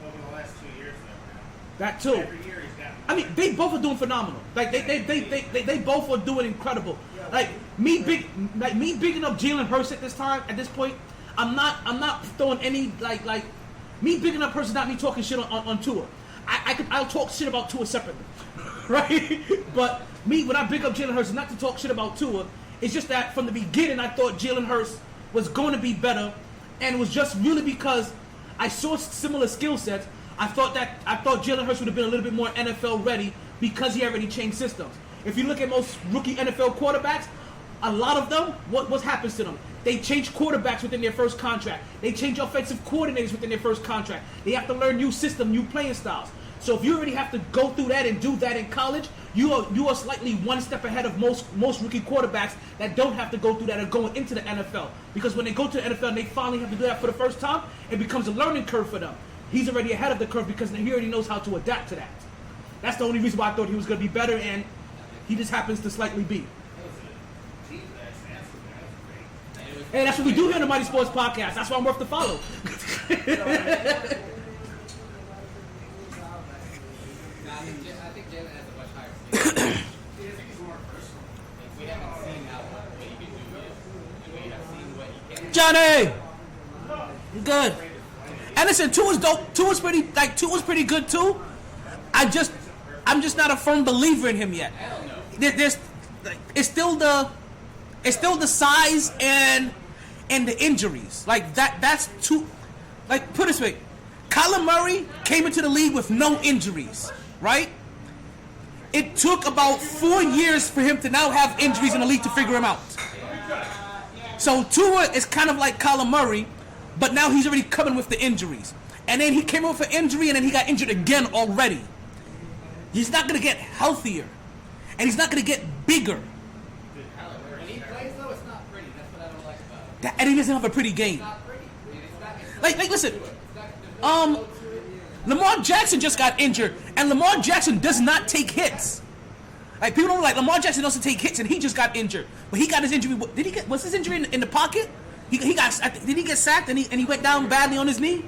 over the last 2 years, though, man. That too. Every year he's gotten. I mean, they both are doing phenomenal. Like they both are doing incredible. Like me bigging up Jalen Hurts at this point. I'm not throwing any like me bigging up Hurts is not me talking shit on Tua. I'll talk shit about Tua separately, right? But me when I big up Jalen Hurts, it's not to talk shit about Tua. It's just that from the beginning I thought Jalen Hurts was going to be better, and it was just really because I saw similar skill sets. I thought Jalen Hurts would have been a little bit more NFL ready because he already changed systems. If you look at most rookie NFL quarterbacks, a lot of them, what happens to them? They change quarterbacks within their first contract. They change offensive coordinators within their first contract. They have to learn new system, new playing styles. So if you already have to go through that and do that in college, you are slightly one step ahead of most rookie quarterbacks that don't have to go through that or going into the NFL. Because when they go to the NFL and they finally have to do that for the first time, it becomes a learning curve for them. He's already ahead of the curve because he already knows how to adapt to that. That's the only reason why I thought he was going to be better, and he just happens to slightly be. Hey, that's what we do here on the Mighty Sports Podcast. That's why I'm worth the follow. I think Jalen has a much higher ceiling. I think he's more personal. Like, we haven't seen how what he can do yet, and we have seen what he can do. Johnny! Good. And listen, Tua's dope. Tua's pretty good too. I'm just not a firm believer in him yet. It's still the size and the injuries. Like that's too. Like, put it this way, Kyler Murray came into the league with no injuries, right? It took about 4 years for him to now have injuries in the league to figure him out. So Tua is kind of like Kyler Murray, but now he's already coming with the injuries. And then he came over for injury, and then he got injured again already. He's not going to get healthier, and he's not going to get bigger. When he plays, though, it's not pretty. That's what I don't like about it. And he doesn't have a pretty game. It's not pretty. Like listen, Lamar Jackson just got injured, and Lamar Jackson does not take hits. Like, people don't like Lamar Jackson doesn't take hits, and he just got injured. But he got his injury. Was his injury in the pocket? Did he get sacked and he went down badly on his knee?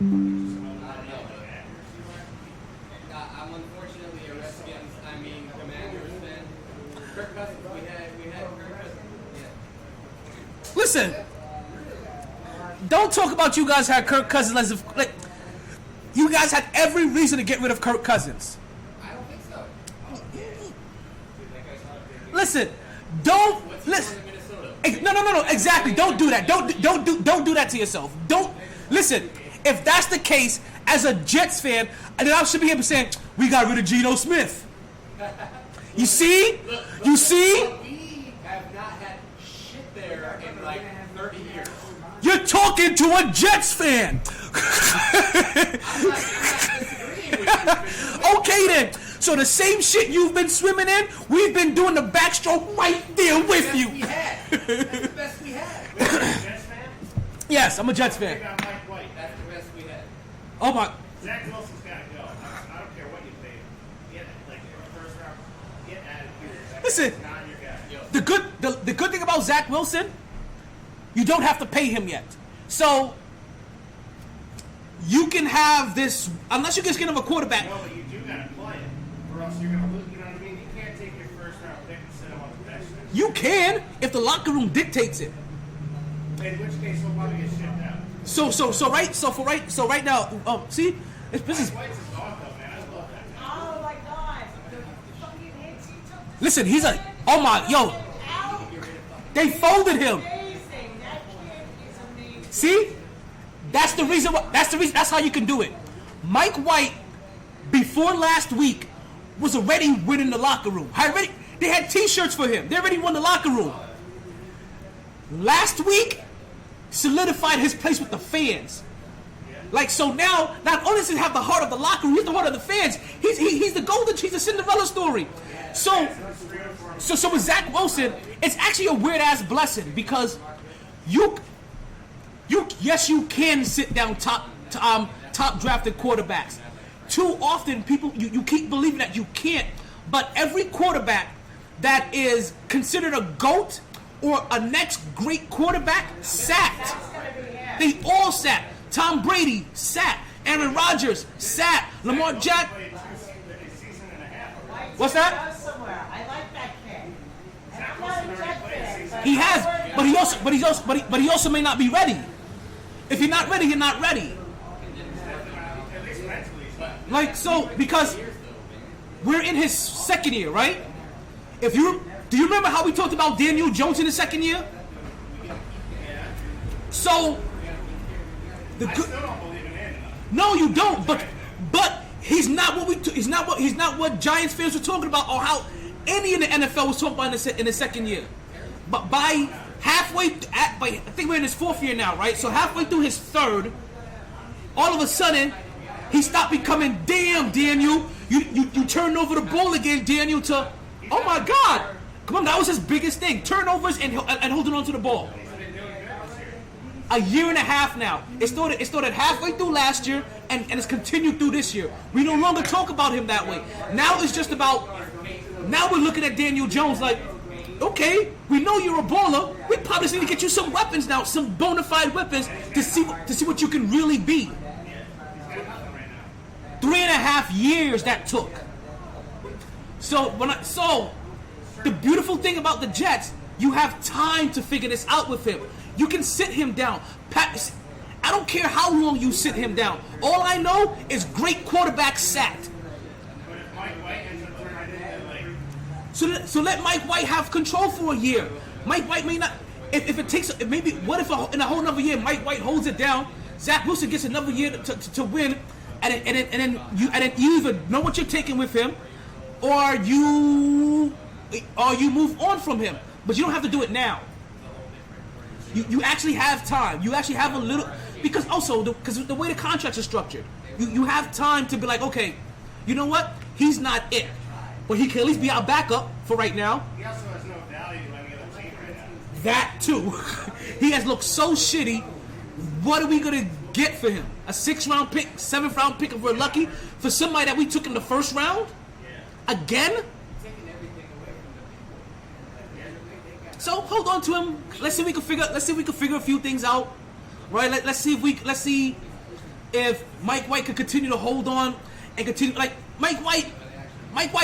I'm unfortunately a Redskins, Commanders fan. Kirk Cousins, we had Kirk Cousins. Yeah. Listen, don't talk about you guys had Kirk Cousins as if like you guys had every reason to get rid of Kirk Cousins. I don't think so. Listen, don't listen. No. Exactly. Don't do that. Don't do that to yourself. Don't listen. If that's the case, as a Jets fan, then I should be able to say we got rid of Geno Smith. You see? You see? We have not had shit there in like 30 years. You're talking to a Jets fan. Okay then. So the same shit you've been swimming in, we've been doing the backstroke right there with you. That's the best we had. Jets fan? Yes, I'm a Jets They fan. got Mike White. That's the best we had. Oh my. Zach Wilson's got to go. I don't care what you pay him. Get like first round. Get out of here. Listen. Not your guy. The good thing about Zach Wilson, you don't have to pay him yet. So you can have this unless you just get him a quarterback. No, but you do got to play it, or else you're gonna lose. You know what I mean? You can't take your first round pick and sit him on the bench. You can if the locker room dictates it. In which case, he'll probably get shipped out. So right now, see, this is. White's a dog though, man. I love that. Oh my god. The fucking hits he took. Listen, he's a. Oh my, yo, they folded him. Amazing. That kid is amazing. See, that's the reason. That's how you can do it. Mike White, before last week, was already winning the locker room. They had T-shirts for him. They already won the locker room. Last week, solidified his place with the fans. Like so now, not only does he have the heart of the locker room, he's the heart of the fans. He's the golden. He's the Cinderella story. So with Zach Wilson, it's actually a weird ass blessing because yes you can sit down top drafted quarterbacks. Too often people you keep believing that you can't, but every quarterback that is considered a GOAT or a next great quarterback sat. They all sat. Tom Brady sat. Aaron Rodgers sat. Lamar Jackson. What's that? I like that kid. And I'm not a Jet fan, but He has, but he also may not be ready. If you're not ready, you're not ready. Like so, because we're in his second year, right? Do you remember how we talked about Daniel Jones in his second year? So the good. No, you don't. But he's not what he's not what Giants fans were talking about, or how any in the NFL was talking about in his second year. But by halfway, I think we're in his fourth year now, right? So halfway through his third, all of a sudden, he stopped becoming damn Daniel. You turned over the ball again, Daniel. To oh my God, come on, that was his biggest thing: turnovers and holding on to the ball. A year and a half now. It started halfway through last year and it's continued through this year. We no longer talk about him that way. Now it's just about. Now we're looking at Daniel Jones like, okay, we know you're a baller. We probably need to get you some weapons now, some bona fide weapons to see what you can really be. 3.5 years that took. So the beautiful thing about the Jets, you have time to figure this out with him. You can sit him down. I don't care how long you sit him down. All I know is great quarterbacks sat. So let Mike White have control for a year. Mike White may not. If it takes maybe what if in a whole another year Mike White holds it down, Zach Wilson gets another year to win, and then you either know what you're taking with him, or you move on from him. But you don't have to do it now. You actually have time. You actually have a little because the way the contracts are structured, you have time to be like, okay, you know what? He's not it, but he can at least be our backup for right now. He also has no value to any other team right now. That too. He has looked so shitty. What are we gonna get for him? A 6th round pick, 7th round pick if we're lucky, for somebody that we took in the 1st round? Again? So hold on to him. Let's see if we can figure a few things out. Right? Let's see if Mike White could continue to hold on and continue like Mike White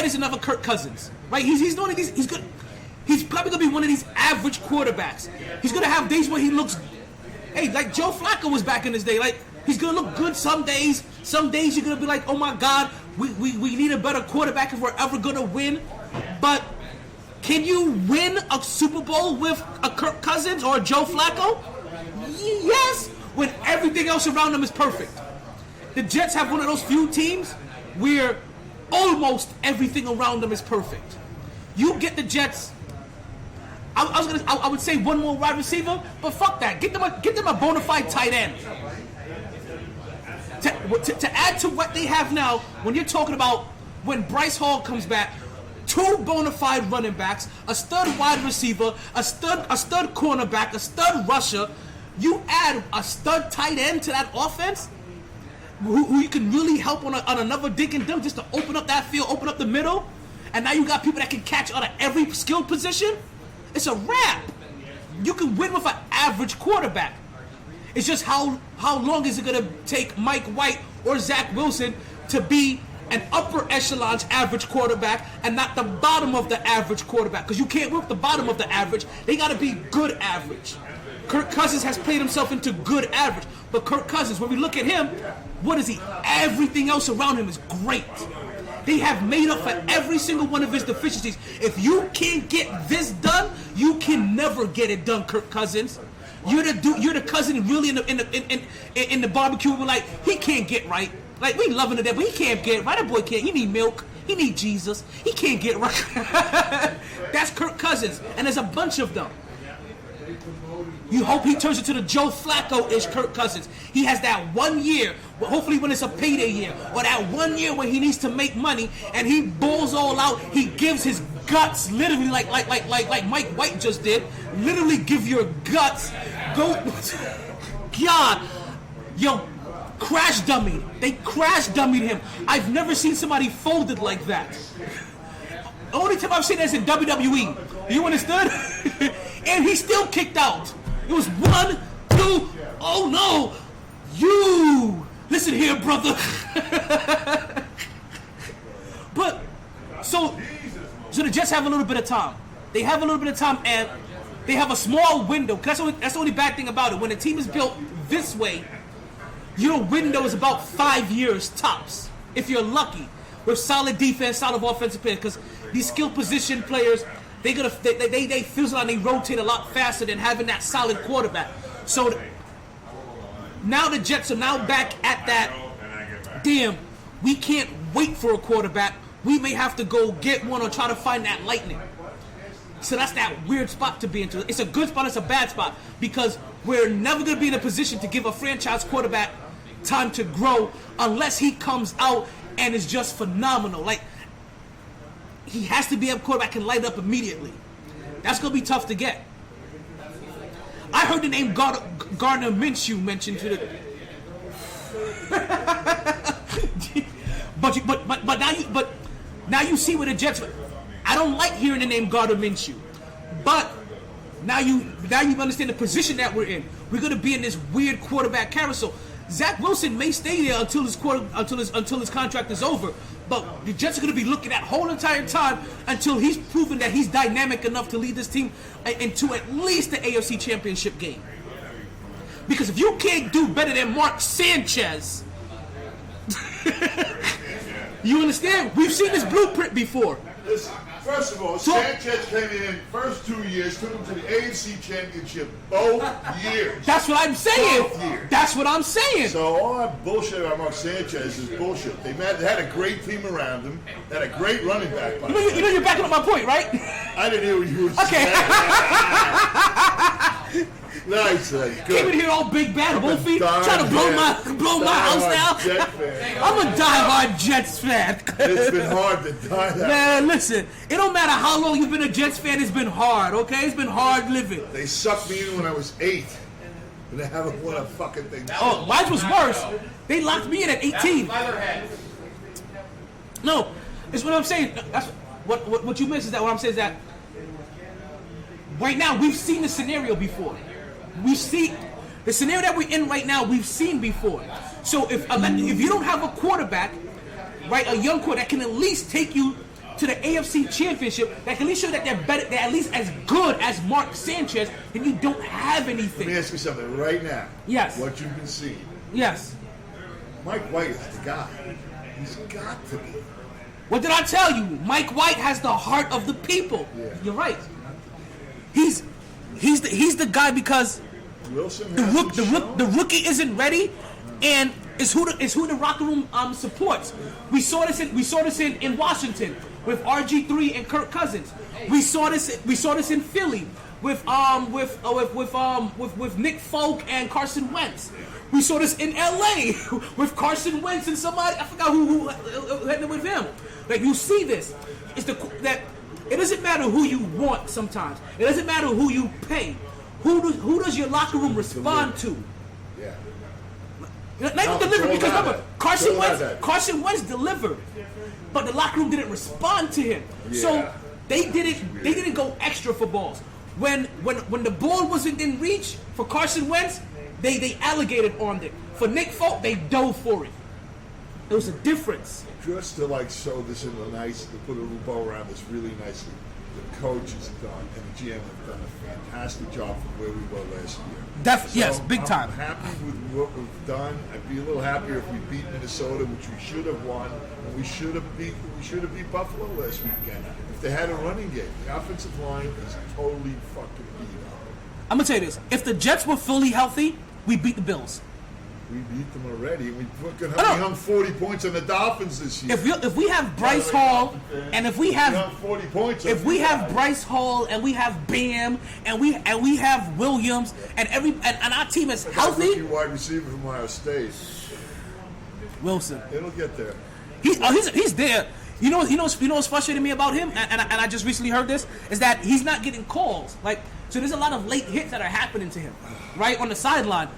is another Kirk Cousins. Right? He's one of these he's probably gonna be one of these average quarterbacks. He's gonna have days where he looks Hey, like Joe Flacco was back in his day. Like, he's gonna look good some days. Some days you're gonna be like, oh my God, we need a better quarterback if we're ever gonna win. But can you win a Super Bowl with a Kirk Cousins or a Joe Flacco? Yes, when everything else around them is perfect. The Jets have one of those few teams where almost everything around them is perfect. You get the Jets. I would say one more wide receiver, but fuck that. Get them a bona fide tight end. To add to what they have now, when you're talking about when Bryce Hall comes back, 2 bona fide running backs, a stud wide receiver, a stud cornerback, a stud rusher, you add a stud tight end to that offense, who you can really help on another dink and dunk just to open up that field, open up the middle, and now you got people that can catch out of every skilled position. It's a wrap. You can win with an average quarterback. It's just how long is it going to take Mike White or Zach Wilson to be an upper echelon average quarterback and not the bottom of the average quarterback? Because you can't work the bottom of the average. They got to be good average. Kirk Cousins has played himself into good average. But Kirk Cousins, when we look at him, what is he? Everything else around him is great. They have made up for every single one of his deficiencies. If you can't get this done, you can never get it done, Kirk Cousins. You're the cousin really in the barbecue. We're like, he can't get right. Like, we loving it there, but he can't get right. That boy can't. He need milk. He need Jesus. He can't get right. That's Kirk Cousins, and there's a bunch of them. You hope he turns into the Joe Flacco-ish Kirk Cousins. He has that 1 year, hopefully when it's a payday year, or that 1 year when he needs to make money, and he balls all out. He gives his guts, literally like Mike White just did. Literally give your guts. Go, God, yo, crash dummy. They crash dummied him. I've never seen somebody folded like that. The only time I've seen that is in WWE. You understood? And he still kicked out. It was 1, 2, oh no! You! Listen here, brother. But, so the Jets have a little bit of time. They have a little bit of time, and they have a small window. That's the only bad thing about it. When a team is built this way, your window is about 5 years tops, if you're lucky, with solid defense, solid offensive players. Because these skill position players, they fizzle and they rotate a lot faster than having that solid quarterback. So now the Jets are now back at that. Damn, we can't wait for a quarterback. We may have to go get one or try to find that lightning. So that's that weird spot to be into. It's a good spot, it's a bad spot, because we're never going to be in a position to give a franchise quarterback time to grow unless he comes out and is just phenomenal. Like, he has to be a quarterback can light up immediately. That's going to be tough to get. I heard the name Gardner Minshew mentioned to the... but now you see where the Jets... I don't like hearing the name Gardner Minshew. But now you understand the position that we're in. We're going to be in this weird quarterback carousel. Zach Wilson may stay there until his contract is over. But the Jets are going to be looking at whole entire time until he's proven that he's dynamic enough to lead this team into at least the AFC Championship game. Because if you can't do better than Mark Sanchez, you understand? We've seen this blueprint before. Listen, first of all, Sanchez came in first 2 years, took him to the AFC Championship both years. That's what I'm saying. Both years. That's what I'm saying. So all that bullshit about Mark Sanchez is bullshit. They had a great team around him. They had a great running back. You know you're backing up my point, right? I didn't hear what you were saying. Okay. Nice. Good. Came in here all big bad, wolfy, trying to blow my house down. I'm a diehard Jets fan. It's been hard to die that. Man, listen, it don't matter how long you've been a Jets fan. It's been hard, okay? It's been hard living. They sucked me in when I was 8. And they haven't won a fucking thing. Oh, mine was worse. They locked me in at 18. No, it's what I'm saying. That's what you missed is that what I'm saying is that right now we've seen the scenario before. We see the scenario that we're in right now. We've seen before. So if you don't have a quarterback, right, a young quarterback that can at least take you to the AFC Championship that can at least show that they're better, they're at least as good as Mark Sanchez, and you don't have anything. Let me ask you something right now. Yes. What you've been seeing. Yes. Mike White is the guy. He's got to be. What did I tell you? Mike White has the heart of the people. Yeah. You're right. He's the guy because Wilson the rookie isn't ready, and is who the locker room supports. We saw this in Washington with RG3 and Kirk Cousins. We saw this in Philly with Nick Folk and Carson Wentz. We saw this in LA with Carson Wentz and somebody, I forgot who had it with him. Like, you see this. That it doesn't matter who you want sometimes. It doesn't matter who you pay. Who does your locker room respond to? Yeah. Not even deliver, because remember, Carson Wentz delivered, but the locker room didn't respond to him. Yeah. So they didn't go extra for balls. When the ball wasn't in reach for Carson Wentz, they alligated on it. For Nick Folk, they dove for it. There was a difference. Just to sew this in nice, to put a little bow around this really nicely. The coach has done and the GM have done a fantastic job from where we were last year. Yes, big time. I'm happy with what we've done. I'd be a little happier if we beat Minnesota, which we should have won, and we should have beat Buffalo last weekend. If they had a running game, the offensive line is totally fucking beat up. I'm gonna tell you this: if the Jets were fully healthy, we beat the Bills. We beat them already. We hung 40 points on the Dolphins this year. If we have Bryce Hall, and if we have 40 points, Bryce Hall, and we have Bam, and we have Williams, and our team is healthy. Rookie wide receiver from Ohio State, Wilson. It'll get there. He's there. You know what's frustrating me about him, and I just recently heard this, is that he's not getting calls. So there's a lot of late hits that are happening to him, right on the sideline.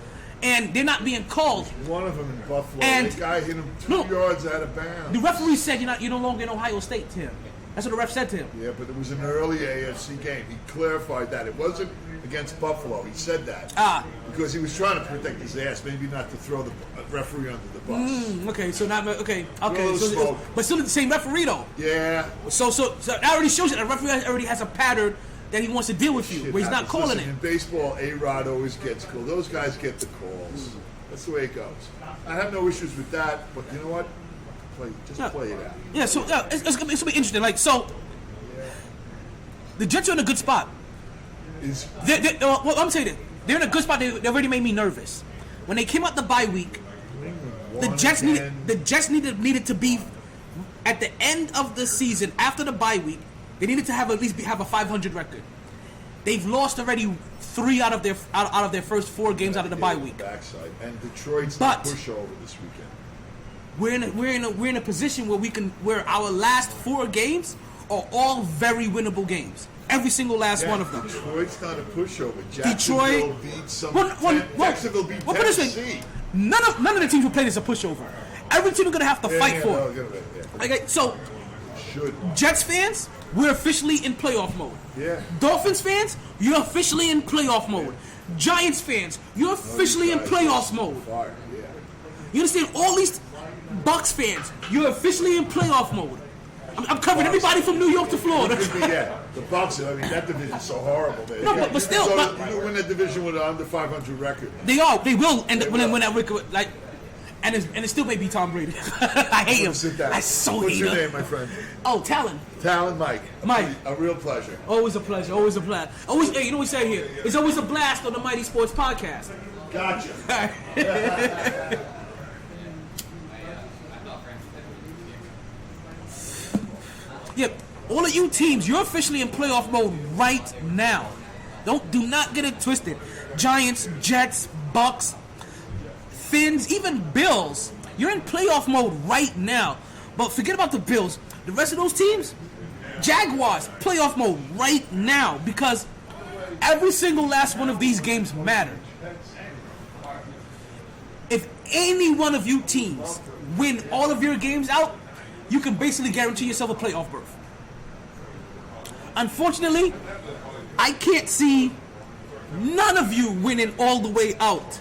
And they're not being called. One of them in Buffalo, and the guy hit him 2 yards out of bounds. The referee said you're no longer in Ohio State to him. That's what the ref said to him. Yeah, but it was an early AFC game. He clarified that. It wasn't against Buffalo. He said that. Because he was trying to protect his ass, maybe not to throw the referee under the bus. Okay, so not okay. So but still the same referee though. Yeah. So that already shows you that the referee already has a pattern that he wants to deal with you, where he's not calling it. In baseball, A-Rod always gets called. Those guys get the calls. That's the way it goes. I have no issues with that, but you know what? Play it out. Yeah, so it's gonna be interesting. The Jets are in a good spot. I'm saying that they're in a good spot. They already made me nervous. When they came out the bye week, the Jets needed to be at the end of the season after the bye week. They needed to at least have a 500 record. They've lost already 3 out of their first 4 games out of the bye week. Backside. And Detroit's the pushover this weekend. We're in a position where our last 4 games are all very winnable games. Every single last one of them. Detroit's not a pushover. Jacksonville beat some. Jacksonville beat Tennessee. None of the teams who played is a pushover. Every team is gonna have to fight for it. So, Jets fans, we're officially in playoff mode. Yeah. Dolphins fans, you're officially in playoff mode. Giants fans, you're officially in playoff mode. You understand? All these Bucks fans, you're officially in playoff mode. I'm covering everybody from New York to Florida. The Bucks, that division's so horrible. No, but still. So you win that division with an under 500 record. They will, and when that record, and it still may be Tom Brady. I hate him. I so hate him. What's your name, my friend? Oh, Talon. Mike. A real pleasure. Always a pleasure. Always a blast. Hey, you know what we say here? It's always a blast on the MyT Sports Podcast. Gotcha. Yep. All of you teams, you're officially in playoff mode right now. Do not get it twisted. Giants, Jets, Bucks, Finns, even Bills. You're in playoff mode right now. But forget about the Bills. The rest of those teams, Jaguars, playoff mode right now, because every single last one of these games matter. If any one of you teams win all of your games out, you can basically guarantee yourself a playoff berth. Unfortunately, I can't see none of you winning all the way out,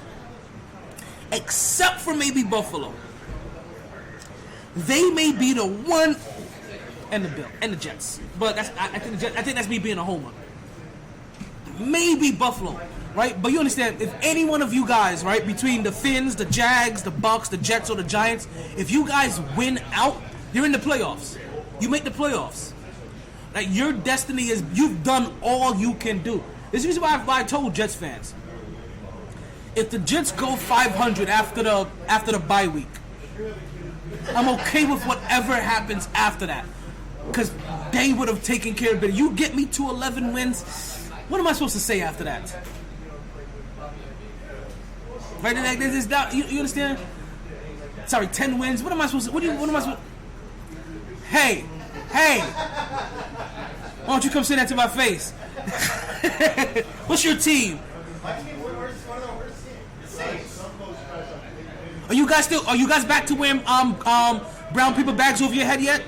except for maybe Buffalo. They may be the one and the Jets. But I think that's me being a homer. Maybe Buffalo, right? But you understand, if any one of you guys, right, between the Finns, the Jags, the Bucks, the Jets, or the Giants, if you guys win out, you're in the playoffs. You make the playoffs. Like, your destiny is, you've done all you can do. This is why I told Jets fans, if the Jets go 500 after the bye week, I'm okay with whatever happens after that, because they would have taken care of it. You get me to 11 wins, what am I supposed to say after that? Right? Like, this is not, you understand? Sorry, 10 wins. What am I supposed to? What am I supposed? Hey, why don't you come say that to my face? What's your team? Are you guys back to wearing brown paper bags over your head yet?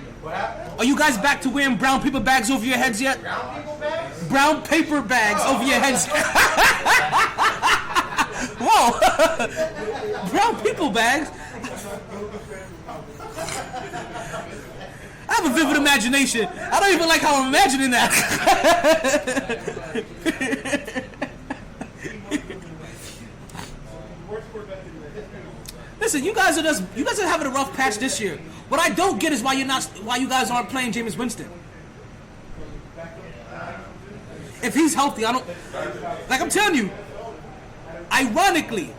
Are you guys back to wearing brown paper bags over your heads yet? Brown people bags? Brown paper bags over your heads. Whoa! Brown people bags. I have a vivid imagination. I don't even like how I'm imagining that. Listen, you guys are having a rough patch this year. What I don't get is why you guys aren't playing Jameis Winston. If he's healthy, I'm telling you, ironically,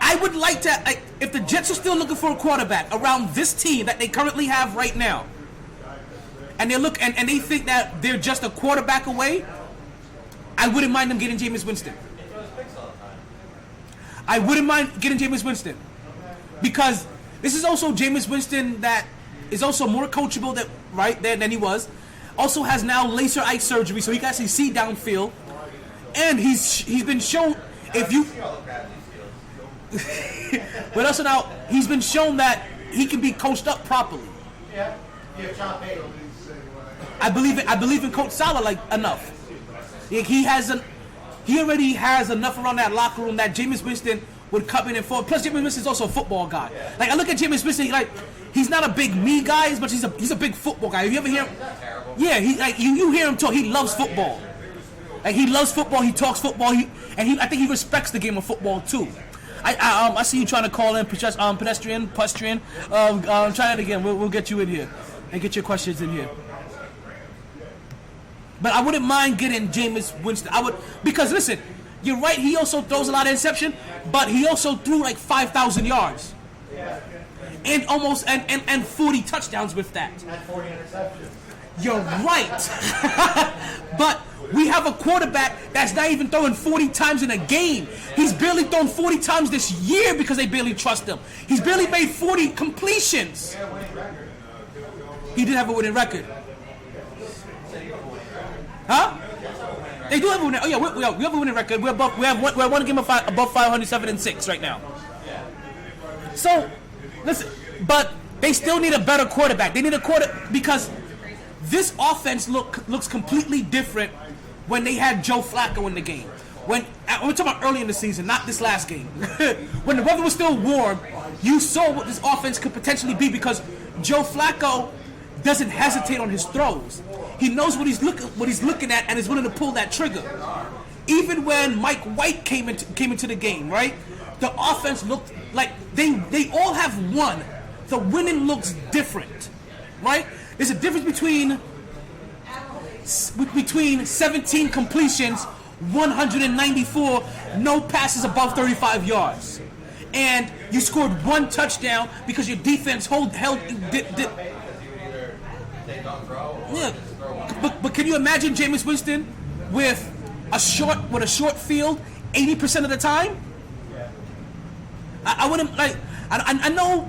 I would like to, if the Jets are still looking for a quarterback around this team that they currently have right now, and they think that they're just a quarterback away, I wouldn't mind them getting Jameis Winston. I wouldn't mind getting Jameis Winston, because this is also Jameis Winston that is also more coachable than he was. Also has now laser eye surgery, so he can actually see downfield, and he's been shown but also now he's been shown that he can be coached up properly. Yeah. I believe in Coach Salah enough. He already has enough around that locker room that Jameis Winston would come in and forward. Plus, Jameis Winston's also a football guy. Like, I look at Jameis Winston, he's not a big me guy, but he's a big football guy. Have you ever hear him? Yeah, you hear him talk. He loves football. Like, he loves football. He talks football. I think he respects the game of football too. I see you trying to call in pedestrian. Try that again. We'll get you in here and get your questions in here. But I wouldn't mind getting Jameis Winston. Because listen, you're right. He also throws a lot of interception, but he also threw 5,000 yards, and almost and 40 touchdowns with that. And 40 interceptions. You're right. But we have a quarterback that's not even throwing 40 times in a game. He's barely thrown 40 times this year because they barely trust him. He's barely made 40 completions. He did have a winning record. Huh? They do have a winning. Oh yeah, we have a winning record. We're one game above 507-6 right now. So, listen, but they still need a better quarterback. They need a because this offense looks completely different when they had Joe Flacco in the game. We're talking about early in the season, not this last game. When the weather was still warm, you saw what this offense could potentially be because Joe Flacco doesn't hesitate on his throws. He knows what he's looking at and is willing to pull that trigger. Even when Mike White came into the game, right? The offense looked like they all have won. The winning looks different, right? There's a difference between 17 completions, 194, no passes above 35 yards, and you scored one touchdown because your defense held. Yeah, but can you imagine Jameis Winston with a short field 80% of the time? I wouldn't like. I know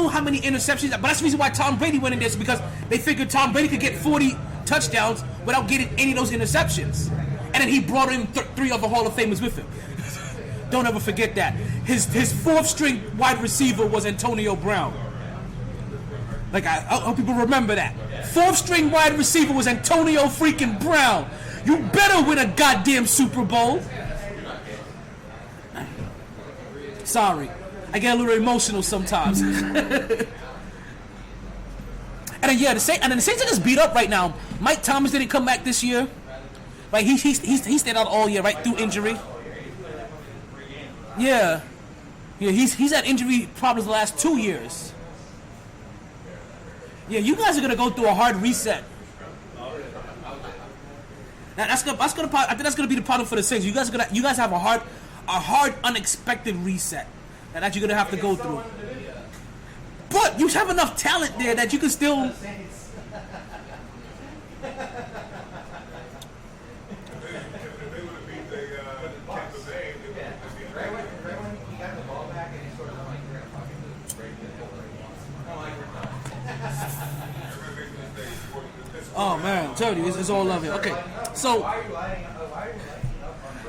how many interceptions, but that's the reason why Tom Brady went in this, because they figured Tom Brady could get 40 touchdowns without getting any of those interceptions. And then he brought in 3 other Hall of Famers with him. Don't ever forget that. His fourth string wide receiver was Antonio Brown. Like, I hope people remember that. Fourth string wide receiver was Antonio freaking Brown. You better win a goddamn Super Bowl. Sorry. I get a little emotional sometimes. And then the Saints are just beat up right now. Mike Thomas didn't come back this year. Like he stayed out all year, right, through injury. Yeah, he's had injury problems the last 2 years. Yeah, you guys are gonna go through a hard reset. I think that's gonna be the problem for the Saints. You guys have a hard unexpected reset that you're gonna have to go through. But you have enough talent there that you can still. Oh man, tell you, it's all love here. Okay, so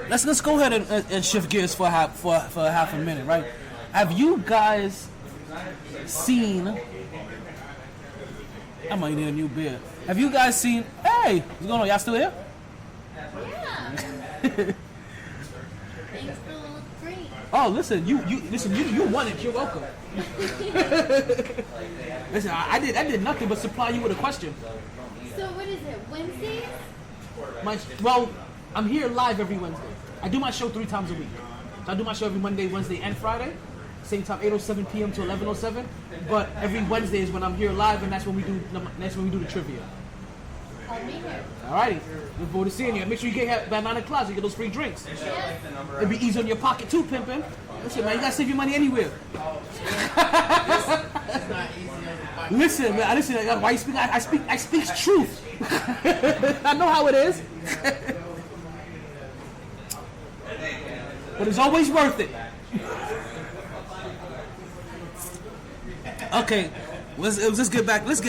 let's go ahead and shift gears for half a minute, right? Have you guys seen? I might need a new beer. Have you guys seen? Hey, what's going on? Y'all still here? Yeah. Things still look great. Oh, listen, you won it. You're welcome. Listen, I did nothing but supply you with a question. So what is it? Wednesdays? Well, I'm here live every Wednesday. I do my show 3 times a week. So I do my show every Monday, Wednesday, and Friday. Same time, 8:07 p.m. to 11:07. But every Wednesday is when I'm here live, and that's when we do the trivia. I'll be here. Alrighty, look forward to seeing you. Make sure you get here by 9 o'clock so you get those free drinks. Yes. It'll be easy on your pocket too, pimpin'. Listen, man, you gotta save your money anywhere. Listen, man, why you speak? I speak truth. I know how it is. But it's always worth it. Okay, let's get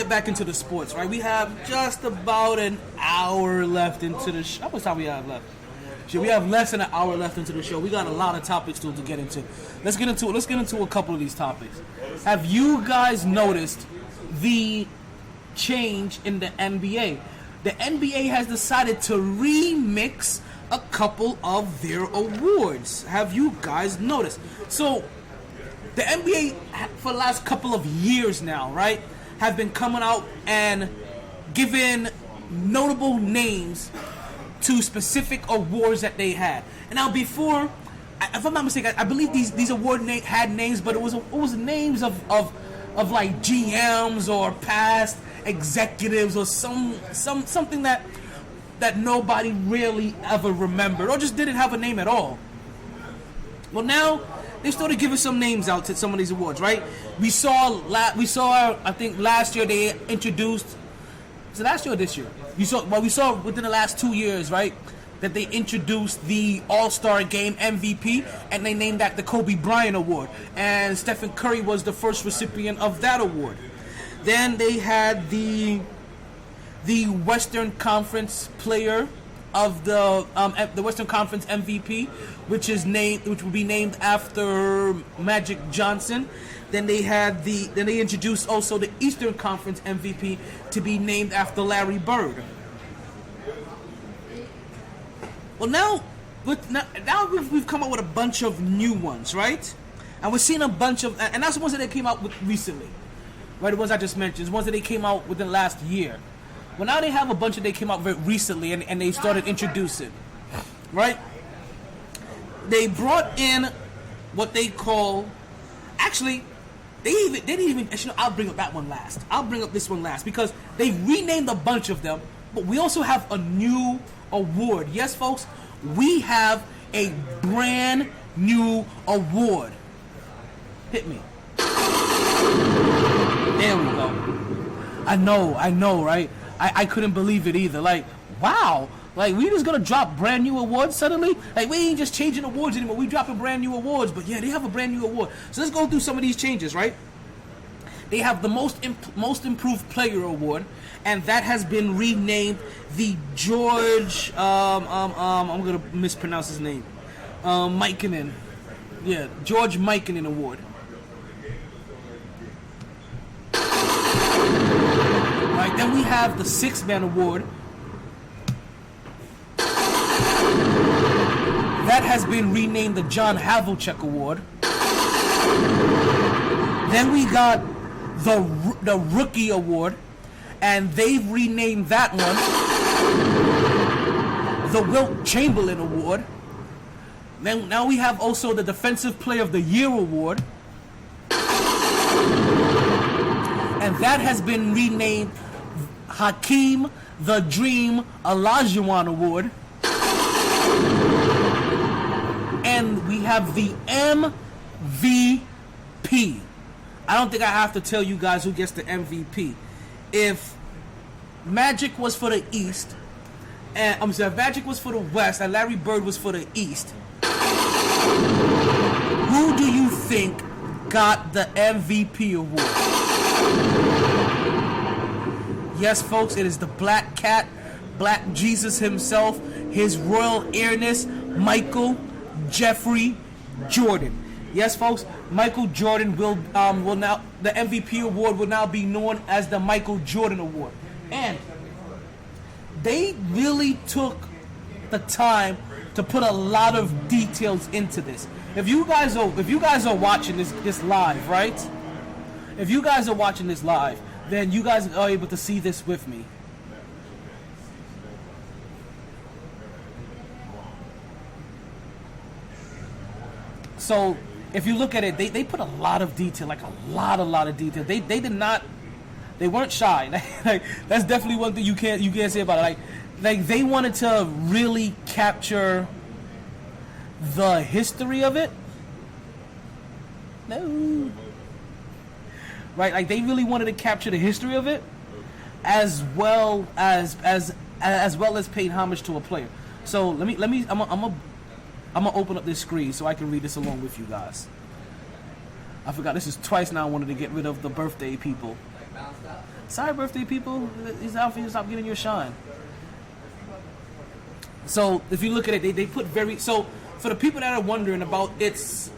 back into the sports, right? We have just about an hour left into the show. How much time we have left? We have less than an hour left into the show. We got a lot of topics still to get into. Let's get into a couple of these topics. Have you guys noticed the change in the NBA? The NBA has decided to remix a couple of their awards. Have you guys noticed? So the NBA for the last couple of years now, right, have been coming out and giving notable names to specific awards that they had. And now before, if I'm not mistaken, I believe these awards had names, but it was names of like GMs or past executives or something that nobody really ever remembered or just didn't have a name at all. Well, now they started giving some names out to some of these awards, right? We saw I think last year they introduced. Was it last year or this year? We saw within the last 2 years, right, that they introduced the All-Star Game MVP, and they named that the Kobe Bryant Award. And Stephen Curry was the first recipient of that award. Then they had the Western Conference Player of the Western Conference MVP, which will be named after Magic Johnson. Then they introduced also the Eastern Conference MVP to be named after Larry Bird. Well, now we've come up with a bunch of new ones, right? And we're seeing a bunch of, and that's the ones that they came out with recently, right? The ones I just mentioned, the ones that they came out within the last year. Well, now they have a bunch that they came out very recently, and they started introducing, right? They brought in what they call, actually, they didn't even. I'll bring up that one last. I'll bring up this one last because they renamed a bunch of them, but we also have a new award. Yes, folks, we have a brand new award. Hit me. There we go. I know, right? I couldn't believe it either. Like, wow. Like, we just gonna drop brand new awards suddenly? Like, we ain't just changing awards anymore. We dropping brand new awards. But yeah, they have a brand new award. So let's go through some of these changes, right? They have the most improved player award, and that has been renamed the George. I'm gonna mispronounce his name. Mikinen. Yeah, George Mikinen Award. Right, then we have the Six-Man Award. That has been renamed the John Havlicek Award. Then we got the Rookie Award, and they've renamed that one the Wilt Chamberlain Award. Now we have also the Defensive Player of the Year Award, and that has been renamed Hakeem the Dream Olajuwon Award. And we have the MVP. I don't think I have to tell you guys who gets the MVP. If Magic was for the East, and if Magic was for the West, and Larry Bird was for the East, who do you think got the MVP award? Yes, folks, it is the Black Cat, Black Jesus himself, His Royal Airness, Michael Jeffrey Jordan. Yes, folks, Michael Jordan will now, the MVP award will now be known as the Michael Jordan Award. And they really took the time to put a lot of details into this. If you guys are watching this live, right? If you guys are watching this live, then you guys are able to see this with me. So if you look at it, they put a lot of detail, like a lot of detail. They weren't shy. Like, that's definitely one thing you can't say about it. Like they wanted to really capture the history of it. No. Right, like they really wanted to capture the history of it, as well as paying homage to a player. So I'm gonna open up this screen so I can read this along with you guys. I forgot this is twice now I wanted to get rid of the birthday people. Sorry, birthday people, it's out for you to stop getting your shine. So if you look at it, they put so for the people that are wondering about its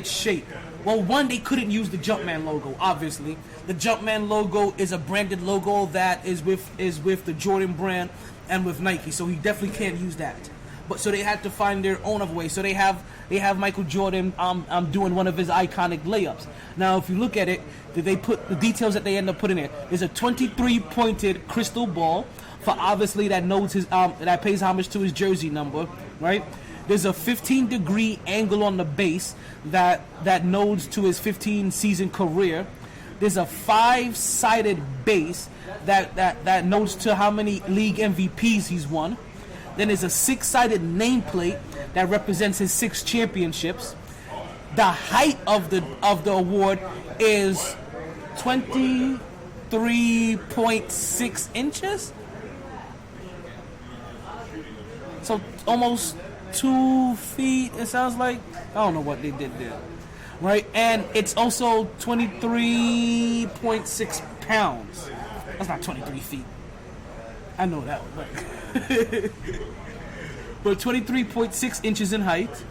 shape. Well, one, they couldn't use the Jumpman logo, obviously. The Jumpman logo is a branded logo that is with the Jordan brand and with Nike, so he definitely can't use that. But so they had to find their own other way. So they have Michael Jordan doing one of his iconic layups. Now, if you look at it, they put the details that they end up putting in. There's a 23-pointed crystal ball for obviously that knows his that pays homage to his jersey number, right? There's a 15-degree angle on the base that nodes to his 15-season career. There's a 5-sided base that nodes to how many league MVPs he's won. Then there's a 6-sided nameplate that represents his 6 championships. The height of the award is 23.6 inches. So almost 2 feet, it sounds like. I don't know what they did there. Right? And it's also 23.6 pounds. That's not 23 feet. I know that one. But 23.6 inches in height.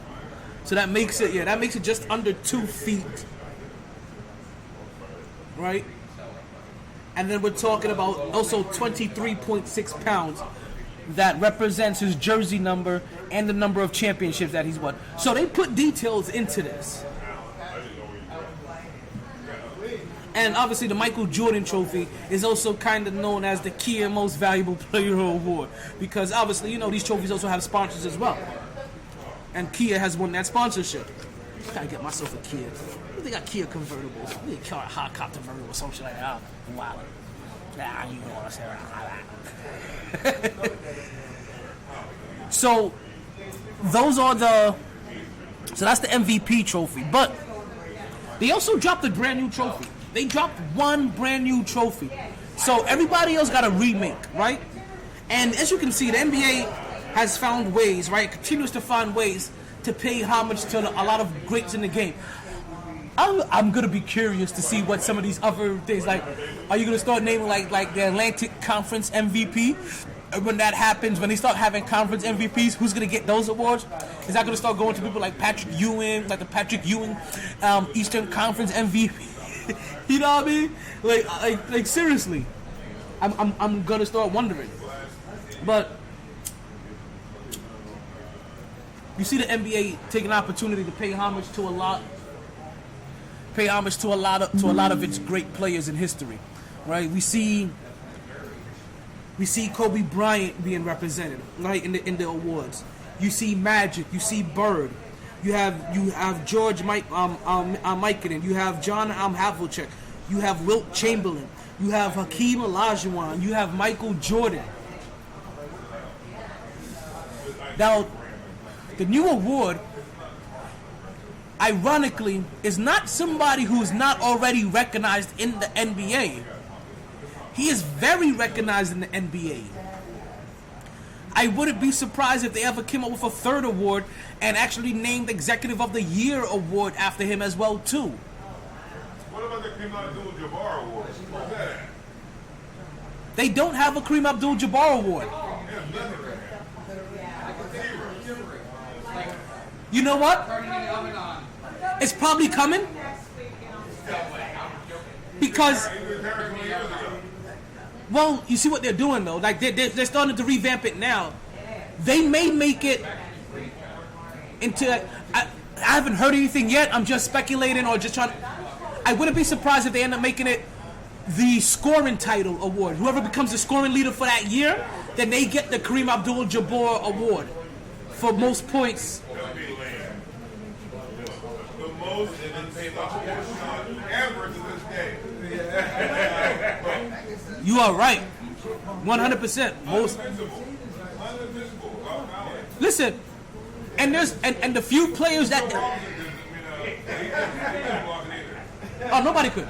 So that makes it just under 2 feet. Right? And then we're talking about also 23.6 pounds. That represents his jersey number and the number of championships that he's won. So they put details into this. And obviously the Michael Jordan Trophy is also kind of known as the Kia Most Valuable Player Award. Because obviously, these trophies also have sponsors as well. And Kia has won that sponsorship. Gotta get myself a Kia. They got Kia convertibles. They got a hot cop convertible or some shit like that. Wow. Nah, you know what I'm saying. So that's the MVP trophy. But they also dropped a brand new trophy. They dropped one brand new trophy. So everybody else got a remake, right? And as you can see, the NBA has found ways, right? Continues to find ways to pay homage to a lot of greats in the game. I'm gonna be curious to see what some of these other things like. Are you gonna start naming like the Atlantic Conference MVP? When that happens, when they start having conference MVPs, who's gonna get those awards? Is that gonna start going to people like Patrick Ewing, like the Patrick Ewing Eastern Conference MVP? You know what I mean? Like seriously, I'm gonna start wondering. But you see the NBA take an opportunity to pay homage to a lot of its great players in history, right? We see We see Kobe Bryant being represented, right, in the awards. You see Magic. You see Bird. You have George Mikan. You have John Havlicek. You have Wilt Chamberlain. You have Hakeem Olajuwon. You have Michael Jordan. Now, the new award, ironically, is not somebody who's not already recognized in the NBA. He is very recognized in the NBA. I wouldn't be surprised if they ever came up with a third award and actually named Executive of the Year award after him as well, too. What about the Kareem Abdul-Jabbar Award? Where's that at? They don't have a Kareem Abdul-Jabbar award. You know what? It's probably coming. Because, well, you see what they're doing, though. Like, they're starting to revamp it now. They may make it into... I haven't heard anything yet. I'm just speculating or just trying... I wouldn't be surprised if they end up making it the scoring title award. Whoever becomes the scoring leader for that year, then they get the Kareem Abdul-Jabbar award for most points. The most ever to this day. You are right. 100%. Most. Listen, and there's and the few players that oh, nobody could.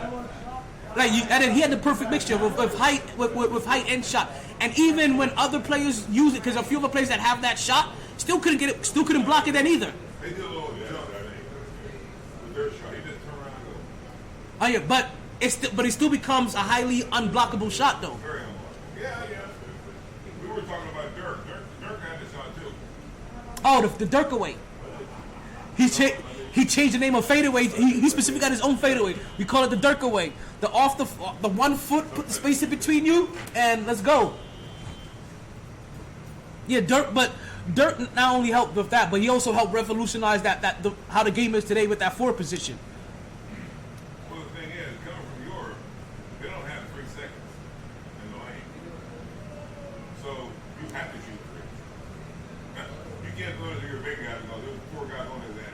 Like and then he had the perfect mixture with height with height and shot. And even when other players use it, because a few other players that have that shot still couldn't get it, still couldn't block it then either. They did a little jump, I think. With their shot, he just turned around and go. Oh yeah, but it still becomes a highly unblockable shot though. Very unblockable. Yeah. We were talking about Dirk. Dirk had the shot too. Oh, the Dirk away. He changed the name of fadeaway. He specifically got his own fadeaway. We call it the Dirk away. The 1 foot, put the space in between you, and let's go. Yeah, Dirk not only helped with that, but he also helped revolutionize how the game is today with that forward position. Well, the thing is, coming from Europe, they don't have 3 seconds in the lane. So you have to shoot 3. You can't go to your big guy because there's 4 guys on his ass.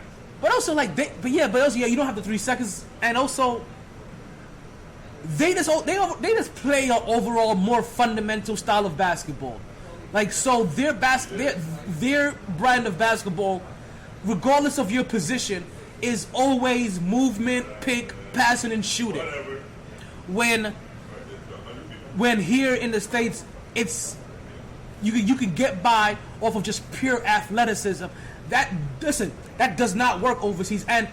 But also, you don't have the 3 seconds, and also they just play an overall more fundamental style of basketball. Like, so their brand of basketball, regardless of your position, is always movement, pick, passing, and shooting. When here in the States, it's you can get by off of just pure athleticism. That does not work overseas, and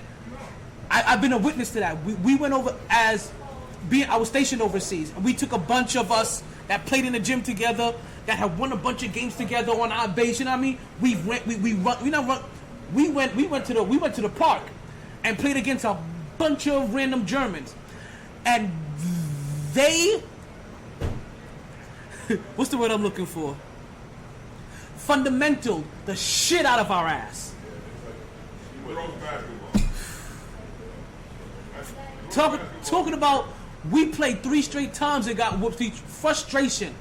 I've been a witness to that. We went over I was stationed overseas, and we took a bunch of us that played in the gym together, that have won a bunch of games together on our base. You know what I mean? We went to the park and played against a bunch of random Germans, and they what's the word I'm looking for? Fundamental the shit out of our ass. Talking about, we played 3 straight times and got whooped. Frustration.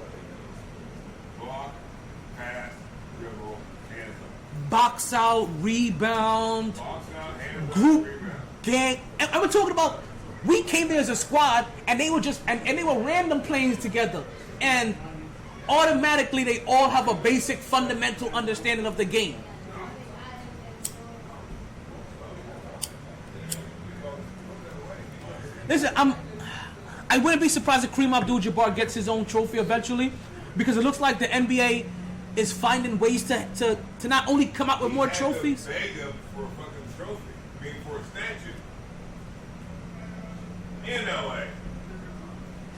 Block, pass, dribble, hands up. Box out, rebound, group, gang. And we're talking about, we came there as a squad, and they were and they were random playing together, and automatically they all have a basic fundamental understanding of the game. Listen, I wouldn't be surprised if Kareem Abdul-Jabbar gets his own trophy eventually, because it looks like the NBA is finding ways to not only come out with more trophies. They had to beg him for a fucking trophy, I mean for a statue in LA.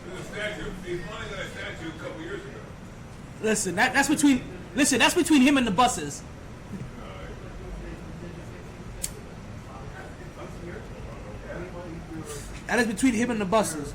There's a statue. He's running that statue a couple years ago. Listen, that's between him and the buses. That is between him and the buses.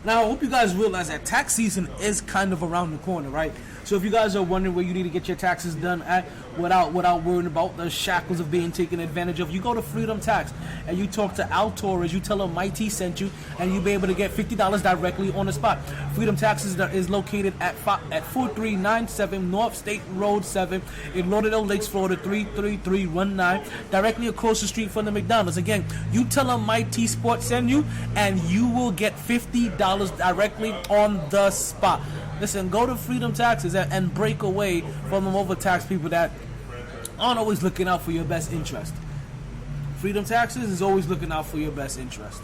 Now, I hope you guys realize that tax season is kind of around the corner, right? So if you guys are wondering where you need to get your taxes done at without worrying about the shackles of being taken advantage of, you go to Freedom Tax and you talk to Al Torres. You tell him MyT sent you, and you'll be able to get $50 directly on the spot. Freedom Tax is located at 4397 North State Road 7 in Lauderdale Lakes, Florida 33319, directly across the street from the McDonald's. Again, you tell them MyT Sports send you, and you will get $50 directly on the spot. Listen, go to Freedom Taxes and break away from them overtaxed people that aren't always looking out for your best interest. Freedom Taxes is always looking out for your best interest.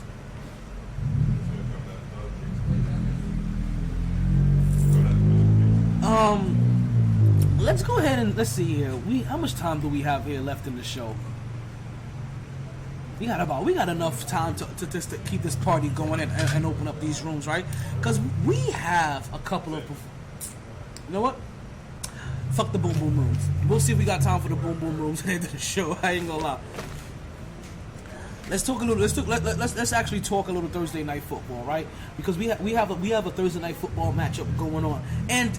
Let's go ahead and let's see here. How much time do we have here left in the show? We got enough time to just to keep this party going and open up these rooms, right? Because we have a couple of, you know what? Fuck the boom boom rooms. We'll see if we got time for the boom boom rooms at the end of the show. I ain't gonna lie. Let's actually talk a little Thursday night football, right? Because we have a Thursday night football matchup going on, and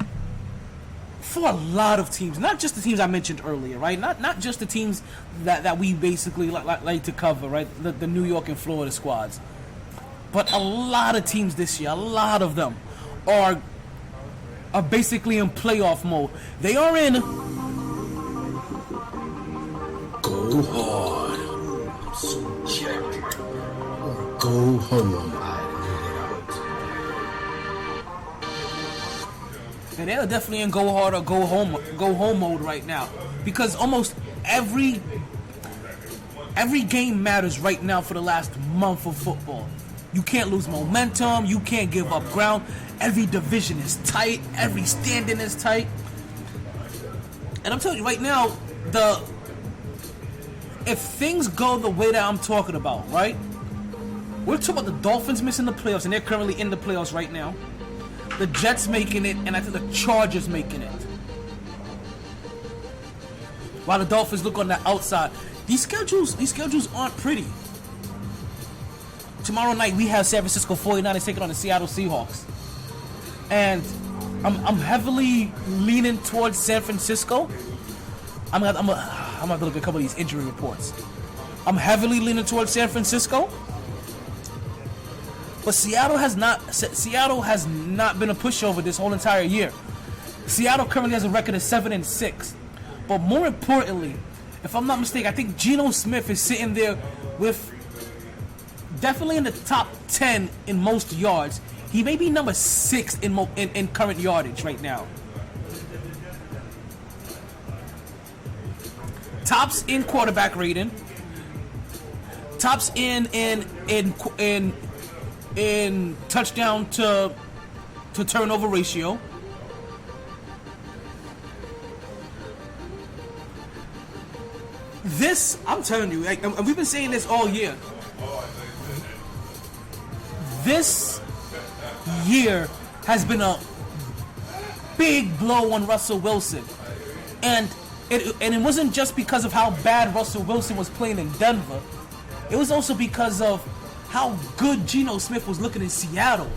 for a lot of teams, not just the teams I mentioned earlier, right? Not just the teams that we basically like to cover, right? The New York and Florida squads, but a lot of teams this year, a lot of them are basically in playoff mode. They are in go hard, subject, or go home. And they're definitely in go hard or go home mode right now, because almost every game matters right now for the last month of football. You can't lose momentum. You can't give up ground. Every division is tight. Every standing is tight. And I'm telling you right now, if things go the way that I'm talking about, right? We're talking about the Dolphins missing the playoffs, and they're currently in the playoffs right now. The Jets making it, and I think the Chargers making it. While the Dolphins look on the outside, these schedules aren't pretty. Tomorrow night we have San Francisco 49ers taking on the Seattle Seahawks, and I'm heavily leaning towards San Francisco. I'm gonna have to look at a couple of these injury reports. I'm heavily leaning towards San Francisco. But Seattle has not been a pushover this whole entire year. Seattle currently has a record of 7-6. But more importantly, if I'm not mistaken, I think Geno Smith is sitting there with definitely in the top 10 in most yards. He may be number 6 in current yardage right now. Tops in quarterback rating. Tops in touchdown to turnover ratio. This, I'm telling you, and we've been saying this all year. This year has been a big blow on Russell Wilson. And it wasn't just because of how bad Russell Wilson was playing in Denver. It was also because of how good Geno Smith was looking in Seattle.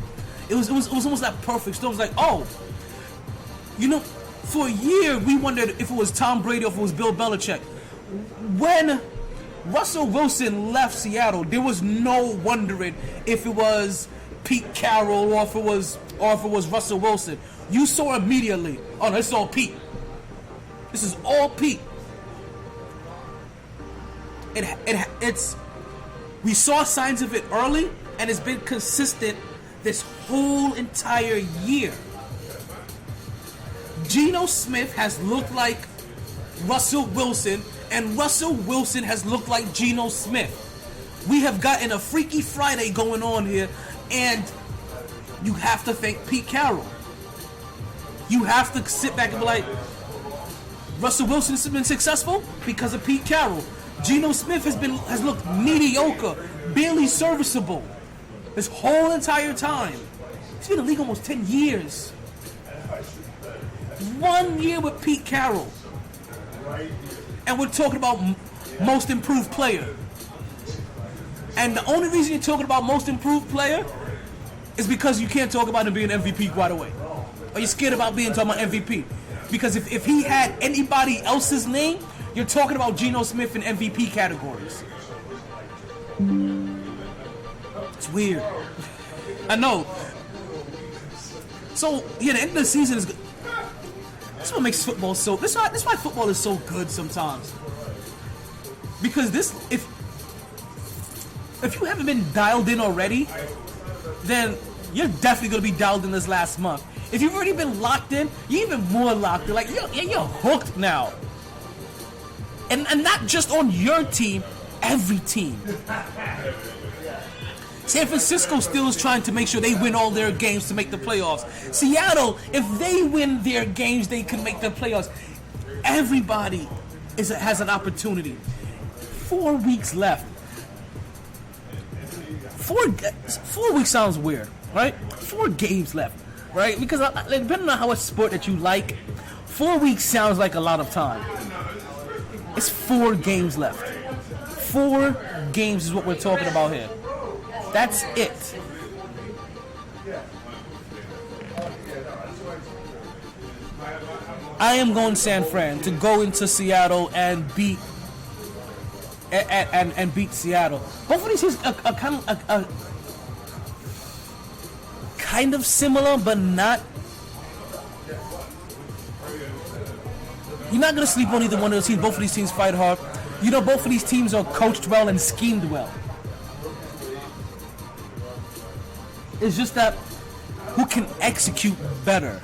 It was almost that perfect storm. It was like, oh, you know, for a year we wondered if it was Tom Brady or if it was Bill Belichick. When Russell Wilson left Seattle, there was no wondering if it was Pete Carroll or if it was Russell Wilson. You saw immediately, oh no, it's all Pete. This is all Pete. We saw signs of it early, and it's been consistent this whole entire year. Geno Smith has looked like Russell Wilson, and Russell Wilson has looked like Geno Smith. We have gotten a Freaky Friday going on here, and you have to thank Pete Carroll. You have to sit back and be like, Russell Wilson has been successful because of Pete Carroll. Geno Smith has looked mediocre, barely serviceable this whole entire time. He's been in the league almost 10 years. 1 year with Pete Carroll. And we're talking about most improved player. And the only reason you're talking about most improved player is because you can't talk about him being MVP right away. Or you're scared about talking about MVP. Because if he had anybody else's name, you're talking about Geno Smith in MVP categories. It's weird. I know. So yeah, the end of the season is good. That's what makes football so. This is why football is so good sometimes. Because if you haven't been dialed in already, then you're definitely gonna be dialed in this last month. If you've already been locked in, you're even more locked in. Like you're hooked now. And not just on your team, every team. San Francisco still is trying to make sure they win all their games to make the playoffs. Seattle, if they win their games, they can make the playoffs. Everybody has an opportunity. 4 weeks left. 4 weeks sounds weird, right? 4 games left, right? Because depending on how much sport that you like, 4 weeks sounds like a lot of time. It's 4 games left. 4 games is what we're talking about here. That's it. I am going San Fran to go into Seattle and beat and beat Seattle. Both of these teams are kind of similar, but not. You're not gonna sleep on either one of those teams. Both of these teams fight hard. You know, both of these teams are coached well and schemed well. It's just that who can execute better.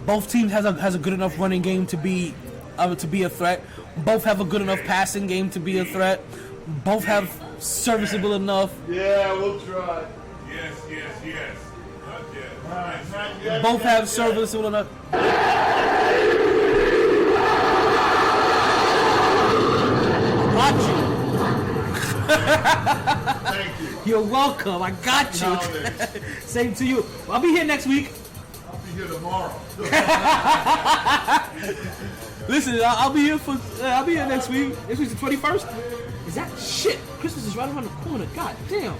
Both teams has a good enough running game to be a threat. Both have a good enough passing game to be a threat. Both have serviceable enough. Yeah, we'll try. Yes. Not yet. Both have serviceable enough. Got you. Thank you. You're welcome. I got you. Same to you. Well, I'll be here next week. I'll be here tomorrow. Listen, I'll be here next week. Next week's the 21st. Is that shit? Christmas is right around the corner. God damn.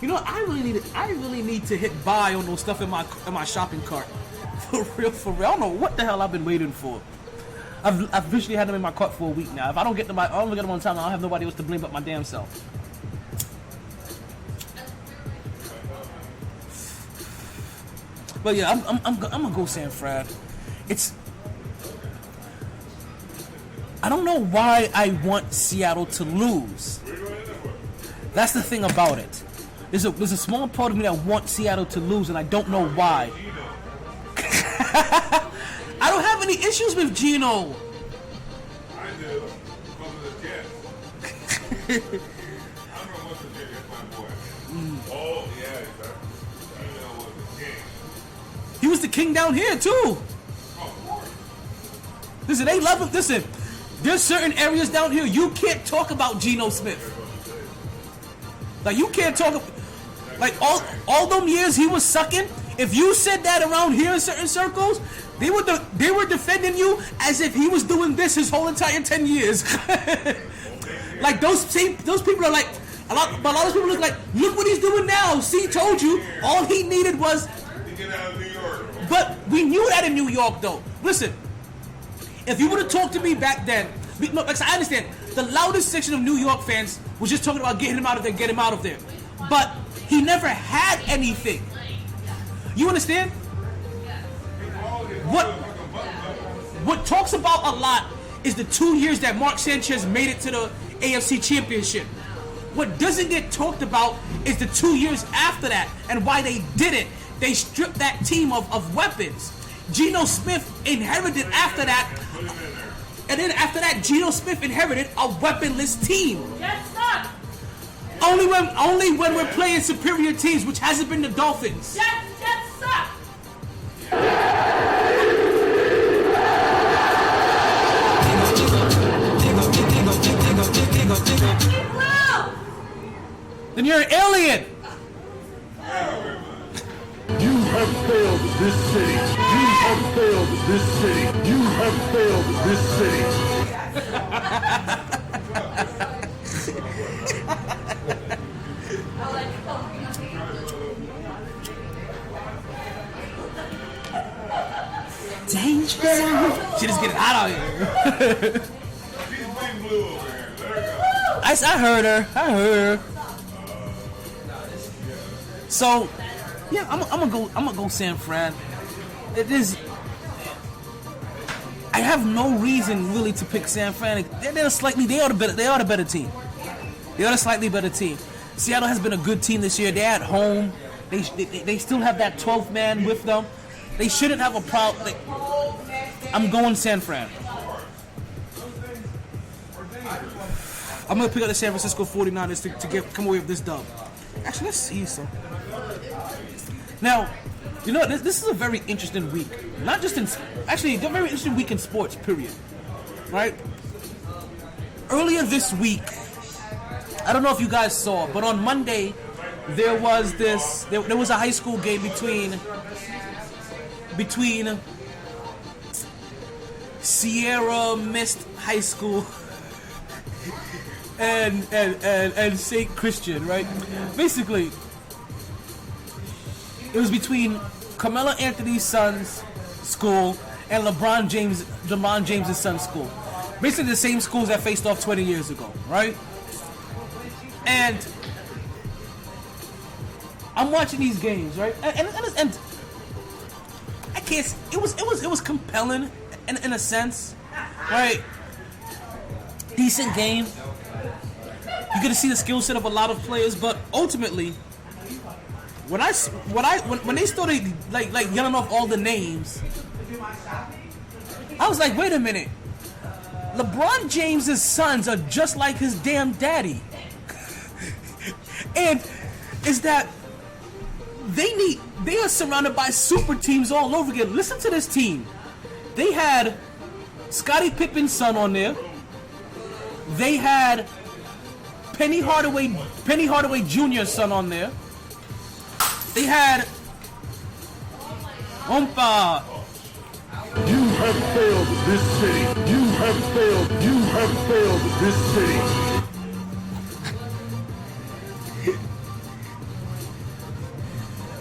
You know what? I really need to hit buy on those stuff in my shopping cart. For real. I don't know what the hell I've been waiting for. I've visually had them in my cart for a week now. If I don't get them on time, I don't have nobody else to blame but my damn self. But yeah, I'm gonna go San Fran. I don't know why I want Seattle to lose. That's the thing about it. There's a small part of me that wants Seattle to lose, and I don't know why. I don't have any issues with Geno. I do. Because of the Jets. I don't know what's the Jets, my boy. Oh, yeah, exactly. Geno was the king. He was the king down here, too. Listen, they love him. Listen, there's certain areas down here you can't talk about Geno Smith. Like, you can't talk. Like, all them years he was sucking, if you said that around here in certain circles, they were defending you as if he was doing this his whole entire 10 years. Like, those people are like, a lot of people look like, look what he's doing now. See, told you. All he needed was. To get out of New York. But we knew that in New York, though. Listen, if you would have talked to me back then, like, I understand, the loudest section of New York fans was just talking about getting him out of there, get him out of there. But he never had anything. You understand? What talks about a lot is the 2 years that Mark Sanchez made it to the AFC Championship. What doesn't get talked about is the 2 years after that and why they did it. They stripped that team of weapons. Geno Smith inherited after that. And then after that, Geno Smith inherited a weaponless team. Jets suck. Only when we're playing superior teams, which hasn't been the Dolphins. Jets suck. Then you're an alien. You have failed this city. You have failed this city. You have failed this city. Shit is getting hot out here. She's big blue over here. Let her go. I heard her. So, yeah, I'm gonna go San Fran. It is. I have no reason really to pick San Fran. They are the better team. They are the slightly better team. Seattle has been a good team this year. They're at home. They still have that 12th man with them. They shouldn't have a problem. I'm going San Fran. I'm going to pick up the San Francisco 49ers to come away with this dub. Actually, let's see some. Now, you know, this is a very interesting week. Not just in... Actually, a very interesting week in sports, period. Right? Earlier this week, I don't know if you guys saw, but on Monday, there was a high school game between Sierra Mist High School and St. Christian, right? Basically, it was between Carmelo Anthony's son's school and LeBron James' son's school. Basically the same schools that faced off 20 years ago, right? And I'm watching these games, right? And I can't. It was compelling in a sense, right? Decent game. You get to see the skill set of a lot of players, but ultimately, when they started like yelling off all the names, I was like, wait a minute. LeBron James' sons are just like his damn daddy. And is that they are surrounded by super teams all over again. Listen to this team. They had Scottie Pippen's son on there. They had Penny Hardaway Jr.'s son on there. They had You have failed this city. You have failed this city.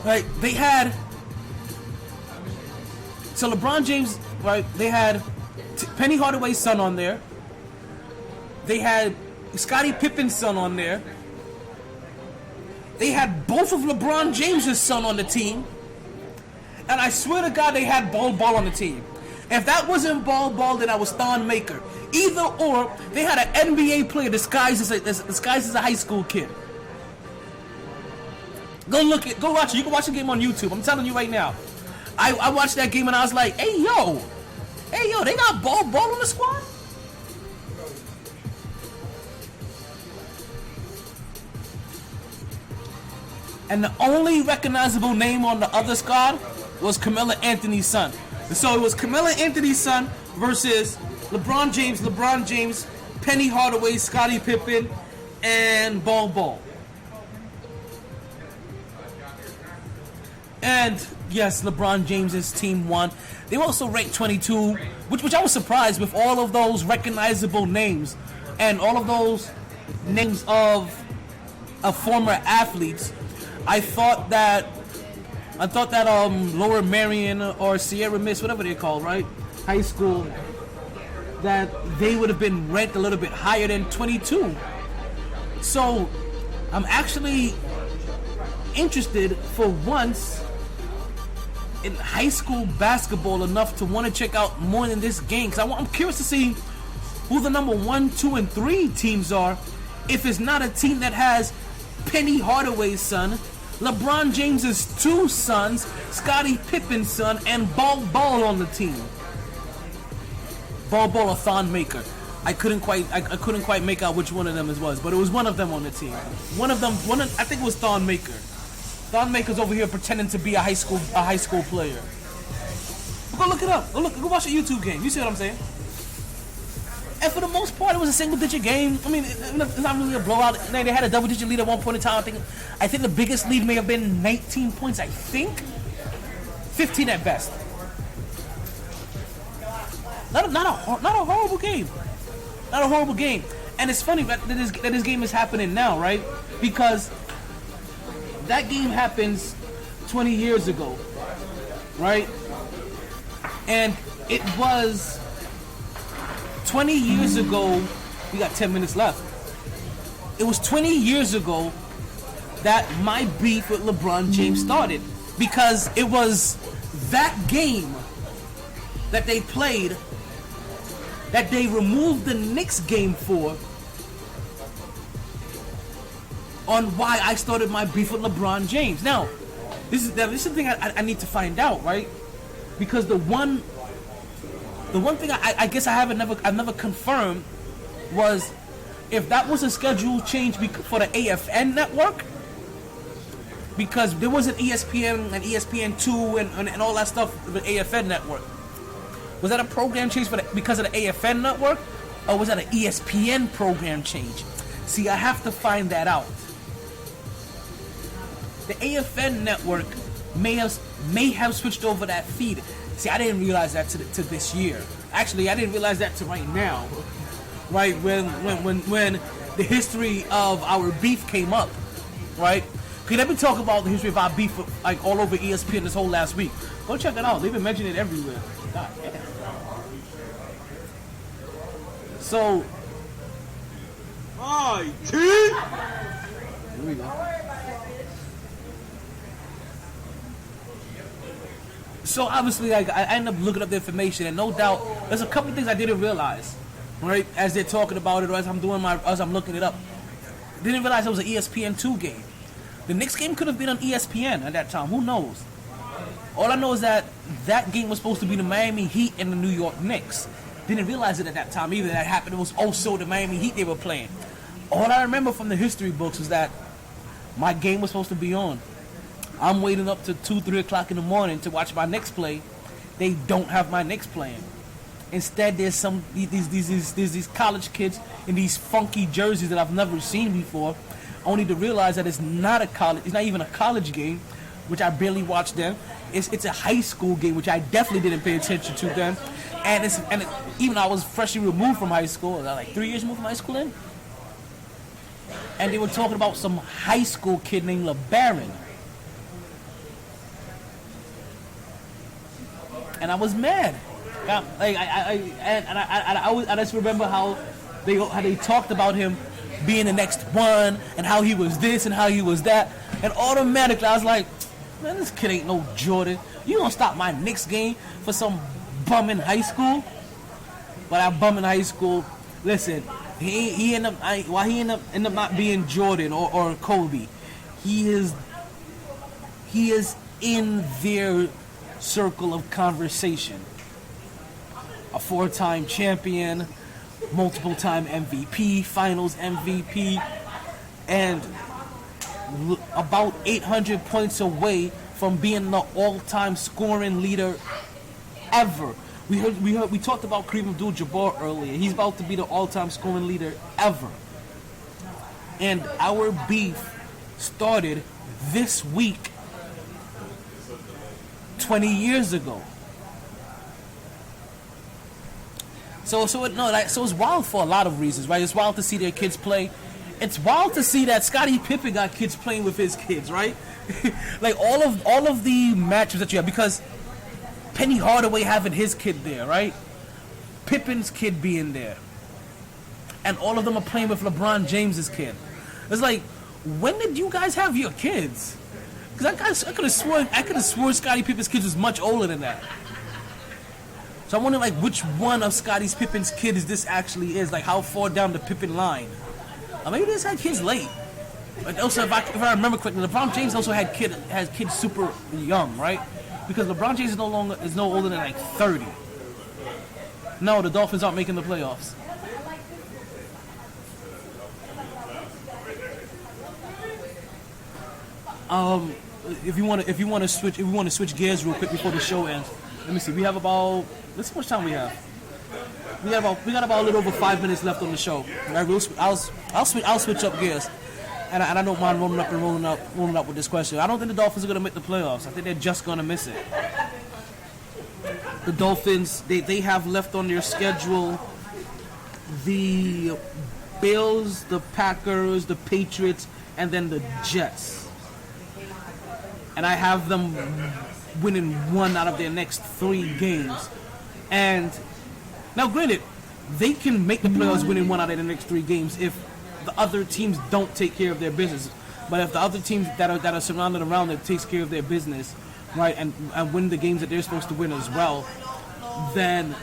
Right, they had. So LeBron James, right? They had Penny Hardaway's son on there. They had Scottie Pippen's son on there. They had both of LeBron James' son on the team. And I swear to God, they had Ball on the team. If that wasn't Ball, then I was Thon Maker. Either or, they had an NBA player disguised as a high school kid. Go watch it. You can watch the game on YouTube. I'm telling you right now. I watched that game and I was like, hey yo, they got Ball on the squad? And the only recognizable name on the other squad was Carmelo Anthony's son. And so it was Carmelo Anthony's son versus LeBron James, Penny Hardaway, Scottie Pippen, and Ball. And yes, LeBron James' team won. They were also ranked 22, which I was surprised with all of those recognizable names and all of those names of former athletes. I thought that Lower Marion or Sierra Mist, whatever they're called, right? High school, that they would have been ranked a little bit higher than 22. So I'm actually interested for once in high school basketball enough to want to check out more than this game, because I'm curious to see who the number 1, 2, and 3 teams are. If it's not a team that has Penny Hardaway's son, LeBron James's 2 sons, Scottie Pippen's son, and Ball on the team. Ball or Thon Maker. I couldn't quite make out which one of them it was, but it was one of them on the team. I think it was Thon Maker. Thon Maker's over here pretending to be a high school player. Go look it up. Go watch a YouTube game. You see what I'm saying? And for the most part, it was a single-digit game. I mean, it's not really a blowout. They had a double-digit lead at one point in time. I think the biggest lead may have been 19 points. I think 15 at best. Not a horrible game. Not a horrible game. And it's funny that this game is happening now, right? Because that game happens 20 years ago, right? And it was 20 years ago. We got 10 minutes left. It was 20 years ago that my beef with LeBron James started, because it was that game that they played that they removed the Knicks game for, on why I started my beef with LeBron James. Now, this is the thing I need to find out, right? Because the one thing I guess I've never confirmed was if that was a schedule change for the AFN network, because there was an ESPN and ESPN2 and all that stuff with the AFN network. Was that a program change because of the AFN network, or was that an ESPN program change? See, I have to find that out. The AFN network may have switched over that feed. See, I didn't realize that to this year. Actually, I didn't realize that to right now. Right when the history of our beef came up, right? Okay, let me talk about the history of our beef like all over ESPN this whole last week. Go check it out. They've been mentioning it everywhere. God damn. So, MyT. Here we go. So obviously, like, I ended up looking up the information, and no doubt, there's a couple of things I didn't realize, right? As they're talking about it, or as I'm looking it up, didn't realize it was an ESPN2 game. The Knicks game could have been on ESPN at that time. Who knows? All I know is that game was supposed to be the Miami Heat and the New York Knicks. Didn't realize it at that time either. That happened. It was also the Miami Heat they were playing. All I remember from the history books was that my game was supposed to be on. I'm waiting up to 2, 3 o'clock in the morning to watch my Knicks play. They don't have my Knicks playing. Instead, there's these college kids in these funky jerseys that I've never seen before. Only to realize that it's not even a college game, which I barely watched them. It's a high school game, which I definitely didn't pay attention to then. Even though I was freshly removed from high school, like 3 years removed from high school then. And they were talking about some high school kid named LeBaron. And I was mad. I just remember how they talked about him being the next one, and how he was this and how he was that. And automatically I was like, man, this kid ain't no Jordan. You gonna stop my Knicks game for some bum in high school? But that bum in high school, listen, he ended up not being Jordan or Kobe. He is in their circle of conversation. A 4-time champion, multiple-time MVP, finals MVP, and about 800 points away from being the all-time scoring leader ever. We talked about Kareem Abdul-Jabbar earlier. He's about to be the all-time scoring leader ever. And our beef started this week 20 years ago. So it's wild for a lot of reasons, right? It's wild to see their kids play. It's wild to see that Scottie Pippen got kids playing with his kids, right? Like all of the matches that you have, because Penny Hardaway having his kid there, right? Pippen's kid being there, and all of them are playing with LeBron James's kid. It's like, when did you guys have your kids? Because I could have sworn Scottie Pippen's kids was much older than that. So I'm wondering, like, which one of Scottie Pippen's kids this actually is. Like, how far down the Pippen line? Or maybe they just had kids late. But also, if I remember correctly, LeBron James also has kids super young, right? Because LeBron James is no older than like 30. No, the Dolphins aren't making the playoffs. If you want to switch gears real quick before the show ends. Let me see. We have about. Let's see how much time we have. We got about a little over 5 minutes left on the show. Right, I'll switch up gears, and I don't mind rolling up with this question. I don't think the Dolphins are going to make the playoffs. I think they're just going to miss it. The Dolphins, they have left on their schedule the Bills, the Packers, the Patriots, and then the Jets. And I have them winning one out of their next 3 games. And now, granted, they can make the playoffs winning 1 out of the next 3 games if the other teams don't take care of their business. But if the other teams that are surrounded around them takes care of their business, right, and win the games that they're supposed to win as well, then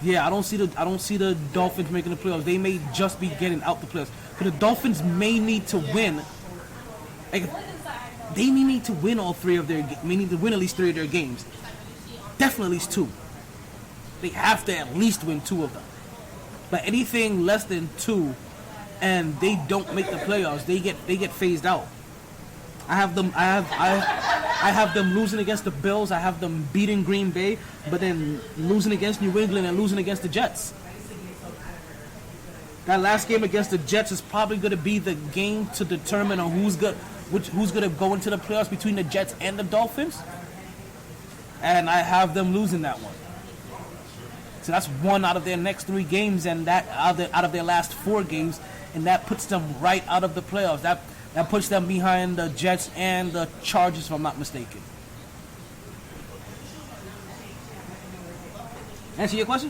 yeah, I don't see the Dolphins making the playoffs. They may just be getting out the playoffs. But the Dolphins may need to win. Like, they may need to win all 3 of their. May need to win at least 3 of their games. Definitely at least 2. They have to at least win 2 of them. But anything less than 2, and they don't make the playoffs, they get phased out. I have them losing against the Bills. I have them beating Green Bay, but then losing against New England and losing against the Jets. That last game against the Jets is probably going to be the game to determine on who's going to go into the playoffs between the Jets and the Dolphins. And I have them losing that one. So that's 1 out of their next 3 games, and that out of their last 4 games, and that puts them right out of the playoffs. That puts them behind the Jets and the Chargers, if I'm not mistaken. Answer your question?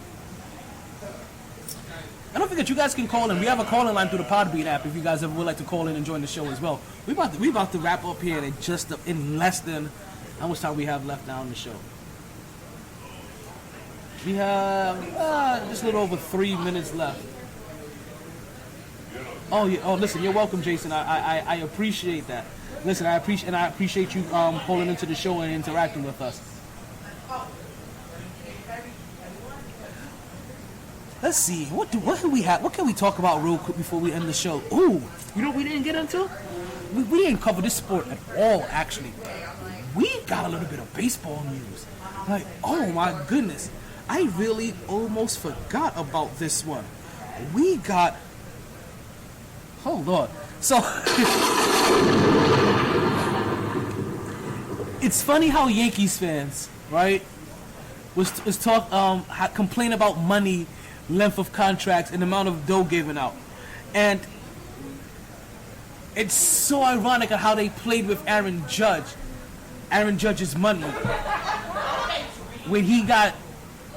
I don't forget, you guys can call in. We have a call-in line through the Podbean app if you guys ever would like to call in and join the show as well. We about to wrap up here in less than how much time we have left now on the show. We have just a little over 3 minutes left. Oh, yeah. Oh, listen, you're welcome, Jason. I appreciate that. Listen, I appreciate you calling into the show and interacting with us. Let's see. What do we have? What can we talk about real quick before we end the show? Ooh, you know what we didn't get into? We didn't cover this sport at all, actually. We got a little bit of baseball news. Like, oh my goodness. I really almost forgot about this one. We got... Hold on. So... It's funny how Yankees fans, right, complain about money, length of contracts, and amount of dough given out. And it's so ironic how they played with Aaron Judge's money. When he got,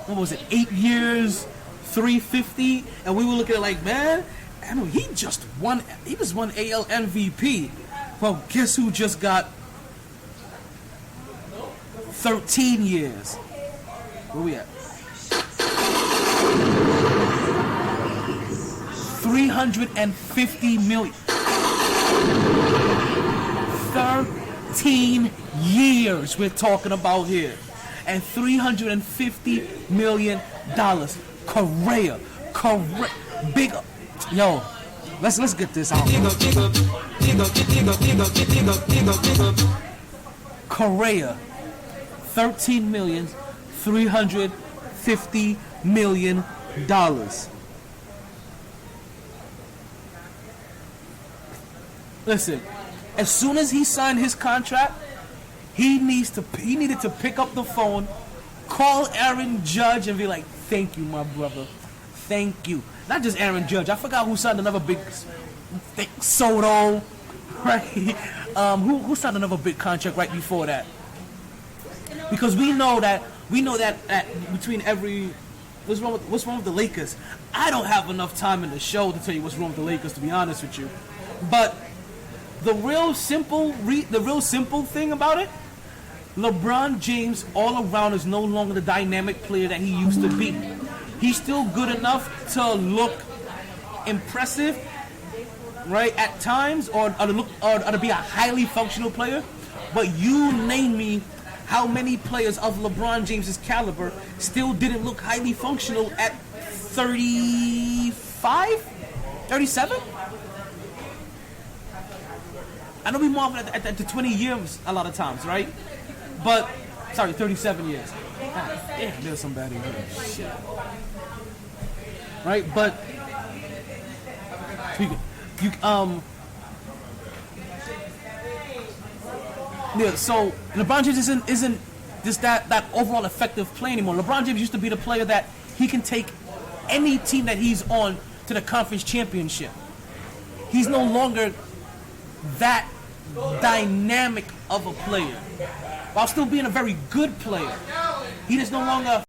what was it, 8 years, $350, and we were looking at it like, man, I mean, he just won AL MVP. Well, guess who just got 13 years? Where we at? 350 million. 13 years we're talking about here. And $350 million. Correa. Big. Yo, let's get this out. Correa. $13,350 million. Listen, as soon as he signed his contract, he needed to pick up the phone, call Aaron Judge, and be like, "Thank you, my brother. Thank you." Not just Aaron Judge. I forgot who signed another big Soto, right? Who signed another big contract right before that? Because we know that between what's wrong with the Lakers? I don't have enough time in the show to tell you what's wrong with the Lakers, to be honest with you. But the real simple thing about it, LeBron James all around is no longer the dynamic player that he used to be. He's still good enough to look impressive, right, at times, or to be a highly functional player. But you name me how many players of LeBron James's caliber still didn't look highly functional at 35, 37? I know we marvel at the 20 years a lot of times, right? But, sorry, 37 years. God damn, there's some bad in here. Shit. Right, but yeah, so LeBron James isn't just that overall effective player anymore. LeBron James used to be the player that he can take any team that he's on to the conference championship. He's no longer that dynamic of a player. while still being a very good player. He is no longer